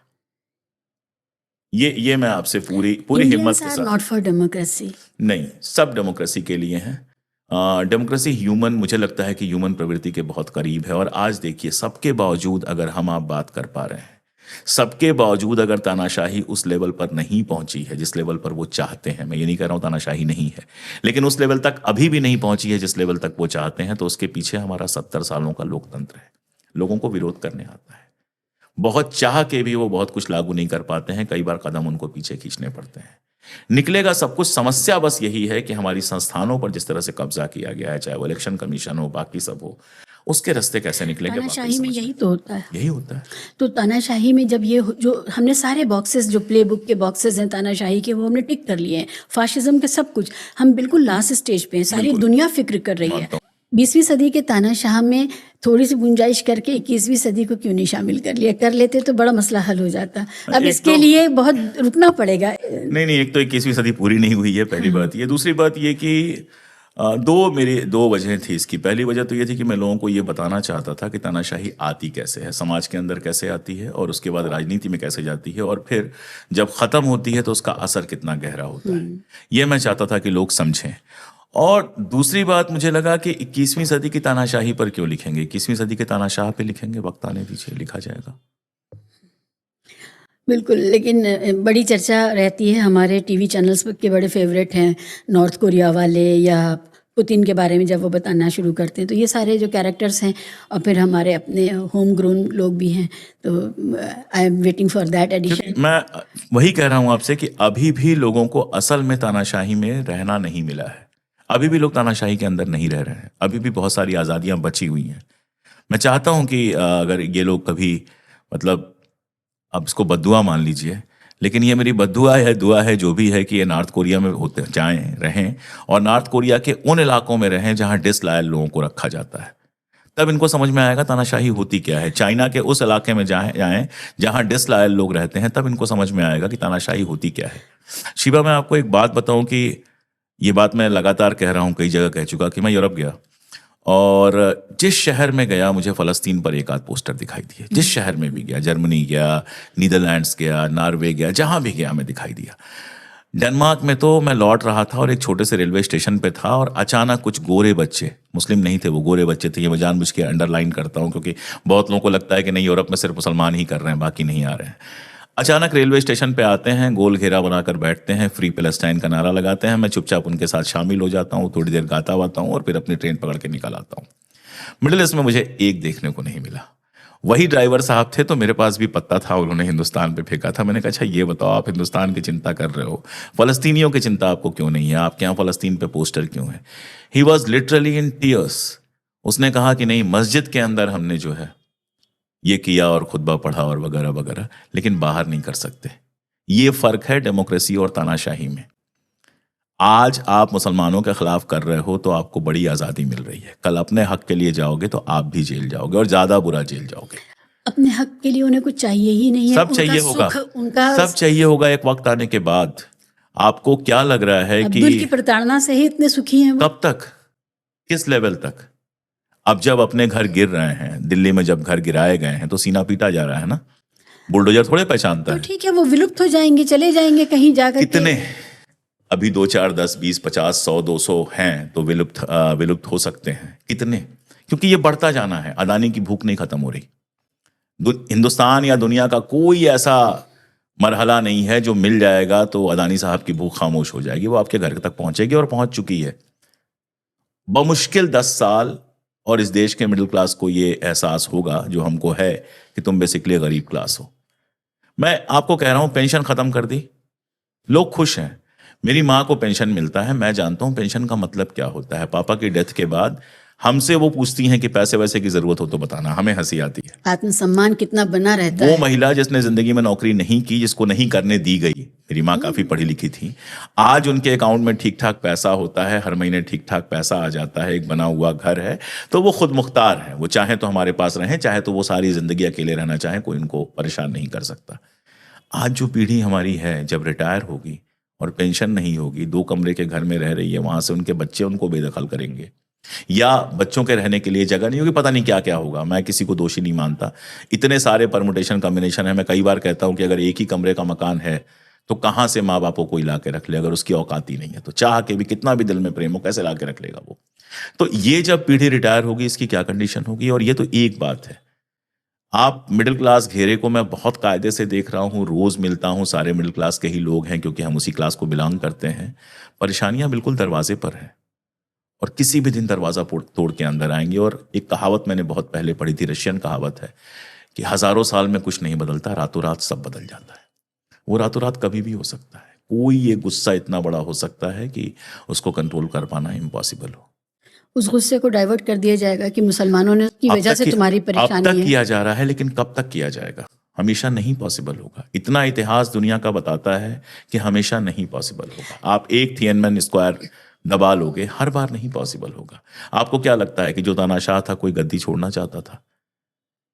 ये मैं आपसे पूरी हिम्मत के साथ, नॉट फॉर डेमोक्रेसी नहीं, सब डेमोक्रेसी के लिए हैं। डेमोक्रेसी ह्यूमन, मुझे लगता है कि ह्यूमन प्रवृत्ति के बहुत करीब है। और आज देखिए, सबके बावजूद अगर हम आप बात कर पा रहे हैं, सबके बावजूद अगर तानाशाही उस लेवल पर नहीं पहुंची है जिस लेवल पर वो चाहते हैं, मैं ये नहीं कह रहा हूं तानाशाही नहीं है, लेकिन उस लेवल तक अभी भी नहीं पहुंची है जिस लेवल तक वो चाहते हैं, तो उसके पीछे हमारा 70 सालों का लोकतंत्र है। लोगों को विरोध करने आता है, बहुत चाह के भी वो बहुत कुछ लागू नहीं कर पाते हैं, कई बार कदम उनको पीछे खींचने पड़ते हैं। निकलेगा सब कुछ। समस्या बस यही है कि हमारी संस्थानों पर जिस तरह से कब्जा किया गया है, चाहे वो इलेक्शन कमीशन हो, बाकी सब हो, उसके रास्ते कैसे निकलेंगे? तानाशाही में यही तो होता है। यही होता है। तो तानाशाही में जब ये जो हमने सारे बॉक्सेस, जो प्ले बुक के बॉक्सेस हैं तानाशाही के, वो हमने टिक कर लिए हैं। फाशिज्म के सब कुछ, हम बिल्कुल लास्ट स्टेज पे हैं। सारी दुनिया फिक्र कर रही है। 20वीं सदी के तानाशाह में थोड़ी सी गुंजाइश करके 21वीं सदी को क्यों नहीं शामिल कर लिया? कर लेते तो बड़ा मसला हल हो जाता। अब इसके लिए बहुत रुकना पड़ेगा। नहीं, एक तो 21वीं सदी पूरी नहीं हुई है, पहली बात ये। दूसरी बात ये कि दो वजह थी इसकी। पहली वजह तो ये थी कि मैं लोगों को ये बताना चाहता था कि तानाशाही आती कैसे है, समाज के अंदर कैसे आती है, और उसके बाद राजनीति में कैसे जाती है, और फिर जब ख़त्म होती है तो उसका असर कितना गहरा होता है। ये मैं चाहता था कि लोग समझें। और दूसरी बात, मुझे लगा कि 21वीं सदी की तानाशाही पर क्यों लिखेंगे, 21वीं सदी के तानाशाह पे लिखेंगे, वक्त आने दीजिए, लिखा जाएगा। बिल्कुल। लेकिन बड़ी चर्चा रहती है, हमारे टीवी चैनल्स के बड़े फेवरेट हैं नॉर्थ कोरिया वाले या पुतिन के बारे में जब वो बताना शुरू करते हैं, तो ये सारे जो कैरेक्टर्स हैं, और फिर हमारे अपने होम ग्रोन लोग भी हैं, तो I am waiting for that edition. मैं वही कह रहा हूँ आपसे कि अभी भी लोगों को असल में तानाशाही में रहना नहीं मिला है। अभी भी लोग तानाशाही के अंदर नहीं रह रहे हैं। अभी भी बहुत सारी आज़ादियाँ बची हुई हैं। मैं चाहता हूँ कि अगर ये लोग कभी, मतलब अब इसको बद्दुआ मान लीजिए, लेकिन ये मेरी बद्दुआ है, दुआ है, जो भी है, कि ये नॉर्थ कोरिया में होते जाएं, रहें, और नॉर्थ कोरिया के उन इलाकों में रहें जहां डिसलॉयल लोगों को रखा जाता है। तब इनको समझ में आएगा तानाशाही होती क्या है। चाइना के उस इलाके में जाएं जहां डिसलॉयल लोग रहते हैं, तब इनको समझ में आएगा कि तानाशाही होती क्या है। शिवा, मैं आपको एक बात बताऊं कि ये बात मैं लगातार कह रहा हूं, कई जगह कह चुका कि मैं यूरोप गया, और जिस शहर में गया मुझे फ़लस्तीन पर एक आध पोस्टर दिखाई दिए। जिस शहर में भी गया, जर्मनी गया, नीदरलैंड्स गया, नॉर्वे गया, जहां भी गया मैं दिखाई दिया। डेनमार्क में तो मैं लौट रहा था और एक छोटे से रेलवे स्टेशन पे था, और अचानक कुछ गोरे बच्चे, मुस्लिम नहीं थे वो, गोरे बच्चे थे। ये मैं जानबूझ के अंडरलाइन करता हूँ क्योंकि बहुत लोगों को लगता है कि नहीं, यूरोप में सिर्फ मुसलमान ही कर रहे हैं, बाकी नहीं आ रहे हैं। अचानक रेलवे स्टेशन पे आते हैं, गोल घेरा बनाकर बैठते हैं, फ्री पैलेस्टाइन का नारा लगाते हैं। मैं चुपचाप उनके साथ शामिल हो जाता हूँ, थोड़ी देर गाता वाता हूँ और फिर अपनी ट्रेन पकड़ के निकल आता हूँ। मिडिल ईस्ट में मुझे एक देखने को नहीं मिला। वही ड्राइवर साहब थे तो मेरे पास भी पत्ता था, उन्होंने हिंदुस्तान पे फेंका था। मैंने कहा अच्छा ये बताओ, आप हिंदुस्तान की चिंता कर रहे हो, फलस्तीनियों की चिंता आपको क्यों नहीं है? आपके यहाँ फलस्तीन पे पोस्टर क्यों है? He was literally in tears. उसने कहा कि नहीं, मस्जिद के अंदर हमने जो है ये किया और खुतबा पढ़ा और वगैरह वगैरह, लेकिन बाहर नहीं कर सकते। ये फर्क है डेमोक्रेसी और तानाशाही में। आज आप मुसलमानों के खिलाफ कर रहे हो तो आपको बड़ी आज़ादी मिल रही है, कल अपने हक के लिए जाओगे तो आप भी जेल जाओगे और ज़्यादा बुरा जेल जाओगे। अपने हक के लिए उन्हें कुछ चाहिए ही नहीं है। सब चाहिए होगा, सब चाहिए होगा एक वक्त आने के बाद। आपको क्या लग रहा है कि अब्दुल की प्रताड़ना से ही इतने सुखी हैं वो? कब तक, किस लेवल तक? अब जब अपने घर गिर रहे हैं, दिल्ली में जब घर गिराए गए हैं तो सीना पीटा जा रहा है ना, बुलडोजर थोड़े पहचानता तो है। ठीक है, वो विलुप्त हो जाएंगे, चले जाएंगे कहीं जाकर। कितने अभी 2 4 10 20 50 100 200 हैं तो विलुप्त हो सकते हैं। कितने? क्योंकि ये बढ़ता जाना है। अदानी की भूख नहीं खत्म हो रही। हिंदुस्तान या दुनिया का कोई ऐसा मरहला नहीं है जो मिल जाएगा तो अदानी साहब की भूख खामोश हो जाएगी। वो आपके घर तक पहुंचेगी और पहुंच चुकी है। बमुश्किल 10 साल और इस देश के मिडिल क्लास को ये एहसास होगा जो हमको है कि तुम बेसिकली गरीब क्लास हो। मैं आपको कह रहा हूं, पेंशन खत्म कर दी, लोग खुश हैं। मेरी माँ को पेंशन मिलता है, मैं जानता हूं पेंशन का मतलब क्या होता है। पापा की डेथ के बाद हमसे वो पूछती हैं कि पैसे वैसे की जरूरत हो तो बताना, हमें हंसी आती है। आत्मसम्मान कितना बना रहता वो है। महिला जिसने जिंदगी में नौकरी नहीं की, जिसको नहीं करने दी गई, मेरी माँ काफी पढ़ी लिखी थी, आज उनके अकाउंट में ठीक ठाक पैसा होता है, हर महीने ठीक ठाक पैसा आ जाता है, एक बना हुआ घर है, तो वो खुद मुख्तार है। वो चाहे तो हमारे पास रहें, चाहे तो वो सारी जिंदगी अकेले रहना चाहे, कोई उनको परेशान नहीं कर सकता। आज जो पीढ़ी हमारी है, जब रिटायर होगी और पेंशन नहीं होगी, 2 कमरे के घर में रह रही है, वहां से उनके बच्चे उनको बेदखल करेंगे या बच्चों के रहने के लिए जगह नहीं होगी, पता नहीं क्या क्या होगा। मैं किसी को दोषी नहीं मानता, इतने सारे परमुटेशन कॉम्बिनेशन है। मैं कई बार कहता हूं कि अगर एक ही कमरे का मकान है तो कहां से माँ बापों को ला के रख ले? अगर उसकी औकात ही नहीं है तो चाह के भी, कितना भी दिल में प्रेम हो, कैसे ला के रख लेगा वो? तो ये जब पीढ़ी रिटायर होगी, इसकी क्या कंडीशन होगी? और ये तो एक बात है। आप मिडिल क्लास घेरे को मैं बहुत कायदे से देख रहा हूँ, रोज मिलता हूँ, सारे मिडिल क्लास के ही लोग हैं क्योंकि हम उसी क्लास को बिलोंग करते हैं। परेशानियां बिल्कुल दरवाजे पर हैं और किसी भी दिन दरवाजा तोड़ के अंदर आएंगे। और एक कहावत मैंने बहुत पहले पढ़ी थी, रशियन कहावत है कि हजारों साल में कुछ नहीं बदलता, रातों रात सब बदल जाता है। वो रातों रात कभी भी हो सकता है। कोई ये गुस्सा इतना बड़ा हो सकता है कि उसको कंट्रोल कर पाना इम्पॉसिबल हो। उस गुस्से को डाइवर्ट कर दिया जाएगा कि मुसलमानों ने की वजह से तुम्हारी अब परेशानी तक है। किया जा रहा है, लेकिन कब तक किया जाएगा? हमेशा नहीं पॉसिबल होगा। इतना इतिहास दुनिया का बताता है कि हमेशा नहीं पॉसिबल होगा। आप एक थिएनमेन स्क्वायर दबा लोगे, हर बार नहीं पॉसिबल होगा। आपको क्या लगता है कि जो तानाशाह था कोई गद्दी छोड़ना चाहता था?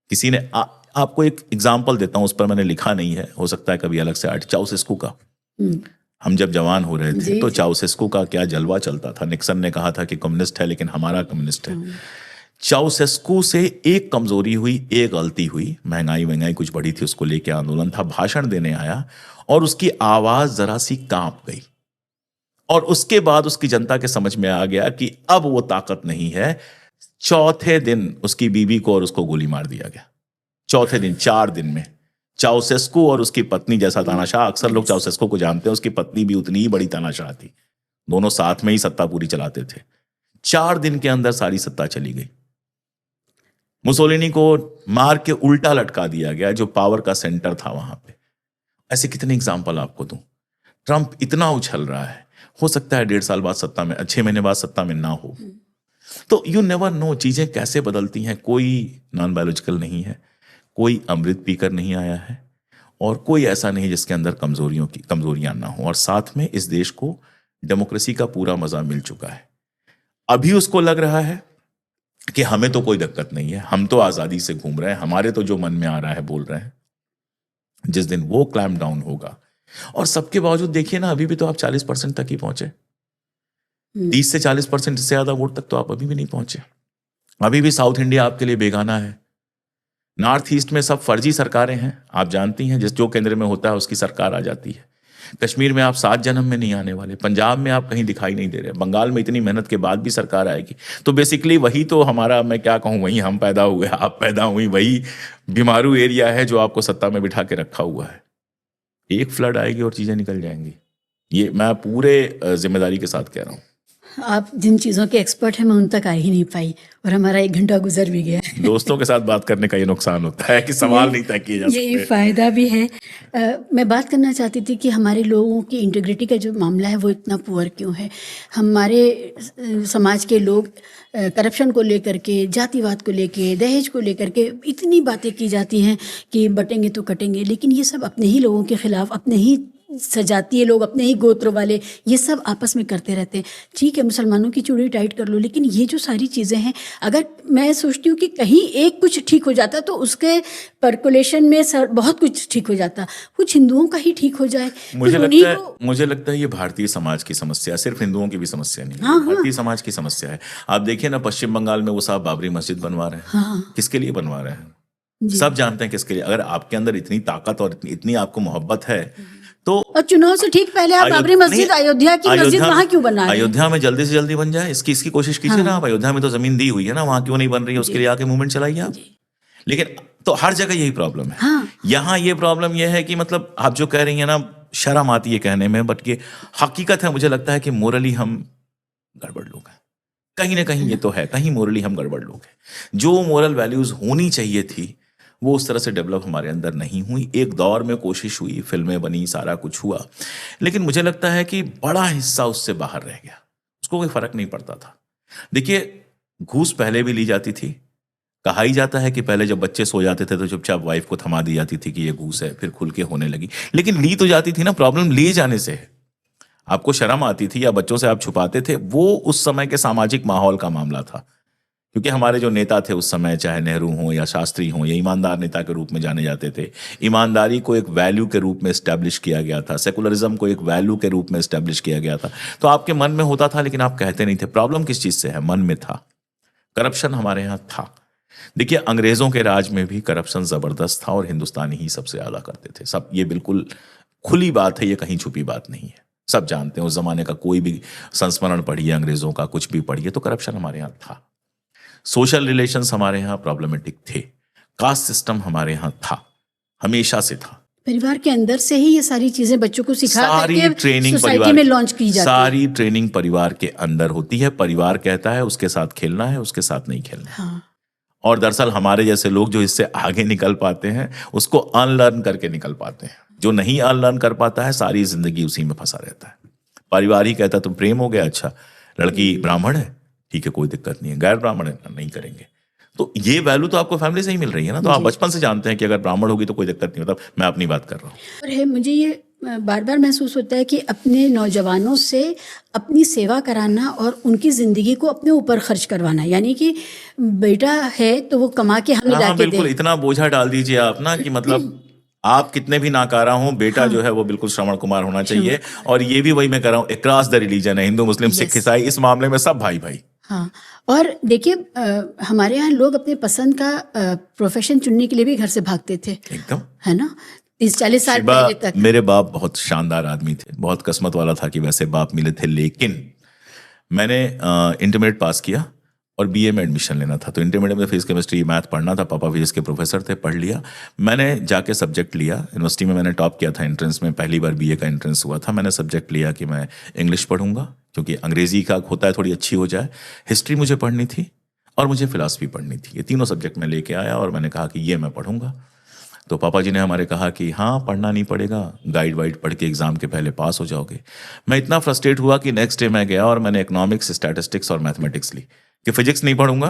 किसी ने आपको एक एग्जाम्पल देता हूं, उस पर मैंने लिखा नहीं है, हो सकता है कभी अलग से चाउसेस्कू का। हम जब जवान हो रहे थे तो चाउसेस्कू का क्या जलवा चलता था। निक्सन ने कहा था कि कम्युनिस्ट है लेकिन हमारा कम्युनिस्ट है। चाउसेस्कू से एक कमजोरी हुई, एक गलती हुई, महंगाई कुछ बढ़ी थी, उसको लेके आंदोलन था, भाषण देने आया और उसकी आवाज जरा सी कांप गई। और उसके बाद उसकी जनता के समझ में आ गया कि अब वो ताकत नहीं है। चौथे दिन उसकी बीवी को और उसको गोली मार दिया गया। चौथे दिन, 4 दिन में। चाउसेस्कू और उसकी पत्नी जैसा तानाशाह, अक्सर लोग चाउसेस्कू को जानते हैं, उसकी पत्नी भी उतनी ही बड़ी तानाशाह थी। दोनों साथ में ही सत्ता पूरी चलाते थे। 4 दिन के अंदर सारी सत्ता चली गई। मुसोलिनी को मार के उल्टा लटका दिया गया, जो पावर का सेंटर था वहां पे। ऐसे कितने एग्जाम्पल आपको दूं? ट्रंप इतना उछल रहा है, हो सकता है 1.5 साल बाद सत्ता में, 6 महीने बाद सत्ता में ना हो। तो यू नेवर नो चीजें कैसे बदलती हैं। कोई नॉन बायोलॉजिकल नहीं है, कोई अमृत पीकर नहीं आया है और कोई ऐसा नहीं जिसके अंदर कमजोरियां ना हो। और साथ में इस देश को डेमोक्रेसी का पूरा मजा मिल चुका है। अभी उसको लग रहा है कि हमें तो कोई दिक्कत नहीं है, हम तो आजादी से घूम रहे हैं, हमारे तो जो मन में आ रहा है बोल रहे हैं। जिस दिन वो क्लैम्प डाउन होगा, और सबके बावजूद देखिए ना, अभी भी तो आप 40% तक ही पहुंचे। 30 से 40% से ज्यादा वोट तक तो आप अभी भी नहीं पहुंचे। अभी भी साउथ इंडिया आपके लिए बेगाना है। नॉर्थ ईस्ट में सब फर्जी सरकारें हैं, आप जानती हैं। जिस जो केंद्र में होता है उसकी सरकार आ जाती है। कश्मीर में आप 7 जन्म में नहीं आने वाले, पंजाब में आप कहीं दिखाई नहीं दे रहे, बंगाल में इतनी मेहनत के बाद भी सरकार आएगी। तो बेसिकली वही तो हमारा, मैं क्या कहूँ, वही हम पैदा हुए, आप पैदा हुई, वही बीमारू एरिया है जो आपको सत्ता में बिठा के रखा हुआ है। एक फ्लड आएगी और चीजें निकल जाएंगी। ये मैं पूरे जिम्मेदारी के साथ कह रहा हूँ। आप जिन चीज़ों के एक्सपर्ट हैं मैं उन तक आ ही नहीं पाई और हमारा 1 घंटा गुजर भी गया। दोस्तों के साथ बात करने का ये नुकसान होता है कि सवाल नहीं तय किए जा ये सकते। फ़ायदा भी है। मैं बात करना चाहती थी कि हमारे लोगों की इंटीग्रिटी का जो मामला है वो इतना पुअर क्यों है। हमारे समाज के लोग करप्शन को लेकर के, जातिवाद को लेके, दहेज को लेकर के इतनी बातें की जाती हैं कि बटेंगे तो कटेंगे, लेकिन ये सब अपने ही लोगों के खिलाफ, अपने ही सजातीय लोग, अपने ही गोत्र वाले, ये सब आपस में करते रहते हैं। ठीक है, मुसलमानों की चूड़ी टाइट कर लो, लेकिन ये जो सारी चीज़ें हैं, अगर मैं सोचती हूँ कि कहीं एक कुछ ठीक हो जाता तो उसके पर्कुलेशन में बहुत कुछ ठीक हो जाता। कुछ हिंदुओं का ही ठीक हो जाए। मुझे लगता है ये भारतीय समाज की समस्या, सिर्फ हिंदुओं की भी समस्या नहीं है, भारतीय समाज की समस्या है। आप देखिए ना, पश्चिम बंगाल में वो साहब बाबरी मस्जिद बनवा रहे हैं, किसके लिए बनवा रहे हैं? सब जानते हैं किसके लिए। अगर आपके अंदर इतनी ताकत और इतनी आपको मोहब्बत है तो, और चुनाव से ठीक पहले आप बाबरी मस्जिद, अयोध्या की मस्जिद वहां क्यों बना रहे हैं? अयोध्या में जल्दी से जल्दी बन जाए, इसकी कोशिश कीजिए ना आप। अयोध्या में तो जमीन दी हुई है ना, वहां क्यों नहीं बन रही है? उसके लिए आके मूवमेंट चलाइए आप। लेकिन तो हर जगह यही प्रॉब्लम है। यहाँ ये प्रॉब्लम ये है कि मतलब आप जो कह रही है ना, शर्म आती है कहने में, बट ये हकीकत है। मुझे लगता है कि मोरली हम गड़बड़ लोग हैं, कहीं ना कहीं ये तो है, कहीं मोरली हम गड़बड़ लोग हैं। जो मोरल वैल्यूज होनी चाहिए थी वो उस तरह से डेवलप हमारे अंदर नहीं हुई। एक दौर में कोशिश हुई, फिल्में बनी, सारा कुछ हुआ, लेकिन मुझे लगता है कि बड़ा हिस्सा उससे बाहर रह गया, उसको कोई फर्क नहीं पड़ता था। देखिए, घूस पहले भी ली जाती थी। कहा ही जाता है कि पहले जब बच्चे सो जाते थे तो चुपचाप वाइफ को थमा दी जाती थी कि ये घूस है, फिर खुल के होने लगी, लेकिन ली तो जाती थी ना। प्रॉब्लम लिए जाने से है। आपको शर्म आती थी या बच्चों से आप छुपाते थे, वो उस समय के सामाजिक माहौल का मामला था। क्योंकि हमारे जो नेता थे उस समय, चाहे नेहरू हो या शास्त्री हो, ये ईमानदार नेता के रूप में जाने जाते थे। ईमानदारी को एक वैल्यू के रूप में एस्टैब्लिश किया गया था, सेकुलरिज्म को एक वैल्यू के रूप में एस्टैब्लिश किया गया था। तो आपके मन में होता था, लेकिन आप कहते नहीं थे। प्रॉब्लम किस चीज़ से है? मन में था। करप्शन हमारे यहाँ था। देखिए, अंग्रेजों के राज में भी करप्शन ज़बरदस्त था और हिंदुस्तानी ही सबसे ज़्यादा करते थे। सब, ये बिल्कुल खुली बात है, ये कहीं छुपी बात नहीं है, सब जानते हैं। उस जमाने का कोई भी संस्मरण पढ़िए, अंग्रेजों का कुछ भी पढ़िए, तो करप्शन हमारे यहाँ था। सोशल रिलेशंस हमारे यहाँ प्रॉब्लमेटिक थे। कास्ट सिस्टम हमारे यहाँ था, हमेशा से था। परिवार के अंदर से ही ये सारी चीजें बच्चों को सिखा सारी ट्रेनिंग सोसाइटी में लॉन्च की जाती है। सारी ट्रेनिंग परिवार के अंदर होती है। परिवार कहता है उसके साथ खेलना है, उसके साथ नहीं खेलना। और दरअसल हमारे जैसे लोग जो इससे आगे निकल पाते हैं, उसको अनलर्न करके निकल पाते हैं। जो नहीं अनलर्न कर पाता है, सारी जिंदगी उसी में फंसा रहता है। परिवार ही कहता है तुम प्रेम हो गया, अच्छा लड़की ब्राह्मण है, ठीक है कोई दिक्कत नहीं है, गैर ब्राह्मण है नहीं करेंगे। तो ये वैल्यू तो आपको फैमिली से ही मिल रही है ना। तो आप बचपन से जानते हैं कि अगर ब्राह्मण होगी तो कोई दिक्कत नहीं होता। मैं अपनी बात कर रहा हूँ। और है, मुझे ये बार बार महसूस होता है कि अपने नौजवानों से अपनी सेवा कराना और उनकी ज़िंदगी को अपने ऊपर खर्च करवाना, यानी कि बेटा है तो वो कमा के हमें ला के दे। बिल्कुल, इतना बोझा डाल दीजिए आप ना कि मतलब आप कितने भी नाकारा हो, बेटा जो है वो बिल्कुल श्रवण कुमार होना चाहिए। और ये भी वही मैं कर रहा हूँ, अक्रॉस द रिलीजन है, हिंदू मुस्लिम सिख ईसाई, इस मामले में सब भाई भाई। हाँ, और देखिए हमारे यहाँ लोग अपने पसंद का प्रोफेशन चुनने के लिए भी घर से भागते थे, एकदम, है ना। 30-40 साल पहले तक मेरे बाप बहुत शानदार आदमी थे, बहुत किस्मत वाला था कि वैसे बाप मिले थे। लेकिन मैंने इंटरमीडिएट पास किया और बीए में एडमिशन लेना था। तो इंटरमीडिएट में फिजिक्स केमिस्ट्री मैथ पढ़ना था, पापा फिजिक्स के प्रोफेसर थे, पढ़ लिया। मैंने जाके सब्जेक्ट लिया, यूनिवर्सिटी में मैंने टॉप किया था एंट्रेंस में, पहली बार बीए का एंट्रेंस हुआ था। मैंने सब्जेक्ट लिया कि मैं इंग्लिश पढ़ूंगा, क्योंकि अंग्रेजी का होता है थोड़ी अच्छी हो जाए। हिस्ट्री मुझे पढ़नी थी और मुझे फिलॉसफी पढ़नी थी। ये तीनों सब्जेक्ट मैं लेके आया और मैंने कहा कि ये मैं पढ़ूंगा। तो पापा जी ने हमारे कहा कि हाँ पढ़ना नहीं पड़ेगा, गाइड वाइड पढ़ के एग्जाम के पहले पास हो जाओगे। मैं इतना फ्रस्ट्रेट हुआ कि नेक्स्ट डे मैं गया और मैंने इकोनॉमिक्स, स्टैटिस्टिक्स और मैथमेटिक्स ली कि फिजिक्स नहीं पढ़ूंगा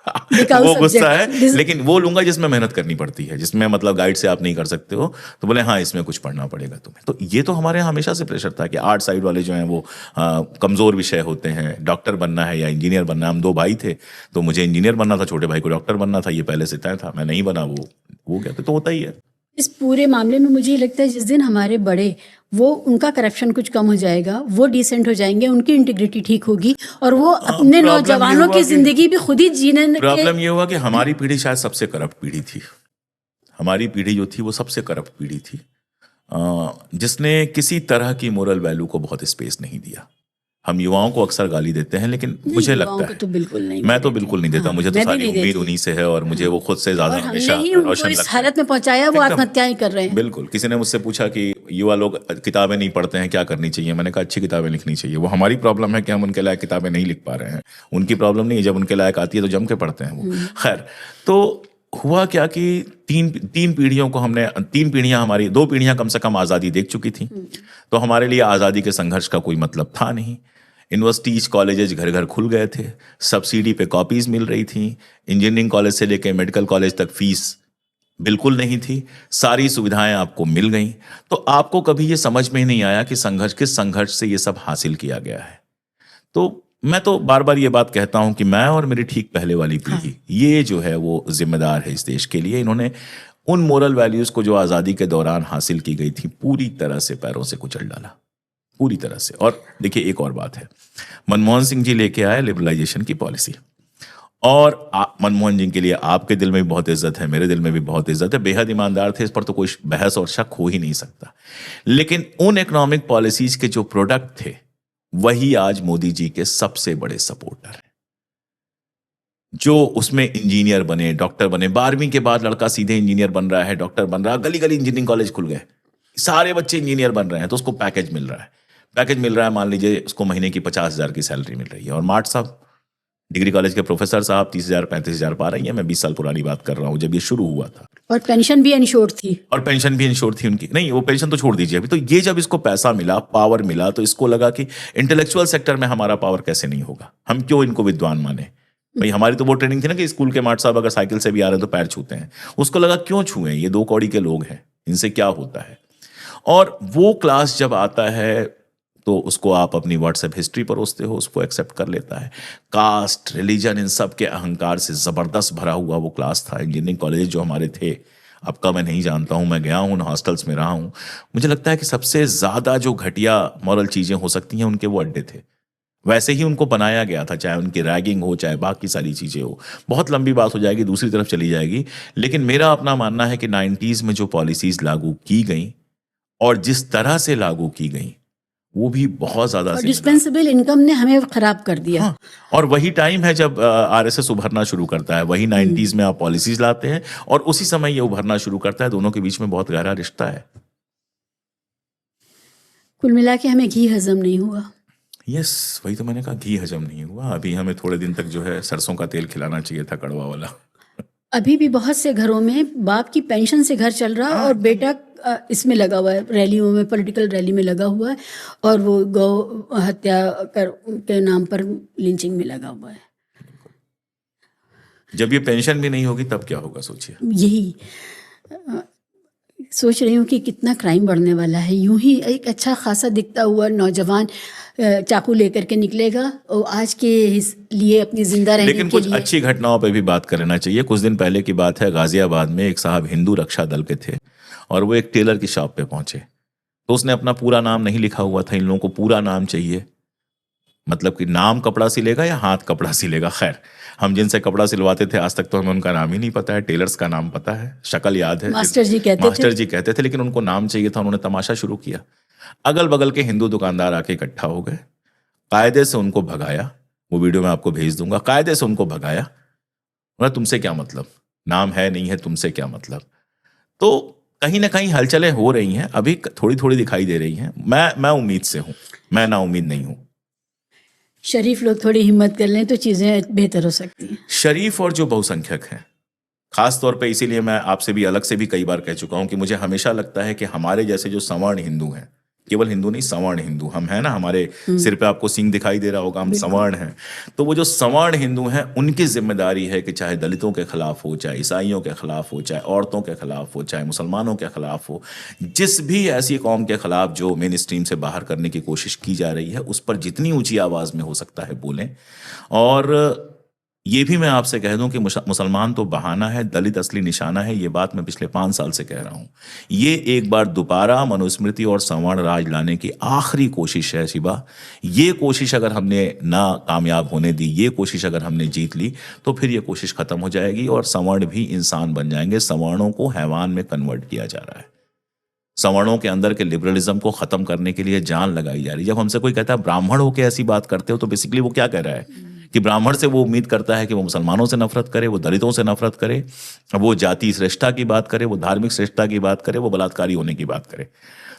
वो गुस्सा है, लेकिन वो लूंगा जिसमें मेहनत करनी पड़ती है, जिसमें मतलब गाइड से आप नहीं कर सकते हो। तो बोले हाँ इसमें कुछ पढ़ना पड़ेगा तुम्हें। तो ये तो हमारे यहाँ हमेशा से प्रेशर था कि आर्ट साइड वाले जो हैं वो कमज़ोर विषय होते हैं, डॉक्टर बनना है या इंजीनियर बनना है। हम दो भाई थे, तो मुझे इंजीनियर बनना था, छोटे भाई को डॉक्टर बनना था। ये पहले से तय था, मैं नहीं बना, वो हो गया। तो होता ही है। इस पूरे मामले में मुझे लगता है जिस दिन हमारे बड़े, वो उनका करप्शन कुछ कम हो जाएगा, वो डिसेंट हो जाएंगे, उनकी इंटीग्रिटी ठीक होगी और वो अपने नौजवानों की जिंदगी भी खुद ही जीने। प्रॉब्लम ये हुआ कि हमारी पीढ़ी शायद सबसे करप्ट पीढ़ी थी। हमारी पीढ़ी जो थी वो सबसे करप्ट पीढ़ी थी, जिसने किसी तरह की मोरल वैल्यू को बहुत स्पेस नहीं दिया। हम युवाओं को अक्सर गाली देते हैं, लेकिन मुझे लगता है तो बिल्कुल नहीं, मैं तो बिल्कुल नहीं देता। मुझे तो सारी उम्मीद उन्हीं से है और मुझे वो खुद से ज्यादा हमेशा रोशन इस हालत में पहुंचाया, वो आत्महत्याएं कर रहे हैं। बिल्कुल। किसी ने मुझसे पूछा कि युवा लोग किताबें नहीं पढ़ते हैं, क्या करनी चाहिए? मैंने कहा अच्छी किताबें लिखनी चाहिए। वो हमारी प्रॉब्लम है कि हम उनके लायक किताबें नहीं लिख पा रहे हैं, उनकी प्रॉब्लम नहीं है, जब उनके लायक आती है तो जम के पढ़ते हैं वो। खैर, तो हुआ क्या कि तीन पीढ़ियों को हमने, 3 पीढ़ियां हमारी, 2 पीढ़ियां कम से कम आज़ादी देख चुकी थी, तो हमारे लिए आज़ादी के संघर्ष का कोई मतलब था नहीं। यूनिवर्सिटीज कॉलेजेस घर घर खुल गए थे, सब्सिडी पे कॉपीज मिल रही थी, इंजीनियरिंग कॉलेज से लेकर मेडिकल कॉलेज तक फीस बिल्कुल नहीं थी, सारी सुविधाएं आपको मिल गई। तो आपको कभी ये समझ में ही नहीं आया कि किस संघर्ष से ये सब हासिल किया गया है। तो मैं तो बार बार ये बात कहता हूं कि मैं और मेरी ठीक पहले वाली पीढ़ी, ये जो है वो जिम्मेदार है इस देश के लिए। इन्होंने उन मोरल वैल्यूज को जो आज़ादी के दौरान हासिल की गई थी पूरी तरह से पैरों से कुचल डाला, पूरी तरह से। और देखिए एक और बात है, मनमोहन सिंह जी लेके आए लिबरलाइजेशन की पॉलिसी, और मनमोहन सिंह के लिए आपके दिल में भी बहुत इज्जत है, मेरे दिल में भी बहुत इज्जत है, बेहद ईमानदार थे, इस पर तो कोई बहस और शक हो ही नहीं सकता। लेकिन उन इकोनॉमिक पॉलिसीज के जो प्रोडक्ट थे वही आज मोदी जी के सबसे बड़े सपोर्टर हैं। जो उसमें इंजीनियर बने, डॉक्टर बने, 12वीं के बाद लड़का सीधे इंजीनियर बन रहा है, डॉक्टर बन रहा है, गली गली इंजीनियरिंग कॉलेज खुल गए, सारे बच्चे इंजीनियर बन रहे हैं, तो उसको पैकेज मिल रहा है। मान लीजिए उसको महीने की 50,000 की सैलरी मिल रही है। और मार्ट साहब, डिग्री कॉलेज के प्रोफेसर साहब 30,000 35,000 पा रही है। मैं 20 साल पुरानी बात कर रहा हूँ जब ये शुरू हुआ था। और पेंशन भी इंश्योर्ड थी। उनकी नहीं, वो पेंशन तो छोड़ दीजिए अभी। तो ये जब इसको पैसा मिला, पावर मिला, तो इसको लगा कि इंटेलेक्चुअल सेक्टर में हमारा पावर कैसे नहीं होगा, हम क्यों इनको विद्वान माने। भाई हमारी तो वो ट्रेनिंग थी ना कि स्कूल के मार्ट साहब अगर साइकिल से भी आ रहे हैं तो पैर छूते हैं। उसको लगा क्यों छुएं, ये 2 कौड़ी के लोग हैं, इनसे क्या होता है। और वो क्लास जब आता है तो उसको आप अपनी व्हाट्सएप हिस्ट्री पर उसते हो, उसको एक्सेप्ट कर लेता है। कास्ट, रिलीजन, इन सब के अहंकार से जबरदस्त भरा हुआ वो क्लास था। इंजीनियरिंग कॉलेज जो हमारे थे, अब का मैं नहीं जानता हूँ, मैं गया हूँ, हॉस्टल्स में रहा हूँ, मुझे लगता है कि सबसे ज्यादा जो घटिया मॉरल चीजें हो सकती हैं उनके वो अड्डे थे। वैसे ही उनको बनाया गया था, चाहे उनकी रैगिंग हो, चाहे बाकी सारी चीजें हो। बहुत लंबी बात हो जाएगी, दूसरी तरफ चली जाएगी। लेकिन मेरा अपना मानना है कि 90s में जो पॉलिसीज लागू की गई और जिस तरह से लागू की गई वो भी बहुत ज्यादा डिस्पेंसेबल इनकम ने हमें खराब कर दिया। हाँ, और वही टाइम है जब आरएसएस उभरना शुरू करता है। वही 90s में आप पॉलिसीज लाते हैं और उसी समय ये उभरना शुरू करता है। दोनों के बीच में बहुत गहरा रिश्ता है। कुल मिला के हमें घी हजम नहीं हुआ। यस, वही तो मैंने कहा, घी हजम नहीं हुआ। अभी हमें थोड़े दिन तक जो है सरसों का तेल खिलाना चाहिए था, कड़वा वाला। अभी भी बहुत से घरों में बाप की पेंशन से घर चल रहा है और बेटा इसमें लगा हुआ है, रैलियों में, पॉलिटिकल रैली में लगा हुआ है, और वो गौ हत्या के नाम पर लिंचिंग में लगा हुआ है। जब ये पेंशन भी नहीं होगी तब क्या होगा, सोचिए। यही सोच रही हूँ कि कितना क्राइम बढ़ने वाला है। यूं ही एक अच्छा खासा दिखता हुआ नौजवान चाकू लेकर के निकलेगा और आज के लिए अपनी जिंदा रहने लेकिन के कुछ लिए। अच्छी घटनाओं पे भी बात करना चाहिए। कुछ दिन पहले की बात है, गाजियाबाद में एक साहब हिंदू रक्षा दल के थे और वो एक टेलर की शॉप पे पहुंचे, तो उसने अपना पूरा नाम नहीं लिखा हुआ था। इन लोगों को पूरा नाम चाहिए, मतलब कि नाम कपड़ा सिलेगा या हाथ कपड़ा सिलेगा। खैर, हम जिनसे कपड़ा सिलवाते थे आज तक तो हमें उनका नाम ही नहीं पता है। टेलर्स का नाम पता है, शक्ल याद है, मास्टर जी कहते थे, लेकिन उनको नाम चाहिए था। उन्होंने तमाशा शुरू किया। अगल बगल के हिंदू दुकानदार आके इकट्ठा हो गए, कायदे से उनको भगाया। वो वीडियो मैं आपको भेज दूंगा। कायदे से उनको भगाया, बोला तुमसे क्या मतलब, नाम है नहीं है, तुमसे क्या मतलब। तो कहीं ना कहीं हलचलें हो रही हैं, अभी थोड़ी थोड़ी दिखाई दे रही हैं। मैं उम्मीद से हूं, मैं ना उम्मीद नहीं हूं। शरीफ लोग थोड़ी हिम्मत कर लें तो चीजें बेहतर हो सकती हैं। शरीफ और जो बहुसंख्यक हैं, खास तौर पे, इसीलिए मैं आपसे भी अलग से भी कई बार कह चुका हूं कि मुझे हमेशा लगता है कि हमारे जैसे जो सवर्ण हिंदू हैं, केवल हिंदू नहीं, सवर्ण हिंदू हम हैं ना, हमारे सिर पे आपको सिंह दिखाई दे रहा होगा, हम सवर्ण हैं। तो वो जो सवर्ण हिंदू हैं उनकी जिम्मेदारी है कि चाहे दलितों के खिलाफ हो, चाहे ईसाइयों के खिलाफ हो, चाहे औरतों के खिलाफ हो, चाहे मुसलमानों के खिलाफ हो, जिस भी ऐसी कौम के खिलाफ जो मेन स्ट्रीम से बाहर करने की कोशिश की जा रही है, उस पर जितनी ऊंची आवाज में हो सकता है बोलें। और ये भी मैं आपसे कह दूं कि मुसलमान तो बहाना है, दलित असली निशाना है। ये बात मैं पिछले 5 साल से कह रहा हूं। ये एक बार दोबारा मनुस्मृति और सवर्ण राज लाने की आखिरी कोशिश है शिवा। ये कोशिश अगर हमने ना कामयाब होने दी, ये कोशिश अगर हमने जीत ली, तो फिर ये कोशिश खत्म हो जाएगी और सवर्ण भी इंसान बन जाएंगे। सवर्णों को हैवान में कन्वर्ट किया जा रहा है। सवर्णों के अंदर के लिबरलिज्म को खत्म करने के लिए जान लगाई जा रही है। जब हमसे कोई कहता है ब्राह्मण होकर ऐसी बात करते हो, तो बेसिकली वो क्या कह रहा है कि ब्राह्मण से वो उम्मीद करता है कि वो मुसलमानों से नफरत करे, वो दलितों से नफरत करे, वो जाति श्रेष्ठता की बात करे, वो धार्मिक श्रेष्ठता की बात करे, वो बलात्कारी होने की बात करे।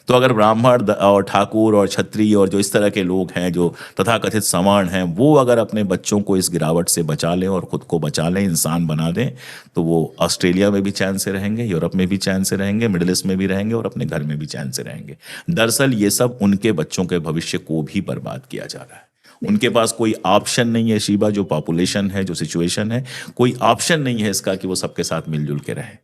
तो अगर ब्राह्मण और ठाकुर और क्षत्रिय और जो इस तरह के लोग हैं जो तथाकथित सवर्ण हैं, वो अगर अपने बच्चों को इस गिरावट से बचा लें और खुद को बचा लें, इंसान बना दें, तो वो ऑस्ट्रेलिया में भी चैन से रहेंगे, यूरोप में भी चैन से रहेंगे, मिडिल ईस्ट में भी रहेंगे और अपने घर में भी चैन से रहेंगे। दरअसल ये सब उनके बच्चों के भविष्य को भी बर्बाद किया जा रहा है। उनके पास कोई ऑप्शन नहीं है शीबा, जो पॉपुलेशन है, जो सिचुएशन है, कोई ऑप्शन नहीं है इसका कि वो सबके साथ मिलजुल के रहें।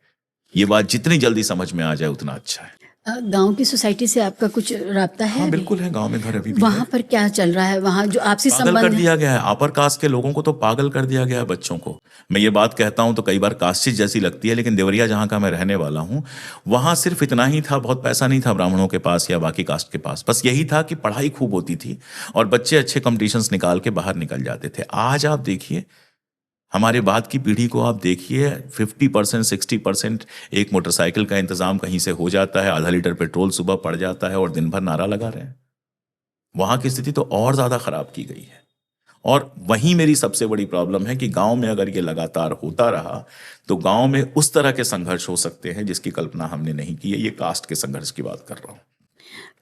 ये बात जितनी जल्दी समझ में आ जाए उतना अच्छा है। गांव की सोसाइटी से आपका कुछ राब्ता है? हाँ बिल्कुल है, गांव में घर अभी भी वहां है। पर क्या चल रहा है? वहां जो आपसी पागल संबंध कर है? दिया गया है, अपर कास्ट के लोगों को तो पागल कर दिया गया है, बच्चों को। मैं ये बात कहता हूं तो कई बार कास्टिस जैसी लगती है, लेकिन देवरिया जहां का मैं रहने वाला हूं, वहां सिर्फ इतना ही था, बहुत पैसा नहीं था ब्राह्मणों के पास या बाकी कास्ट के पास, बस यही था कि पढ़ाई खूब होती थी और बच्चे अच्छे कॉम्पिटिशन्स निकाल के बाहर निकल जाते थे। आज आप देखिए, हमारे बाद की पीढ़ी को आप देखिए, 50% 60% एक मोटरसाइकिल का इंतजाम कहीं से हो जाता है, आधा लीटर पेट्रोल सुबह पड़ जाता है और दिन भर नारा लगा रहे हैं। वहां की स्थिति तो और ज्यादा खराब की गई है। और वहीं मेरी सबसे बड़ी प्रॉब्लम है कि गांव में अगर ये लगातार होता रहा तो गांव में उस तरह के संघर्ष हो सकते हैं जिसकी कल्पना हमने नहीं की है। ये कास्ट के संघर्ष की बात कर रहा हूं।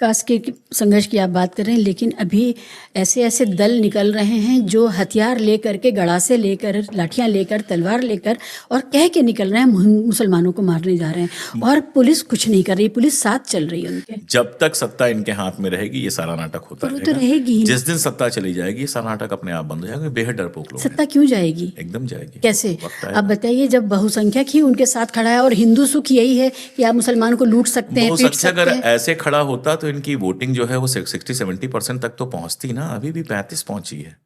कास्ट के संघर्ष की आप बात कर रहे हैं, लेकिन अभी ऐसे ऐसे दल निकल रहे हैं जो हथियार लेकर के, गड़ासे लेकर, लाठियां लेकर, तलवार लेकर और कह के निकल रहे हैं मुसलमानों को मारने जा रहे हैं, और पुलिस कुछ नहीं कर रही, पुलिस साथ चल रही है उनके। जब तक सत्ता इनके हाथ में रहेगी ये सारा नाटक होता वो रहेगा। तो रहेगी ही। जिस दिन सत्ता चली जाएगी ये सारा नाटक अपने आप बंद हो जाएगा। बेहद डरपोक लोग हैं। सत्ता क्यों जाएगी? एकदम जाएगी। कैसे? वक्त आएगा। आप बताइए, जब बहुसंख्यक ही उनके साथ खड़ा है और हिंदू सुख यही है कि आप मुसलमान को लूट सकते हैं, पीट बहुसंख्यक सकते अगर हैं। ऐसे खड़ा होता तो इनकी वोटिंग जो है वो 60-70% तक तो पहुंचती ना, अभी भी 35 पहुंची है।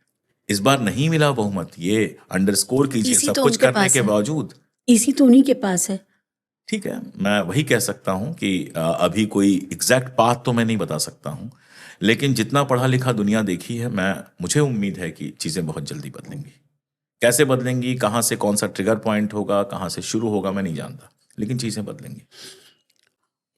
इस बार नहीं मिला बहुमत, ये अंडरस्कोर कीजिए, इसी सब तो कुछ उनके करने पास के है। बावजूद। इसी तो उन्हीं के पास है। ठीक है, मैं वही कह सकता हूं कि अभी कोई एग्जैक्ट पाथ तो मैं नहीं बता सकता हूं, लेकिन जितना पढ़ा लिखा दुनिया देखी है, मुझे उम्मीद है कि चीजें बहुत जल्दी बदलेंगी। कैसे बदलेंगी, कहां से कौन सा ट्रिगर पॉइंट होगा, कहां से शुरू होगा, मैं नहीं जानता, लेकिन चीजें बदलेंगी।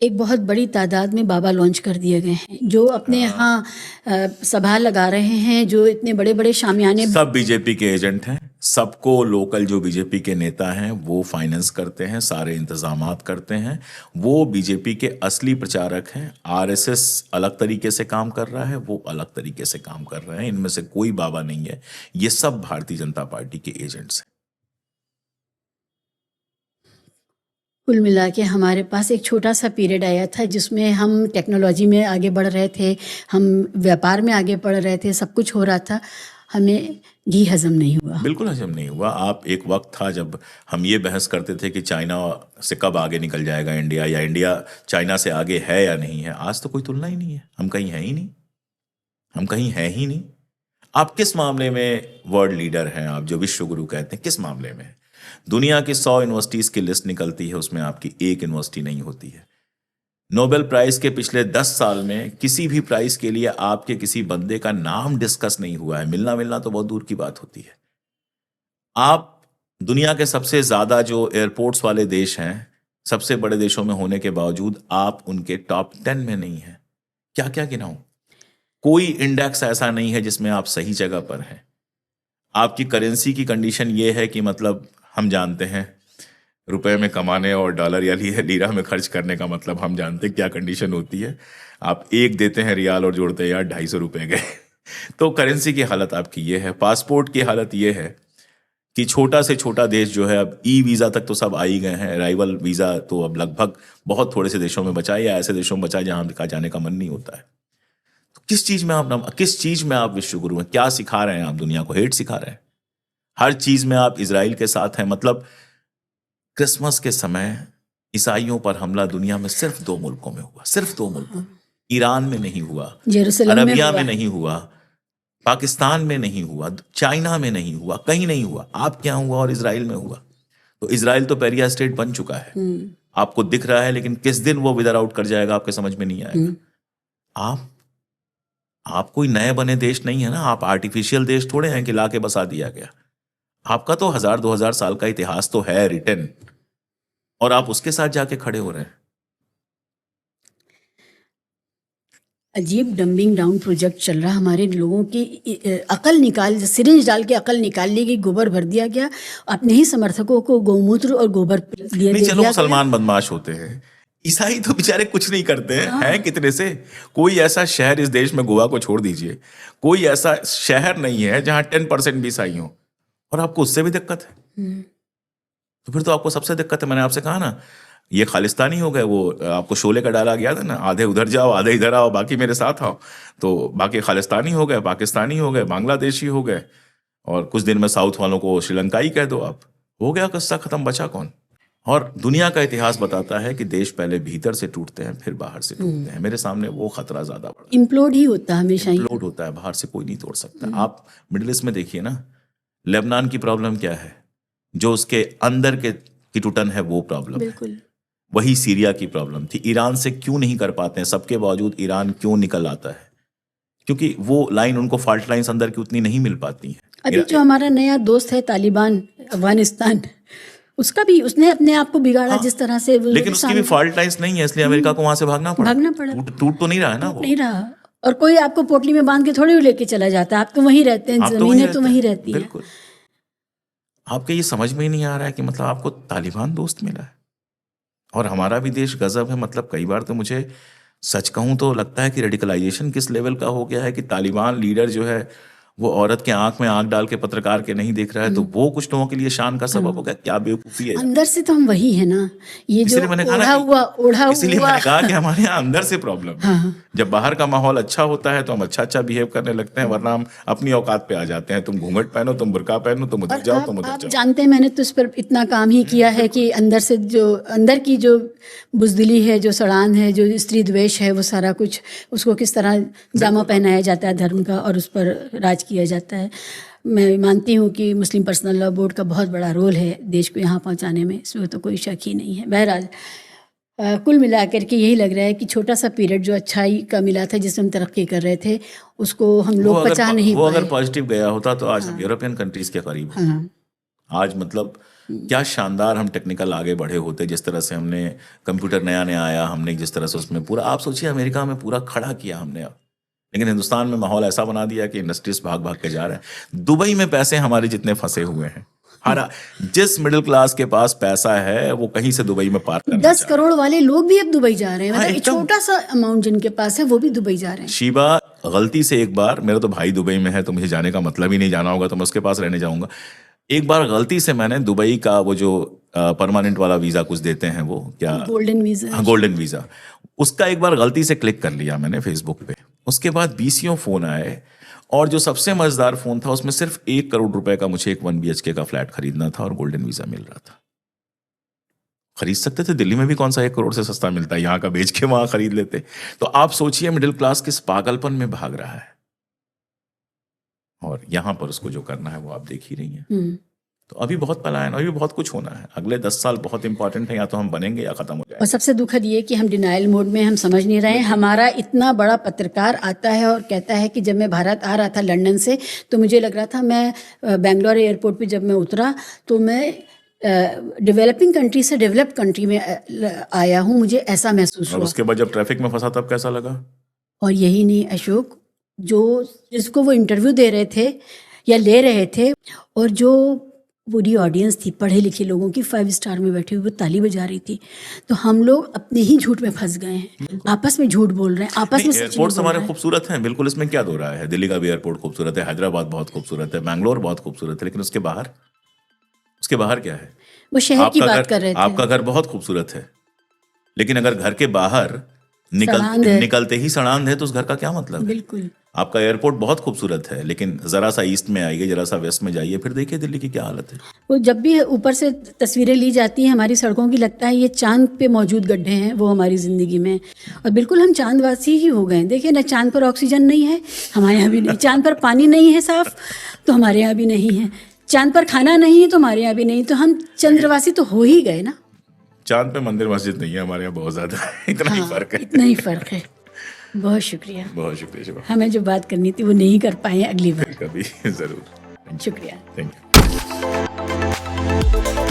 एक बहुत बड़ी तादाद में बाबा लॉन्च कर दिए गए हैं जो अपने यहाँ सभा लगा रहे हैं, जो इतने बड़े बड़े शामियाने। सब बीजेपी के एजेंट हैं, सबको लोकल जो बीजेपी के नेता हैं वो फाइनेंस करते हैं, सारे इंतजामात करते हैं। वो बीजेपी के असली प्रचारक हैं। आरएसएस अलग तरीके से काम कर रहा है, वो अलग तरीके से काम कर रहे हैं। इनमें से कोई बाबा नहीं है, ये सब भारतीय जनता पार्टी के एजेंट्स हैं। कुल मिला के हमारे पास एक छोटा सा पीरियड आया था जिसमें हम टेक्नोलॉजी में आगे बढ़ रहे थे, हम व्यापार में आगे बढ़ रहे थे, सब कुछ हो रहा था, हमें घी हजम नहीं हुआ। बिल्कुल हजम नहीं हुआ। आप एक वक्त था जब हम ये बहस करते थे कि चाइना से कब आगे निकल जाएगा इंडिया, या इंडिया चाइना से आगे है या नहीं है। आज तो कोई तुलना ही नहीं है, हम कहीं हैं ही नहीं, हम कहीं हैं ही नहीं। आप किस मामले में वर्ल्ड लीडर हैं, आप जो विश्व गुरु कहते हैं, किस मामले में? दुनिया की 100 यूनिवर्सिटीज की लिस्ट निकलती है, उसमें आपकी एक यूनिवर्सिटी नहीं होती है। नोबेल प्राइज के पिछले 10 साल में किसी भी प्राइज के लिए आपके किसी बंदे का नाम डिस्कस नहीं हुआ है। मिलना तो बहुत दूर की बात होती है। आप दुनिया के सबसे ज्यादा जो एयरपोर्ट्स वाले देश हैं, सबसे बड़े देशों में होने के बावजूद आप उनके टॉप 10 में नहीं हैं। क्या क्या गिनाऊं? कोई इंडेक्स ऐसा नहीं है जिसमें आप सही जगह पर हैं। आपकी करेंसी की कंडीशन ये है कि मतलब हम जानते हैं रुपए में कमाने और डॉलर या लीरा में खर्च करने का मतलब हम जानते हैं क्या कंडीशन होती है। आप एक देते हैं रियाल और जोड़ते हैं यार 250 रुपए गए। तो करेंसी की हालत आपकी ये है। पासपोर्ट की हालत ये है कि छोटा से छोटा देश जो है, अब ई वीज़ा तक तो सब आ ही गए हैं, अराइवल वीज़ा तो अब लगभग बहुत थोड़े से देशों में बचा है, या ऐसे देशों में बचा है जहाँ का जाने का मन नहीं होता है। तो किस चीज़ में आप विश्व गुरु हैं? क्या सिखा रहे हैं आप दुनिया को? हेट सिखा रहे हैं। हर चीज़ में आप इजराइल के साथ हैं। मतलब क्रिसमस के समय ईसाइयों पर हमला दुनिया में सिर्फ 2 मुल्कों में हुआ, सिर्फ 2 मुल्कों। ईरान में नहीं हुआ, अरबिया में नहीं हुआ, पाकिस्तान में नहीं हुआ, चाइना में नहीं हुआ, कहीं नहीं हुआ। आप क्या हुआ? और इजराइल में हुआ। तो इजराइल तो पेरिया स्टेट बन चुका है, आपको दिख रहा है, लेकिन किस दिन वो विदर आउट कर जाएगा आपके समझ में नहीं आएगा। आप कोई नए बने देश नहीं है ना, आप आर्टिफिशियल देश थोड़े हैं कि लाके बसा दिया गया। आपका तो 1000-2000 साल का इतिहास तो है रिटन, और आप उसके साथ जाके खड़े हो रहे हैं। अजीब डंबिंग डाउन प्रोजेक्ट चल रहा, हमारे लोगों की अकल निकाल, सिरिंज डाल के अकल निकाल ली गई, गोबर भर दिया गया, अपने ही समर्थकों को गौमूत्र और गोबर दिया नहीं, चलो मुसलमान बदमाश होते हैं, ईसाई तो बेचारे कुछ नहीं करते हैं कितने से। कोई ऐसा शहर इस देश में, गोवा को छोड़ दीजिए, कोई ऐसा शहर नहीं है जहां 10% भी ईसाई हो, और आपको उससे भी दिक्कत है। तो फिर तो आपको सबसे दिक्कत है। मैंने आपसे कहा ना, ये खालिस्तानी हो गए। वो आपको शोले का डाला गया था ना, आधे उधर जाओ आधे इधर आओ बाकी मेरे साथ आओ। तो बाकी खालिस्तानी हो गए, पाकिस्तानी हो गए, बांग्लादेशी हो गए, और कुछ दिन में साउथ वालों को श्रीलंकाई कह दो आप। हो गया किस्सा खत्म, बचा कौन। और दुनिया का इतिहास बताता है कि देश पहले भीतर से टूटते हैं फिर बाहर से टूटते हैं। मेरे सामने वो खतरा ज्यादा बड़ा, इम्प्लोड ही होता है हमेशा, इम्प्लोड होता है, बाहर से कोई नहीं तोड़ सकता। आप मिडिल ईस्ट में देखिए ना, लेबनान की प्रॉब्लम क्या है, जो उसके अंदर के की टूटन है वो प्रॉब्लम है। बिल्कुल वही सीरिया की प्रॉब्लम थी। ईरान से क्यों नहीं कर पाते हैं, सबके बावजूद ईरान क्यों निकल आता है, क्योंकि वो लाइन उनको फॉल्ट लाइंस अंदर की उतनी नहीं मिल पाती हैं। अभी जो हमारा नया दोस्त है तालिबान अफगानिस्तान, उसका भी उसने अपने आप को बिगाड़ा जिस तरह से। लेकिन उसकी भी फॉल्ट लाइंस नहीं है, इसलिए अमेरिका को वहां से भागना पड़ा। टूट तो नहीं रहा है ना वो, नहीं रहा। और कोई आपको पोटली में बांध के थोड़ी लेके चला जाता है, आप तो वहीं रहते हैं, जमीनें तो वहीं रहती हैं। बिल्कुल। आपके ये समझ में ही नहीं आ रहा है कि मतलब आपको तालिबान दोस्त मिला है, और हमारा भी देश गजब है। मतलब कई बार तो मुझे सच कहूं तो लगता है कि रेडिकलाइजेशन किस लेवल का हो गया है कि तालिबान लीडर जो है वो औरत के आंख में आंख डाल के पत्रकार के नहीं देख रहा है, तो वो कुछ लोगों के लिए शान का सबब हो गया। क्या बेवकूफी है। अंदर से तो हम वही है ना, ये जो ओढ़ा हुआ इसीलिए मैंने कहा कि हमारे यहाँ अंदर से प्रॉब्लम है। जब बाहर का माहौल अच्छा होता है तो हम अच्छा बिहेव करने लगते हैं, वरना हम अपनी औकात पे आ जाते हैं। तुम घूंघट पहनो, तुम बुर्का पहनो, तुम उधर जाओ, तुम उधर आप जाओ। जानते हैं, मैंने तो इस पर इतना काम ही किया है कि अंदर से जो अंदर की जो बुजदिली है, जो सड़ान है, जो स्त्री द्वेष है, वो सारा कुछ उसको किस तरह जामा पहनाया जाता है धर्म का, और उस पर राज किया जाता है। मैं मानती हूँ कि मुस्लिम पर्सनल लॉ बोर्ड का बहुत बड़ा रोल है देश को यहाँ पहुँचाने में, इसमें तो कोई शक ही नहीं है। बहरहाल कुल मिलाकर के यही लग रहा है कि छोटा सा पीरियड जो अच्छाई का मिला था, जिसमें हम तरक्की कर रहे थे, उसको हम लोग पचा नहीं पाए। वो अगर पॉजिटिव गया होता तो आज हम यूरोपियन कंट्रीज के करीब हैं। आज मतलब क्या शानदार हम टेक्निकल आगे बढ़े होते, जिस तरह से हमने कंप्यूटर नया नया आया, हमने जिस तरह से उसमें पूरा, आप सोचिए अमेरिका में पूरा खड़ा किया हमने। लेकिन हिंदुस्तान में माहौल ऐसा बना दिया कि इंडस्ट्रीज भाग भाग के जा रहे हैं। दुबई में पैसे हमारे जितने फंसे हुए हैं, हरा जिस मिडिल क्लास के पास पैसा है वो कहीं से दुबई में पार करना 10 करोड़ वाले लोग भी अब दुबई जा रहे हैं। मतलब छोटा सा अमाउंट जिनके पास है वो भी दुबई जा रहे हैं। शीबा, गलती से एक बार, मेरा तो भाई दुबई में है तो मुझे जाने का मतलब ही नहीं, जाना होगा तो मैं उसके पास रहने जाऊंगा। एक बार गलती से मैंने दुबई का वो जो परमानेंट वाला वीजा कुछ देते हैं, वो क्या, गोल्डन वीजा। हाँ, गोल्डन वीजा, उसका एक बार गलती से क्लिक कर लिया मैंने फेसबुक पे। उसके बाद 20 फोन आए, और जो सबसे मजेदार फोन था उसमें सिर्फ 1 करोड़ रुपए का मुझे एक 1 BHK का फ्लैट खरीदना था और गोल्डन वीजा मिल रहा था। खरीद सकते थे, दिल्ली में भी कौन सा 1 करोड़ से सस्ता मिलता है, यहाँ का बेच के वहां खरीद लेते। तो आप सोचिए मिडिल क्लास किस पागलपन में भाग रहा है, और यहाँ पर उसको जो करना है वो आप देख ही रही हैं। तो अभी बहुत पलायन, अभी बहुत कुछ होना है। अगले 10 साल बहुत इंपॉर्टेंट है, या तो हम बनेंगे या खत्म हो जाएंगे। और सबसे दुखद ये कि हम डिनाइल मोड में, हम समझ नहीं रहे हैं। हमारा इतना बड़ा पत्रकार आता है और कहता है कि जब मैं भारत आ रहा था लंदन से, तो मुझे लग रहा था, मैं बेंगलोर एयरपोर्ट पे जब मैं उतरा तो मैं डेवलपिंग कंट्री से डेवलप्ड कंट्री में आया हूँ, मुझे ऐसा महसूस हुआ। उसके बाद जब ट्रैफिक में फंसा तब कैसा लगा? और यही नहीं अशोक, जो जिसको वो इंटरव्यू दे रहे थे या ले रहे थे, और जो पूरी ऑडियंस थी पढ़े लिखे लोगों की, 5 स्टार में बैठी हुई, वो ताली बजा रही थी। तो हम लोग अपने ही झूठ में फंस गए हैं, आपस में झूठ बोल रहे हैं, आपस में। एयरपोर्ट्स हमारे खूबसूरत हैं, बिल्कुल, इसमें क्या दो रहा है। दिल्ली का भी एयरपोर्ट खूबसूरत है, हैदराबाद बहुत खूबसूरत है, बैंगलोर बहुत खूबसूरत है, लेकिन उसके बाहर क्या है? वो शहर की बात कर रहे थे। आपका घर बहुत खूबसूरत है, लेकिन अगर घर के बाहर निकलते ही सड़ांध है तो उस घर का क्या मतलब है? बिल्कुल। आपका एयरपोर्ट बहुत खूबसूरत है, लेकिन जरा सा ईस्ट में आइए, जरा सा वेस्ट में जाइए, फिर देखिए दिल्ली की क्या हालत है। वो जब भी ऊपर से तस्वीरें ली जाती हैं हमारी सड़कों की, लगता है ये चांद पे मौजूद गड्ढे हैं वो हमारी जिंदगी में। और बिल्कुल हम चांदवासी ही हो गए। देखिए ना, चांद पर ऑक्सीजन नहीं है, हमारे यहाँ भी नहीं। चांद पर पानी नहीं है साफ, तो हमारे यहाँ भी नहीं है। चांद पर खाना नहीं है, तो हमारे यहाँ भी नहीं। तो हम चंद्रवासी तो हो ही गए ना। चांद पे मंदिर मस्जिद नहीं है, हमारे यहाँ बहुत ज्यादा है। इतना ही फर्क है, इतना ही फर्क है। बहुत शुक्रिया, बहुत शुक्रिया शिवा। हमें जो बात करनी थी वो नहीं कर पाए, अगली बार कभी जरूर। शुक्रिया, थैंक यू।